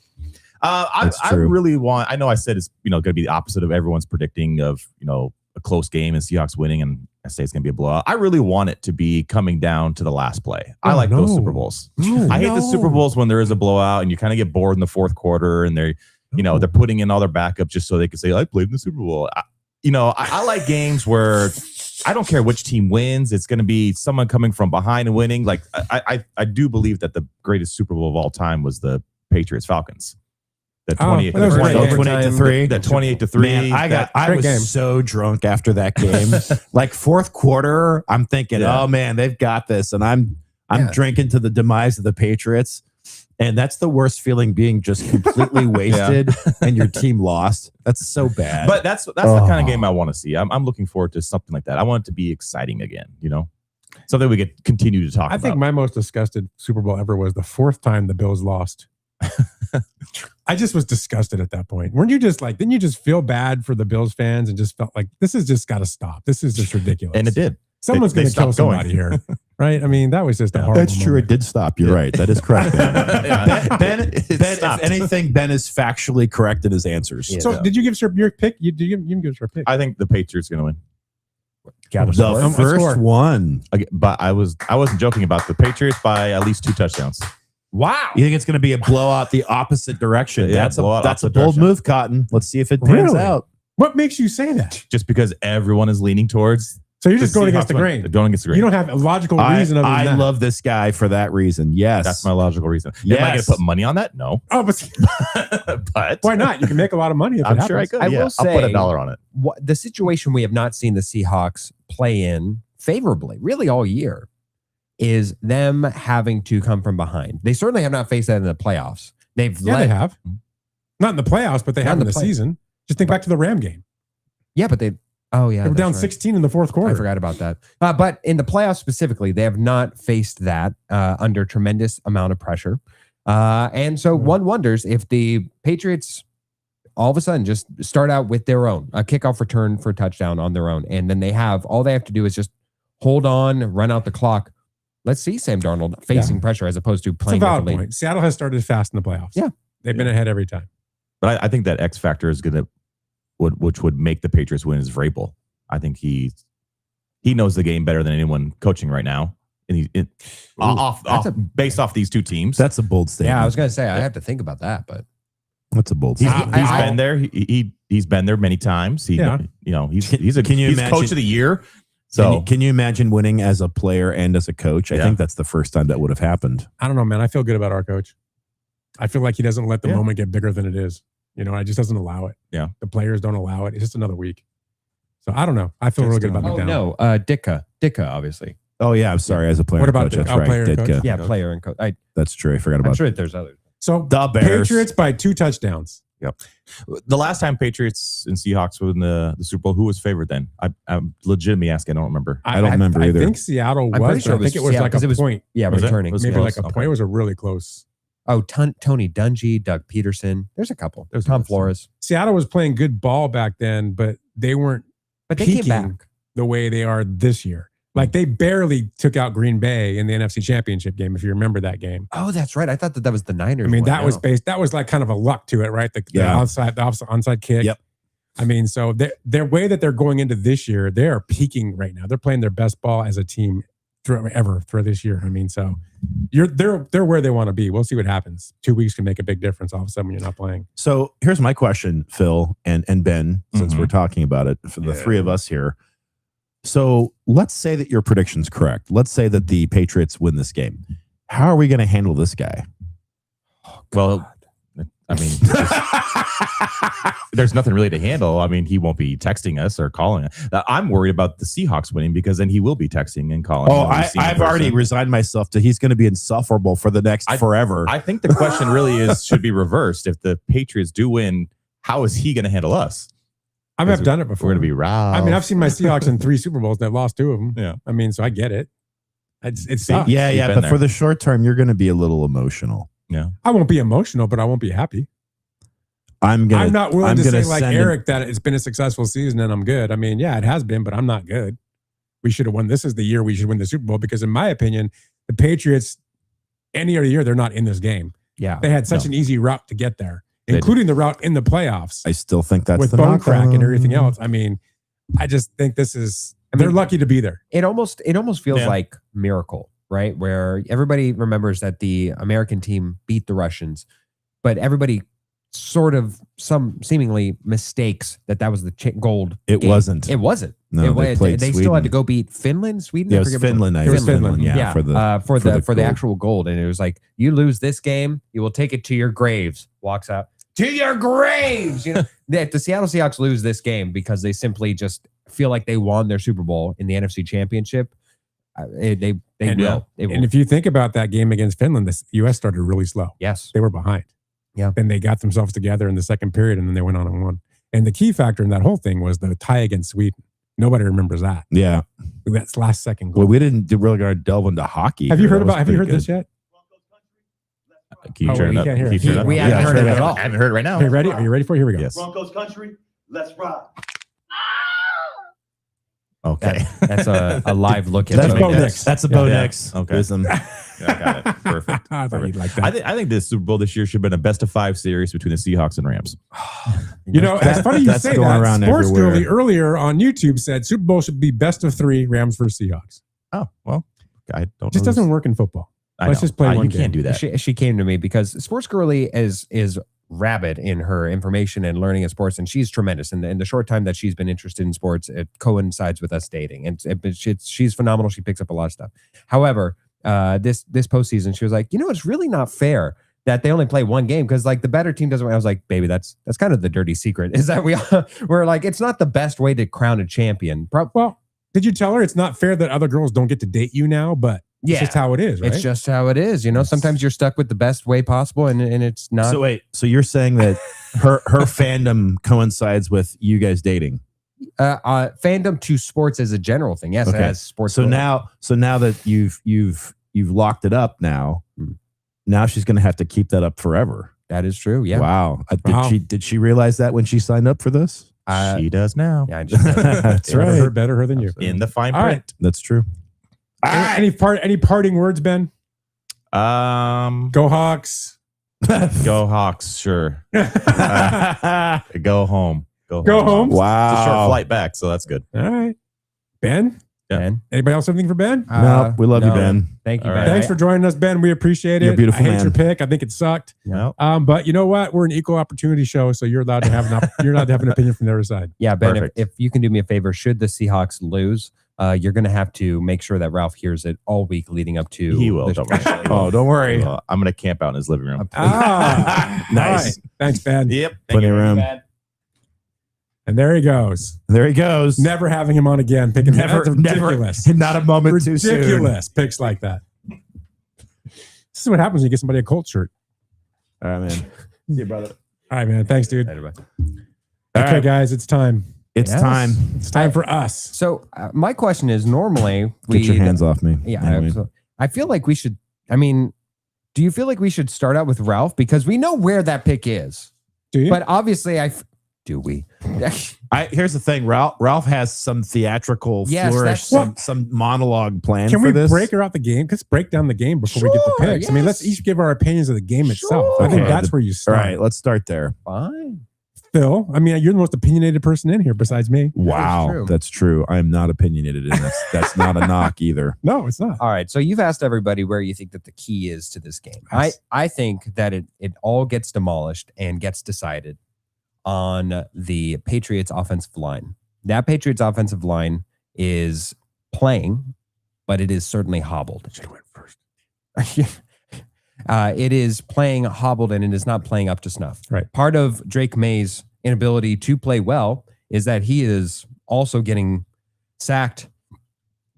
I That's true. really want. I know I said it's going to be the opposite of everyone's predicting of a close game and Seahawks winning, and I say it's going to be a blowout. I really want it to be coming down to the last play. I like those Super Bowls. I hate the Super Bowls when there is a blowout and you kind of get bored in the fourth quarter, and they're they're putting in all their backup just so they can say I played in the Super Bowl. I like games where I don't care which team wins. It's going to be someone coming from behind and winning. Like I do believe that the greatest Super Bowl of all time was the Patriots Falcons. The 28 that was a great game. 28-3. That 28-3. Man, I great was game. so drunk after that game. Like fourth quarter, I'm thinking, oh man, they've got this, and I'm drinking to the demise of the Patriots. And that's the worst feeling, being just completely wasted and your team lost. That's so bad. But that's the kind of game I want to see. I'm looking forward to something like that. I want it to be exciting again, something we could continue to talk about. I think my most disgusted Super Bowl ever was the fourth time the Bills lost. I just was disgusted at that point. Weren't you just like, didn't you just feel bad for the Bills fans and just felt like this has just got to stop? This is just ridiculous. And it did. Someone's going to kill somebody here, right? I mean, that was just a horrible That's true. moment. It did stop. You're right. That is correct. Ben, if stopped. anything, Ben is factually correct in his answers. So, did you give us your pick? You can give us your pick. I think the Patriots are going to win. The first one. Okay, but I wasn't joking about the Patriots by at least 2 touchdowns. Wow. You think it's going to be a blowout the opposite direction? Yeah, that's blowout a opposite bold direction. move, Cotton. Let's see if it pans Really? out. What makes you say that? Just because everyone is leaning towards. So you're just going against the grain. Going against the grain. You don't have a logical reason other than I that. love this guy for that reason. Yes. That's my logical reason. Am I going to Yes. put money on that? No. Oh, but But why not? You can make a lot of money if it I'm happens. sure I could. I Yeah, will I'll put say- $1 on it. The situation we have not seen the Seahawks play in favorably, really all year, is them having to come from behind. They certainly have not faced that in the playoffs. They have. Not in the playoffs, but they Not have in in the the play- season. Just think back to the Ram game. Yeah, but they. Oh yeah, They were that's down right. 16 in the fourth quarter. I forgot about that. But in the playoffs specifically, they have not faced that under tremendous amount of pressure. And so one wonders if the Patriots all of a sudden just start out with their own, a kickoff return for a touchdown on their own. And then all they have to do is just hold on, run out the clock. Let's see Sam Darnold facing pressure as opposed to It's a playing with valid the lead. point. Seattle has started fast in the playoffs. Yeah. They've been ahead every time. But I think that X factor is going to, which would make the Patriots win, is Vrabel. I think he knows the game better than anyone coaching right now. And based off these two teams. That's a bold statement. Yeah, I was going to say, I have to think about that, but That's a bold. He's been there. He's been there many times. He's coach of the year. So can you imagine winning as a player and as a coach? I think that's the first time that would have happened. I don't know, man. I feel good about our coach. I feel like he doesn't let the moment get bigger than it is. I just doesn't allow it. Yeah. The players don't allow it. It's just another week. So I don't know. I feel really good about McDowell. No, Ditka, obviously. Oh yeah, I'm sorry. As a player, What about coach, that's player right. and coach? Ditka. Yeah, player and coach. That's true. I forgot about. I'm sure there's others. So the Bears. Patriots by 2 touchdowns. Yep. The last time Patriots and Seahawks were in the Super Bowl, who was favored then? I'm legitimately asking. I don't remember. I don't remember either. I think Seattle I'm was. pretty sure I think it was Seattle, like 'cause a it was- point. Yeah, Was it? returning. Was Maybe close? like a point. It was a really close. Oh, Tony Dungy, Doug Peterson. There's a couple. There's Tom Flores. Seattle was playing good ball back then, but they weren't But they came peaking back. the way they are this year. Like they barely took out Green Bay in the NFC Championship game, if you remember that game. Oh, that's right. I thought that was the Niners. I mean, one. that was No. that was like kind of a luck to it, right? The onside kick. Yep. I mean, so their way that they're going into this year, they are peaking right now. They're playing their best ball as a team through this year. I mean, so they're where they want to be. We'll see what happens. 2 weeks can make a big difference all of a sudden when you're not playing. So here's my question, Phil and Ben, since we're talking about it for the three of us here. So let's say that your prediction's correct. Let's say that the Patriots win this game. How are we going to handle this guy? Well, I mean, there's nothing really to handle. I mean, he won't be texting us or calling us. I'm worried about the Seahawks winning because then he will be texting and calling. Oh, I've already resigned myself to he's going to be insufferable for the next forever. I think the question really should be reversed. If the Patriots do win, how is he going to handle us? I've done it before. We're going to be Ralph. I mean, I've seen my Seahawks in 3 Super Bowls and I've lost 2 of them. Yeah. I mean, so I get it. It sucks. Yeah, but for the short term, you're going to be a little emotional. Yeah. I won't be emotional, but I won't be happy. I'm not willing to say like Eric that it's been a successful season and I'm good. I mean, yeah, it has been, but I'm not good. We should have won. This is the year we should win the Super Bowl because in my opinion, the Patriots, any other year, they're not in this game. Yeah. They had such an easy route to get there, including the route in the playoffs. I still think that's with the bone knock crack on. and everything else. I mean, I just think they're lucky to be there. It almost feels like miracle, right? Where everybody remembers that the American team beat the Russians, but everybody sort of seemingly mistakes that was the gold. It game. wasn't. It wasn't. No, they played they still had to go beat Finland, Sweden. Yeah, I it was forget which Finland. one. It was Finland. Yeah, for the gold. actual gold. And it was like, you lose this game, you will take it to your graves. Walks out to your graves. You know, if the Seattle Seahawks lose this game because they simply just feel like they won their Super Bowl in the NFC Championship, they will. And if you think about that game against Finland, the U.S. started really slow. Yes, they were behind. Yeah. Then they got themselves together in the second period, and then they went on and won. And the key factor in that whole thing was the tie against Sweden. Nobody remembers that. Yeah, that's last second goal. Well, we didn't really going to delve into hockey. Have you heard this yet? Can you turn it up? Can't hear Can you turn it up? We haven't heard it at all. I haven't heard it right now. Hey, ready? Are you ready for it? Here we go. Yes. Broncos country, let's ride. Okay. That's a live look at That's Bo Bo Nix. Nix. That's a Bo Nix. Okay. Wisdom. Yeah, I got it. Perfect. I thought you'd like that. I think the Super Bowl this year should have been a best of 5 series between the Seahawks and Rams. You know, it's funny you That's say going that. around Sports everywhere. Girly earlier on YouTube said Super Bowl should be best of 3 Rams versus Seahawks. Oh, well, I don't It just know. doesn't work in football. I Let's know. just play one You game. can't do that. She came to me because Sports Girly is rabid in her information and learning of sports, and she's tremendous. And in the short time that she's been interested in sports, it coincides with us dating, and she's phenomenal. She picks up a lot of stuff. However, this postseason, she was like, it's really not fair that they only play one game because like the better team doesn't win. I was like, baby, that's kind of the dirty secret is that we're like, it's not the best way to crown a champion. Well, did you tell her it's not fair that other girls don't get to date you now? But Yeah. it's just how it is, right? It's just how it is. Sometimes you're stuck with the best way possible, and it's not. So wait, so you're saying that her fandom coincides with you guys dating? Fandom to sports is a general thing. Yes, Okay. as sports. So now that you've locked it up now she's going to have to keep that up forever. That is true. Yeah. Wow. Wow. Did she realize that when she signed up for this? She does now. Yeah, I just, That's right. Better her than you. In the fine All print. That's true. Any parting words, Ben? Go Hawks. Go Hawks, sure. Go home. Go home. Wow. It's a short flight back, so that's good. All right. Ben? Ben? Anybody else have anything for Ben? No, we love you, Ben. Thank you, All Ben. right. Thanks for joining us, Ben. We appreciate it. You're a beautiful I hate man. your pick. I think it sucked. Yeah. But you know what? We're an equal opportunity show, so you're allowed to have you're allowed to have an opinion from the other side. Yeah, Ben, Perfect. if you can do me a favor, should the Seahawks lose, you're going to have to make sure that Ralph hears it all week leading up to. He will. the- Don't worry. Oh, don't worry. I'm going to camp out in his living room. Nice. Nice. Thanks, Ben. Yep. Plenty of room. And there he goes. There he goes. Never having him on again. Picking Never, that's ridiculous. Not a moment too soon. Ridiculous picks like that. This is what happens when you get somebody a Colts shirt. All right, man. Yeah, brother. All right, man. Thanks, dude. Later, bye. Okay, right. guys, it's time. It's Yes. time. It's time for us. So my question is, normally Get your hands off me. Yeah, Anyway. absolutely. I feel like we should. I mean, do you feel like we should start out with Ralph because we know where that pick is? Do you? But obviously, do we? Here's the thing. Ralph has some theatrical Yes, flourish, that's- some monologue planned Can for we this. break her out the game? Let's break down the game before we get the Sure, picks. I mean, let's yes. each give our opinions of the game itself. I think Okay, that's where you All start. right, let's start there. Fine. Phil, I mean, you're the most opinionated person in here besides me. Wow, true. that's true. I am not opinionated in this. That's not a knock either. No, it's not. All right. So you've asked everybody where you think that the key is to this game. Yes. I think that it all gets demolished and gets decided on the Patriots offensive line. That Patriots offensive line is playing, but it is certainly hobbled. Should have went first. It is playing hobbled and it is not playing up to snuff. Right. Part of Drake May's inability to play well is that he is also getting sacked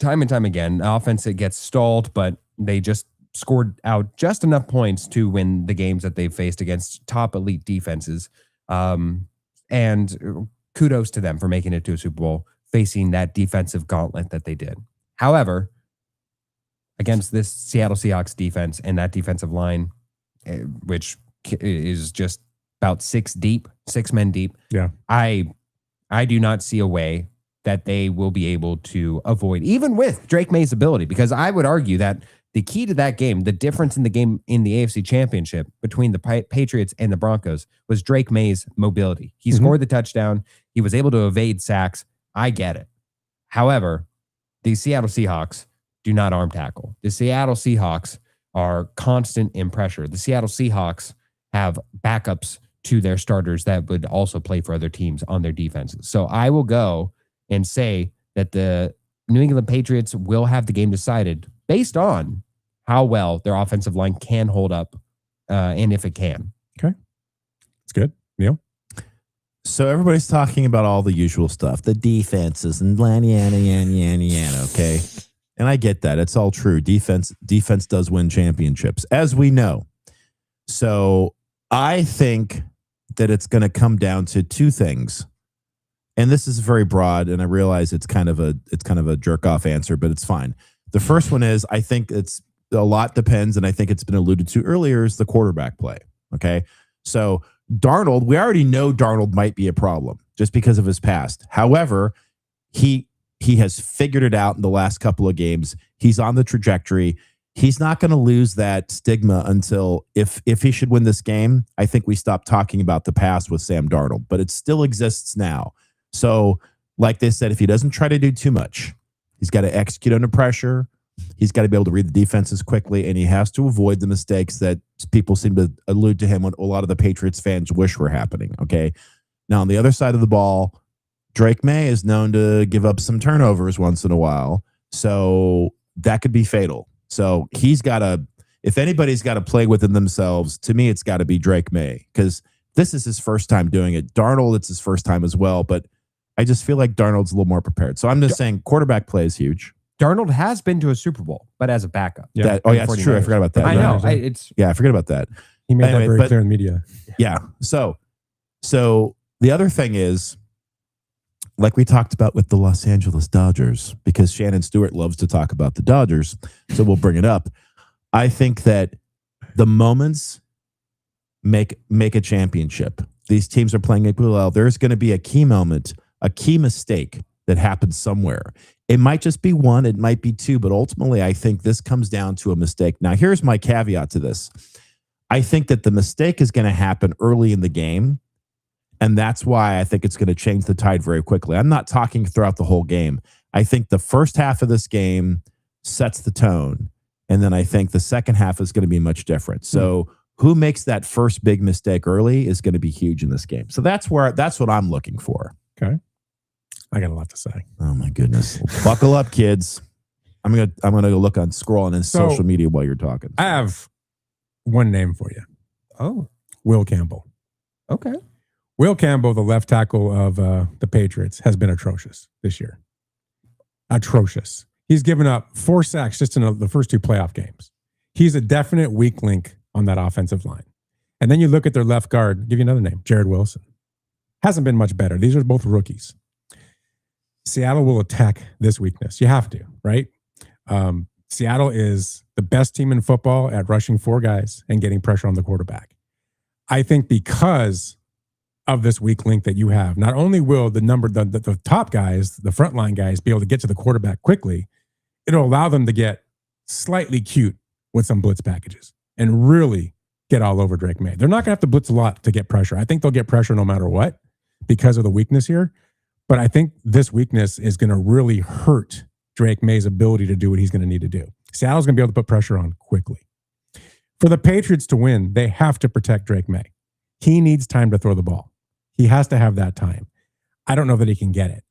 time and time again. Offense, it gets stalled, but they just scored out just enough points to win the games that they've faced against top elite defenses. And kudos to them for making it to a Super Bowl, facing that defensive gauntlet that they did. However, against this Seattle Seahawks defense and that defensive line, which is just about 6 men deep. Yeah. I do not see a way that they will be able to avoid, even with Drake May's ability, because I would argue that the key to that game, the difference in the game in the AFC Championship between the Patriots and the Broncos was Drake May's mobility. He scored the touchdown. He was able to evade sacks. I get it. However, the Seattle Seahawks do not arm tackle. The Seattle Seahawks are constant in pressure. The Seattle Seahawks have backups to their starters that would also play for other teams on their defenses. So I will go and say that the New England Patriots will have the game decided based on how well their offensive line can hold up and if it can. Okay. It's good. Neil? So everybody's talking about all the usual stuff, the defenses and yana, okay? And I get that. It's all true. Defense does win championships, as we know. So I think that it's going to come down to two things. And this is very broad, and I realize it's kind of a jerk off answer, but it's fine. The first one is I think it's a lot depends, and I think it's been alluded to earlier, is the quarterback play. Okay. So Darnold, we already know Darnold might be a problem just because of his past. However, he has figured it out in the last couple of games. He's on the trajectory. He's not going to lose that stigma until if he should win this game, I think we stop talking about the past with Sam Darnold, but it still exists now. So like they said, if he doesn't try to do too much, he's got to execute under pressure. He's got to be able to read the defenses quickly, and he has to avoid the mistakes that people seem to allude to him what a lot of the Patriots fans wish were happening. Okay. Now, on the other side of the ball, Drake May is known to give up some turnovers once in a while. So that could be fatal. So he's got to, if anybody's got to play within themselves, to me, it's got to be Drake May, because this is his first time doing it. Darnold, it's his first time as well, but I just feel like Darnold's a little more prepared. So I'm just saying quarterback play is huge. Darnold has been to a Super Bowl, but as a backup. Yeah. That's true. I forgot about that. I know. Yeah, I forget about that. He made Anyway, that very but- clear in the media. Yeah. So the other thing is, like we talked about with the Los Angeles Dodgers, because Shannon Stewart loves to talk about the Dodgers, so we'll bring it up. I think that the moments make a championship. These teams are playing equally well. There's going to be a key moment, a key mistake that happens somewhere. It might just be one, it might be two, but ultimately I think this comes down to a mistake. Now, here's my caveat to this. I think that the mistake is going to happen early in the game, and that's why I think it's going to change the tide very quickly. I'm not talking throughout the whole game. I think the first half of this game sets the tone. And then I think the second half is going to be much different. So who makes that first big mistake early is going to be huge in this game. So that's what I'm looking for. Okay. I got a lot to say. Oh my goodness. Buckle up, kids. I'm gonna go look on scrolling in social media while you're talking. I have one name for you. Oh. Will Campbell. Okay. Will Campbell, the left tackle of the Patriots, has been atrocious this year. Atrocious. He's given up 4 sacks just in the first 2 playoff games. He's a definite weak link on that offensive line. And then you look at their left guard, I'll give you another name, Jared Wilson. Hasn't been much better. These are both rookies. Seattle will attack this weakness. You have to, right? Seattle is the best team in football at rushing 4 guys and getting pressure on the quarterback. I think because of this weak link that you have, not only will the top guys, the frontline guys, be able to get to the quarterback quickly, it'll allow them to get slightly cute with some blitz packages and really get all over Drake May. They're not going to have to blitz a lot to get pressure. I think they'll get pressure no matter what because of the weakness here. But I think this weakness is going to really hurt Drake May's ability to do what he's going to need to do. Seattle's going to be able to put pressure on quickly. For the Patriots to win, they have to protect Drake May. He needs time to throw the ball. He has to have that time. I don't know that he can get it.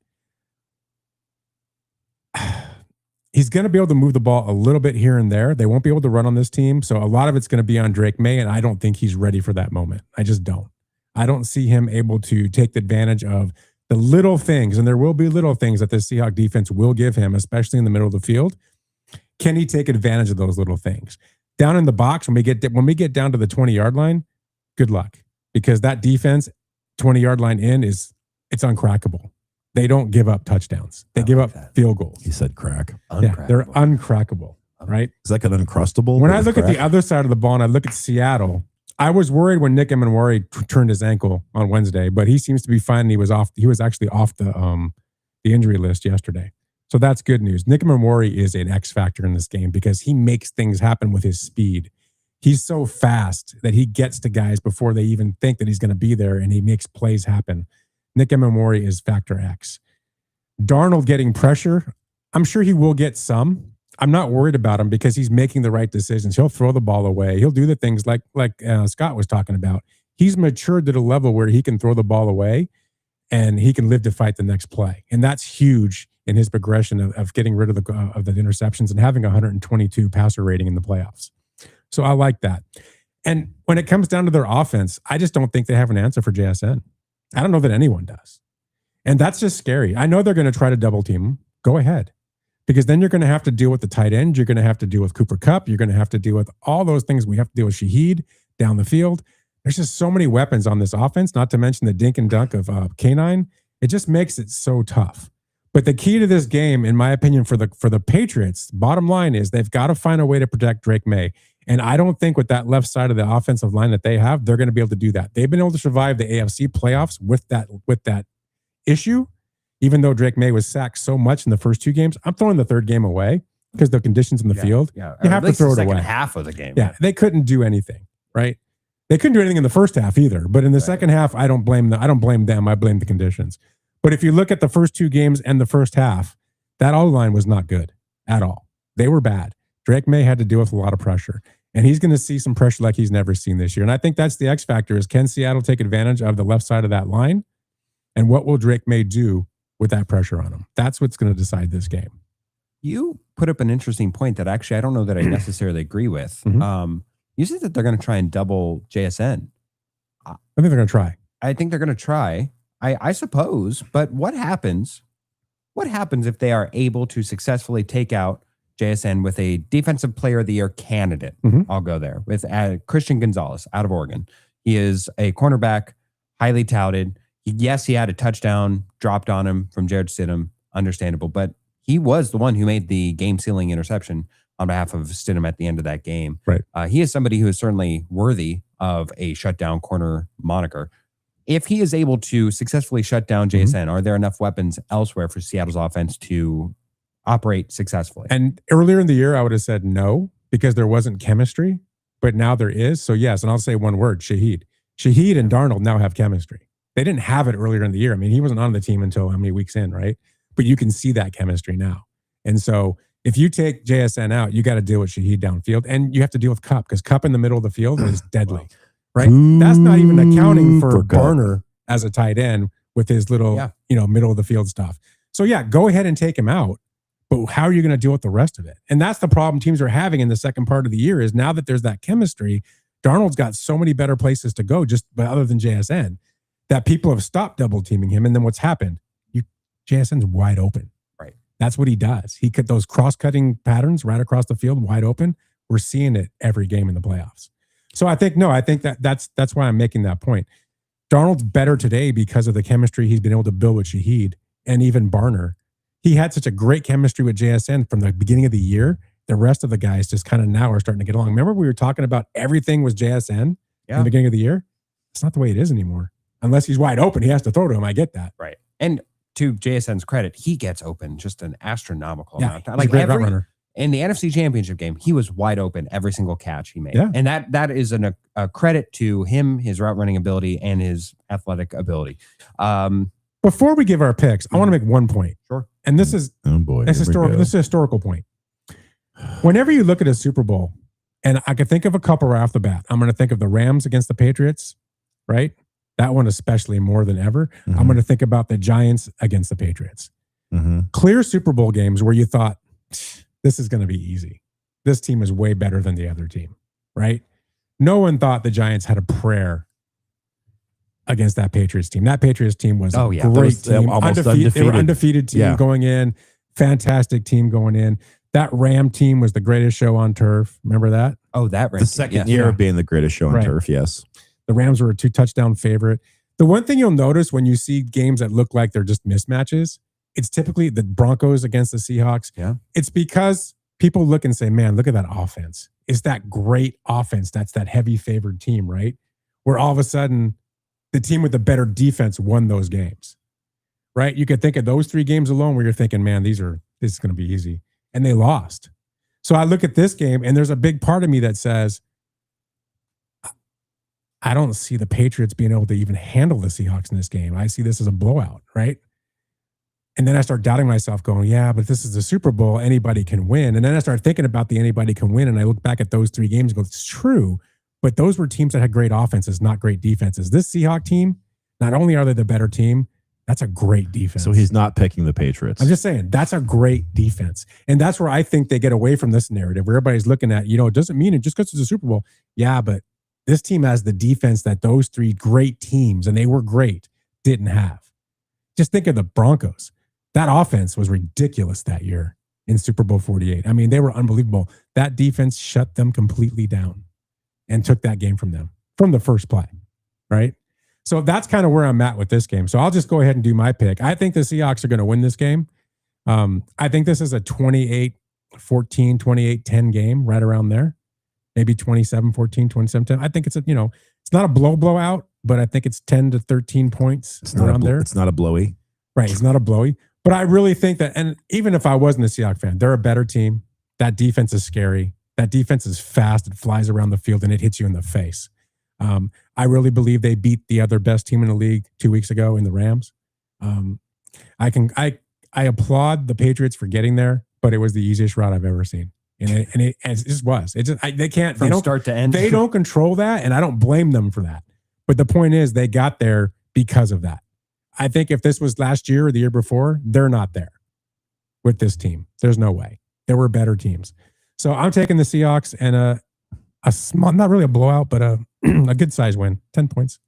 He's going to be able to move the ball a little bit here and there. They won't be able to run on this team. So a lot of it's going to be on Drake May, and I don't think he's ready for that moment. I just don't. I don't see him able to take advantage of the little things, and there will be little things that the Seahawks defense will give him, especially in the middle of the field. Can he take advantage of those little things? Down in the box, when we get down to the 20-yard line, good luck. Because that defense, 20-yard line in, it's uncrackable. They don't give up touchdowns. They give up field goals. He said crack. Yeah, they're uncrackable, right? Is that an uncrustable? When I look at the other side of the ball and I look at Seattle, I was worried when Nick Emmanwori turned his ankle on Wednesday, but he seems to be fine. He was actually off the injury list yesterday. So that's good news. Nick Emmanwori is an X factor in this game because he makes things happen with his speed. He's so fast that he gets to guys before they even think that he's going to be there, and he makes plays happen. Nick Emmanwori is factor X. Darnold getting pressure, I'm sure he will get some. I'm not worried about him because he's making the right decisions. He'll throw the ball away. He'll do the things like Scott was talking about. He's matured to the level where he can throw the ball away and he can live to fight the next play. And that's huge in his progression of getting rid of the interceptions and having 122 passer rating in the playoffs. So I like that. And when it comes down to their offense, I just don't think they have an answer for JSN. I don't know that anyone does. And that's just scary. I know they're going to try to double team him. Go ahead. Because then you're going to have to deal with the tight end. You're going to have to deal with Cooper Kupp. You're going to have to deal with all those things. We have to deal with Shaheed down the field. There's just so many weapons on this offense, not to mention the dink and dunk of K9. It just makes it so tough. But the key to this game, in my opinion, for the Patriots, bottom line is they've got to find a way to protect Drake May. And I don't think with that left side of the offensive line that they have, they're going to be able to do that. They've been able to survive the AFC playoffs with that issue. Even though Drake May was sacked so much in the first 2 games, I'm throwing the third game away because the conditions in the field. Yeah, you have to throw it away. Half of the game. Yeah, they couldn't do anything, right? They couldn't do anything in the first half either. But in the second half, I don't blame them. I blame the conditions. But if you look at the first 2 games and the first half, that O-line was not good at all. They were bad. Drake May had to deal with a lot of pressure. And he's going to see some pressure like he's never seen this year. And I think that's the X factor is, can Seattle take advantage of the left side of that line? And what will Drake May do with that pressure on him? That's what's going to decide this game. You put up an interesting point that actually I don't know that I necessarily agree with. You said that they're going to try and double JSN. I think they're going to try. I think they're going to try. I suppose. But what happens? What happens if they are able to successfully take out JSN with a defensive player of the year candidate? I'll go there with Christian Gonzalez out of Oregon. He is a cornerback, highly touted. Yes, he had a touchdown dropped on him from Jared Stidham. Understandable. But he was the one who made the game-sealing interception on behalf of Stidham at the end of that game. Right. He is somebody who is certainly worthy of a shutdown corner moniker. If he is able to successfully shut down JSN, are there enough weapons elsewhere for Seattle's offense to operate successfully? And earlier in the year, I would have said no because there wasn't chemistry, but now there is. So yes, and I'll say one word, Shaheed. Shaheed and Darnold now have chemistry. They didn't have it earlier in the year. I mean, he wasn't on the team until how many weeks in, right? but you can see that chemistry now. And so if you take JSN out, you got to deal with Shaheed downfield, and you have to deal with Kupp, because Kupp in the middle of the field is deadly, right? That's not even accounting for Garner as a tight end with his little, middle of the field stuff. So yeah, go ahead and take him out. But how are you going to deal with the rest of it? And that's the problem teams are having in the second part of the year is now that there's that chemistry, Darnold's got so many better places to go but other than JSN, that people have stopped double teaming him. And then what's happened? JSN's wide open. Right. That's what he does. He cut those cross-cutting patterns right across the field, wide open. We're seeing it every game in the playoffs. So I think that's why I'm making that point. Darnold's better today because of the chemistry he's been able to build with Shaheed and even Barner. He had such a great chemistry with JSN from the beginning of the year. The rest of the guys just kind of now are starting to get along. Remember we were talking about everything was JSN in the beginning of the year? It's not the way it is anymore. Unless he's wide open, he has to throw to him. I get that. Right. And to JSN's credit, he gets open just an astronomical amount. He's a great route runner. In the NFC Championship game, he was wide open every single catch he made. Yeah. And that is a credit to him, his route running ability, and his athletic ability. Before we give our picks, I want to make one point. Sure. And this is this is a historical point. Whenever you look at a Super Bowl, and I could think of a couple right off the bat. I'm going to think of the Rams against the Patriots, right? That one especially more than ever. I'm going to think about the Giants against the Patriots. Clear Super Bowl games where you thought, this is going to be easy. This team is way better than the other team, right? No one thought the Giants had a prayer against that Patriots team. That Patriots team was a great team. Undefeated. They were undefeated team going in. Fantastic team going in. That Ram team was the greatest show on turf. Remember that? Oh, that Ram the second year of being the greatest show on turf. Yes. The Rams were a 2-touchdown favorite. The one thing you'll notice when you see games that look like they're just mismatches, it's typically the Broncos against the Seahawks. Yeah. It's because people look and say, man, look at that offense. It's that great offense. That's that heavy favored team, right? Where all of a sudden the team with the better defense won those games, right? You could think of those 3 games alone where you're thinking, man, this is going to be easy. And they lost. So I look at this game and there's a big part of me that says, I don't see the Patriots being able to even handle the Seahawks in this game. I see this as a blowout, right? And then I start doubting myself going, yeah, but this is the Super Bowl. Anybody can win. And then I start thinking about the anybody can win. And I look back at those 3 games and go, it's true. But those were teams that had great offenses, not great defenses. This Seahawks team, not only are they the better team, that's a great defense. So he's not picking the Patriots. I'm just saying, that's a great defense. And that's where I think they get away from this narrative where everybody's looking at, it doesn't mean it just because it's a Super Bowl. Yeah, but this team has the defense that those 3 great teams, and they were great, didn't have. Just think of the Broncos. That offense was ridiculous that year in Super Bowl 48. I mean, they were unbelievable. That defense shut them completely down and took that game from them from the first play, right? So that's kind of where I'm at with this game. So I'll just go ahead and do my pick. I think the Seahawks are going to win this game. I think this is a 28-14, 28-10 game, right around there. Maybe 27-14, 27-10. I think it's it's not a blowout, but I think it's 10 to 13 points around there. It's not a blowy. Right. It's not a blowy. But I really think that, and even if I wasn't a Seahawks fan, they're a better team. That defense is scary. That defense is fast. It flies around the field and it hits you in the face. I really believe they beat the other best team in the league 2 weeks ago in the Rams. I applaud the Patriots for getting there, but it was the easiest route I've ever seen. And it just was. They can't from start to end. They don't control that, and I don't blame them for that. But the point is, they got there because of that. I think if this was last year or the year before, they're not there with this team. There's no way. There were better teams. So I'm taking the Seahawks and a small, not really a blowout, but a good size win. 10 points,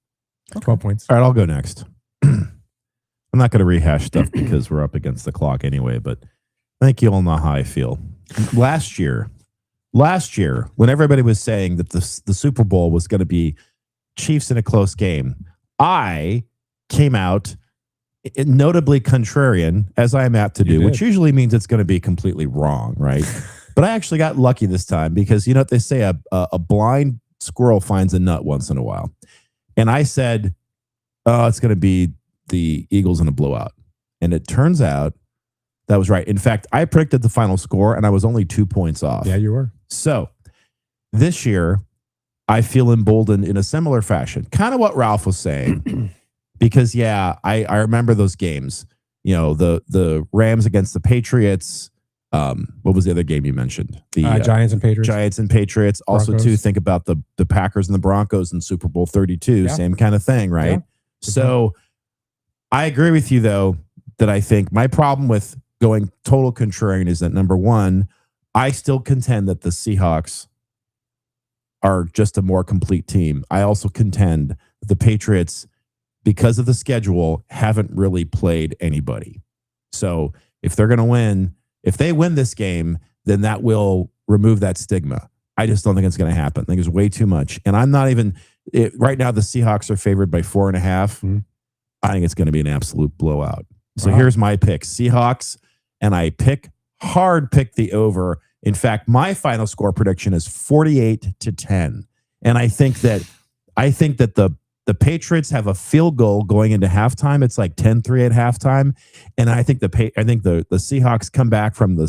12 points. All right, I'll go next. I'm not going to rehash stuff because we're up against the clock anyway, but I think you all know how I feel. Last year, when everybody was saying that the Super Bowl was going to be Chiefs in a close game, I came out notably contrarian, as I am apt to do, which usually means it's going to be completely wrong, right? But I actually got lucky this time because you know what they say, a blind squirrel finds a nut once in a while. And I said, oh, it's going to be the Eagles in a blowout. And it turns out that was right. In fact, I predicted the final score and I was only 2 points off. Yeah, you were. So this year, I feel emboldened in a similar fashion. Kind of what Ralph was saying. Because, yeah, I remember those games. the Rams against the Patriots. What was the other game you mentioned? The Giants and Patriots. Giants and Patriots. Also, Broncos. too, think about the Packers and the Broncos in Super Bowl 32. Yeah. Same kind of thing, right? Yeah. So I agree with you, though, that I think my problem with going total contrarian is that, number one, I still contend that the Seahawks are just a more complete team. I also contend that the Patriots, because of the schedule, haven't really played anybody. So if they're going to win, if they win this game, then that will remove that stigma. I just don't think it's going to happen. I think it's way too much. And I'm not even right now. The Seahawks are favored by 4.5. Mm-hmm. I think it's going to be an absolute blowout. So Wow. here's my pick: Seahawks, and I pick the over. In fact, my final score prediction is 48-10, and I think that the Patriots have a field goal going into halftime. It's like 10-3 at halftime, and I think the Seahawks come back from the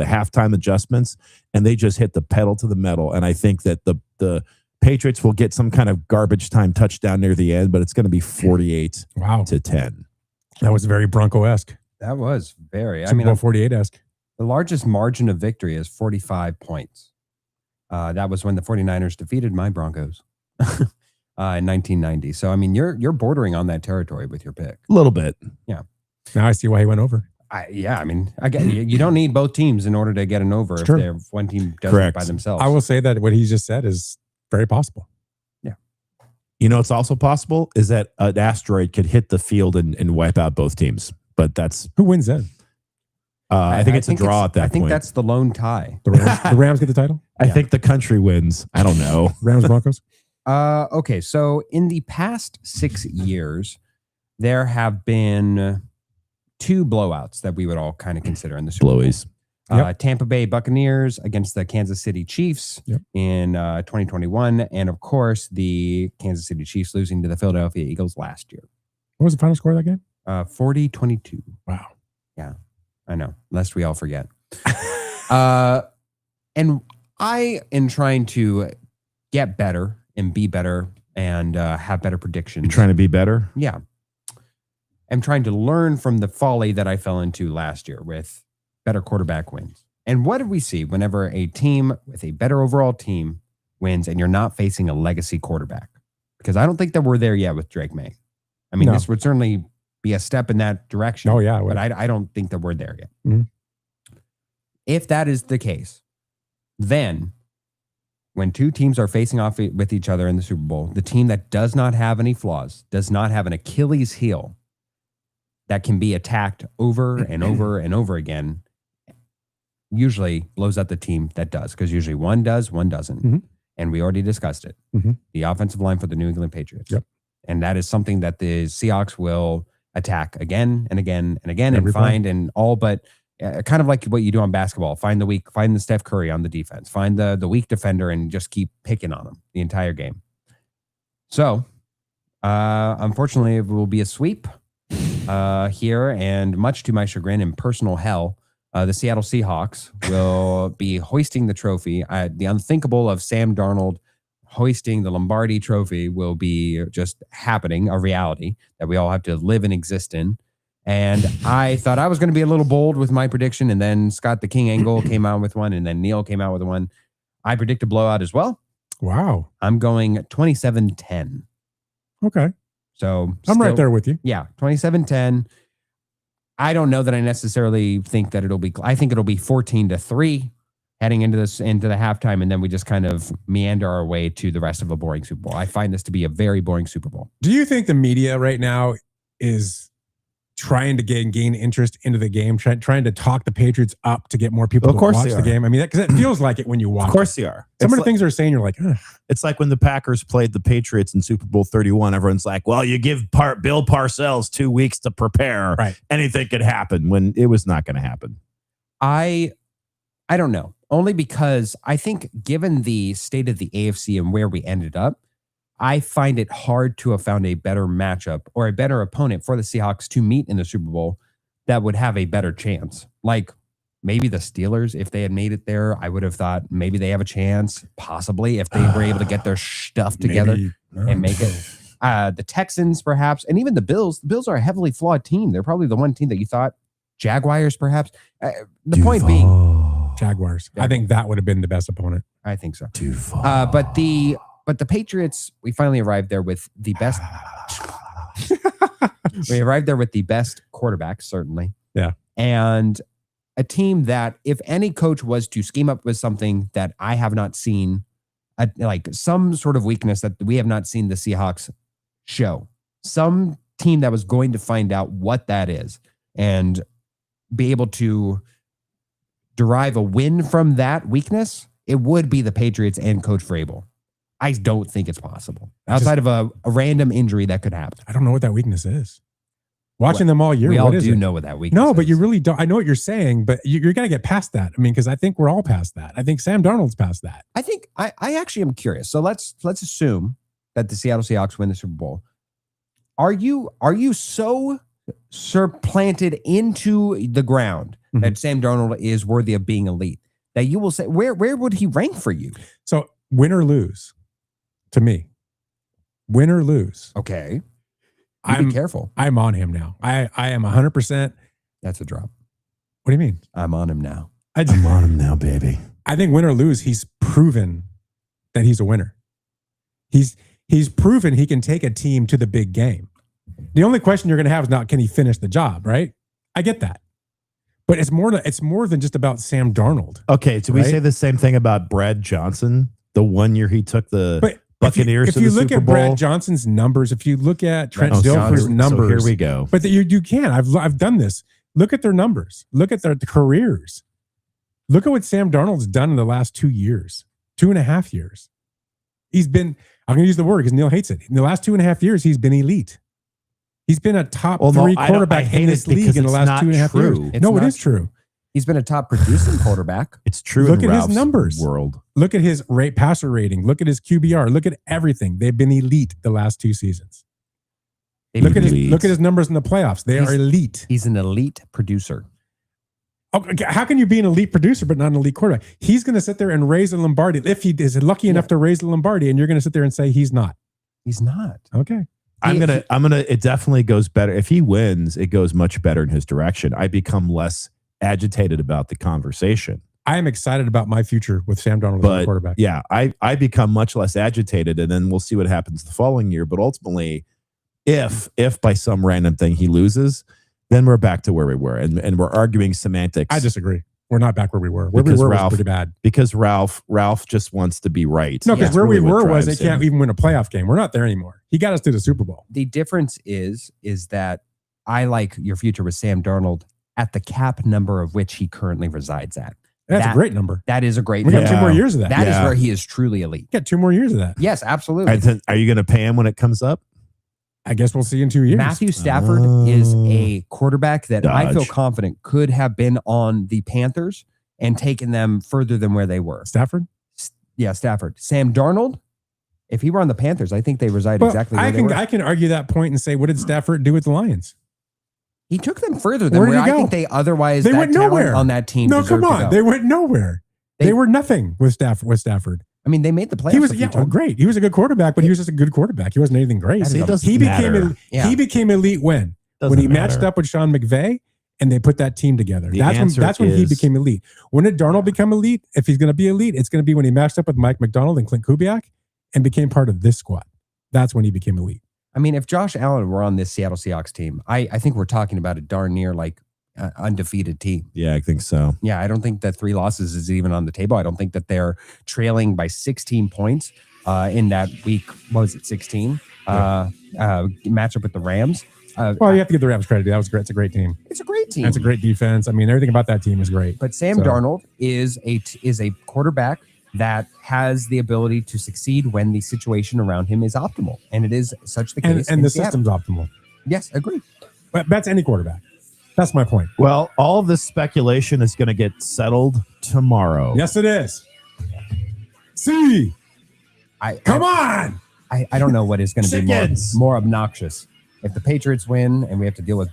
halftime adjustments, and they just hit the pedal to the metal. And I think that the Patriots will get some kind of garbage time touchdown near the end, but it's going to be 48-10. That was very Bronco-esque. That was very. Super Bowl 48-esque. The largest margin of victory is 45 points. That was when the 49ers defeated my Broncos in 1990. So, I mean, you're bordering on that territory with your pick. A little bit. Yeah. Now I see why he went over. I mean, I get you don't need both teams in order to get an over if one team does it by themselves. I will say that what he just said is very possible. Yeah. You know, it's also possible is that an asteroid could hit the field and wipe out both teams. But that's who wins then. I think it's a draw at that point. I think that's the lone tie. The Rams get the title? I think the country wins. I don't know. Rams Broncos? Okay, so in the past 6 years, there have been 2 blowouts that we would all kind of consider in the Super Blowies. Bowl. Tampa Bay Buccaneers against the Kansas City Chiefs in 2021. And of course, the Kansas City Chiefs losing to the Philadelphia Eagles last year. What was the final score of that game? 40-22. Wow. Yeah, I know. Lest we all forget. And I am trying to get better and be better and have better predictions. You're trying to be better? Yeah. I'm trying to learn from the folly that I fell into last year with better quarterback wins. And what did we see whenever a team with a better overall team wins and you're not facing a legacy quarterback? Because I don't think that we're there yet with Drake May. I mean, this would certainly be a step in that direction. Oh, yeah. But I don't think that we're there yet. Mm-hmm. If that is the case, then when 2 teams are facing off with each other in the Super Bowl, the team that does not have any flaws, does not have an Achilles heel that can be attacked over and over and over again, usually blows out the team that does, because usually one does, one doesn't. Mm-hmm. And we already discussed it. Mm-hmm. The offensive line for the New England Patriots. Yep. And that is something that the Seahawks will attack again and again and again Every and find and all but kind of like what you do on basketball. Find the Steph Curry on the defense. Find the weak defender and just keep picking on him the entire game. So, unfortunately, it will be a sweep here, and much to my chagrin and personal hell, the Seattle Seahawks will be hoisting the trophy. The unthinkable of Sam Darnold hoisting the Lombardi trophy will be just happening, a reality that we all have to live and exist in. And I thought I was going to be a little bold with my prediction, and then Scott the King Angle came out with one, and then Neil came out with one. I predict a blowout as well. Wow. I'm going 27-10. Okay. So I'm right there with you. Yeah, 27-10. I don't know that I necessarily think that it'll be. I think it'll be 14-3 heading into the halftime, and then we just kind of meander our way to the rest of a boring Super Bowl. I find this to be a very boring Super Bowl. Do you think the media right now is trying to gain interest into the game, trying to talk the Patriots up to get more people to watch the game? I mean, because it feels like it when you watch. Of course they are. Some of the things they're saying, you're like, ugh. It's like when the Packers played the Patriots in Super Bowl 31. Everyone's like, well, you give Bill Parcells 2 weeks to prepare. Right. Anything could happen, when it was not going to happen. I don't know. Only because I think given the state of the AFC and where we ended up, I find it hard to have found a better matchup or a better opponent for the Seahawks to meet in the Super Bowl that would have a better chance. Like maybe the Steelers, if they had made it there, I would have thought maybe they have a chance, possibly, if they were able to get their stuff together and make it. The Texans, perhaps, and even the Bills. The Bills are a heavily flawed team. They're probably the one team that you thought. Jaguars, perhaps. The point being, Jaguars. I think that would have been the best opponent. I think so. But the Patriots, we finally arrived there with the best. We arrived there with the best quarterback, certainly. Yeah. And a team that, if any coach was to scheme up with something that I have not seen, like some sort of weakness that we have not seen the Seahawks show, some team that was going to find out what that is and be able to derive a win from that weakness, it would be the Patriots and Coach Vrabel. I don't think it's possible outside of a random injury that could happen. I don't know what that weakness is. Watching them all year, we all what is do it? know what that weakness No, is. but you really don't. I know what you're saying, but you're going to get past that. I mean, because I think we're all past that. I think Sam Darnold's past that. I think I actually am curious. So let's assume that the Seattle Seahawks win the Super Bowl. Are you so supplanted into the ground that Sam Darnold is worthy of being elite that you will say where would he rank for you? So win or lose, to me, win or lose. Okay, be careful. I'm on him now. I am 100%. That's a drop. What do you mean? I'm on him now. I'm on him now, baby. I think win or lose, he's proven that he's a winner. He's proven he can take a team to the big game. The only question you're going to have is not, can he finish the job, right? I get that. But it's more than just about Sam Darnold. Okay, so we say the same thing about Brad Johnson, the 1 year he took the Buccaneers to the Super Bowl? If you look at Brad Johnson's numbers, if you look at Trent Dilfer's numbers, so here we go. But you can. I've done this. Look at their numbers. Look at their careers. Look at what Sam Darnold's done in the last 2 years, 2.5 years. He's been, I'm going to use the word because Neil hates it. In the last 2.5 years, he's been elite. He's been a top three quarterback in this league in the last 2.5 years. No, it is true. He's been a top producing quarterback. It's true. Look in at Ralph's his numbers. World. Look at his passer rating. Look at his QBR. Look at everything. They've been elite the last 2 seasons. Look at his numbers in the playoffs. They are elite. He's an elite producer. Okay, how can you be an elite producer but not an elite quarterback? He's going to sit there and raise a Lombardi if he is lucky enough to raise the Lombardi, and you're going to sit there and say he's not. He's not. Okay. It definitely goes better. If he wins, it goes much better in his direction. I become less agitated about the conversation. I am excited about my future with Sam Darnold as a quarterback. Yeah, I become much less agitated, and then we'll see what happens the following year. But ultimately, if by some random thing he loses, then we're back to where we were, and we're arguing semantics. I disagree. We're not back where we were. Where we were was pretty bad. Because Ralph just wants to be right. No, because where we were was they can't even win a playoff game. We're not there anymore. He got us to the Super Bowl. The difference is that I like your future with Sam Darnold at the cap number of which he currently resides at. That's a great number. That is a great We number. got 2 more years of that. That is where he is truly elite. Got 2 more years of that. Yes, absolutely. Are you going to pay him when it comes up? I guess we'll see in 2 years. Matthew Stafford is a quarterback that I feel confident could have been on the Panthers and taken them further than where they were. Stafford? Yeah, Stafford. Sam Darnold, if he were on the Panthers, I think they reside exactly where they were. I can argue that point and say, what did Stafford do with the Lions? He took them further than where I think they otherwise they went nowhere on that team. No, come on. They went nowhere. They were nothing with Stafford. I mean, they made the playoffs. He was great. He was a good quarterback, but he was just a good quarterback. He wasn't anything great. He became elite when he matched up with Sean McVay and they put that team together. That's when he became elite. When did Darnold become elite? If he's going to be elite, it's going to be when he matched up with Mike McDonald and Clint Kubiak and became part of this squad. That's when he became elite. I mean, if Josh Allen were on this Seattle Seahawks team, I think we're talking about a darn near undefeated team. Yeah, I think so. Yeah, I don't think that 3 losses is even on the table. I don't think that they're trailing by 16 points in that week. What was it, 16? Matchup with the Rams. Well, you have to give the Rams credit. That was great. It's a great team. It's a great team. That's a great defense. I mean, everything about that team is great. But Sam Darnold is a quarterback that has the ability to succeed when the situation around him is optimal, and it is such the case. And the system's optimal. Yes, agree. But that's any quarterback. That's my point. Well, all of this speculation is going to get settled tomorrow. Yes, it is. See, come on. I don't know what is going to be more obnoxious. If the Patriots win and we have to deal with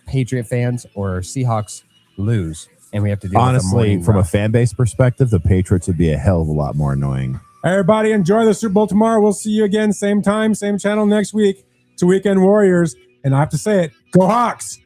Patriot fans, or Seahawks lose and we have to deal with from a fan base perspective, the Patriots would be a hell of a lot more annoying. Everybody enjoy the Super Bowl tomorrow. We'll see you again, same time, same channel next week. To Weekend Warriors. And I have to say it, go Hawks.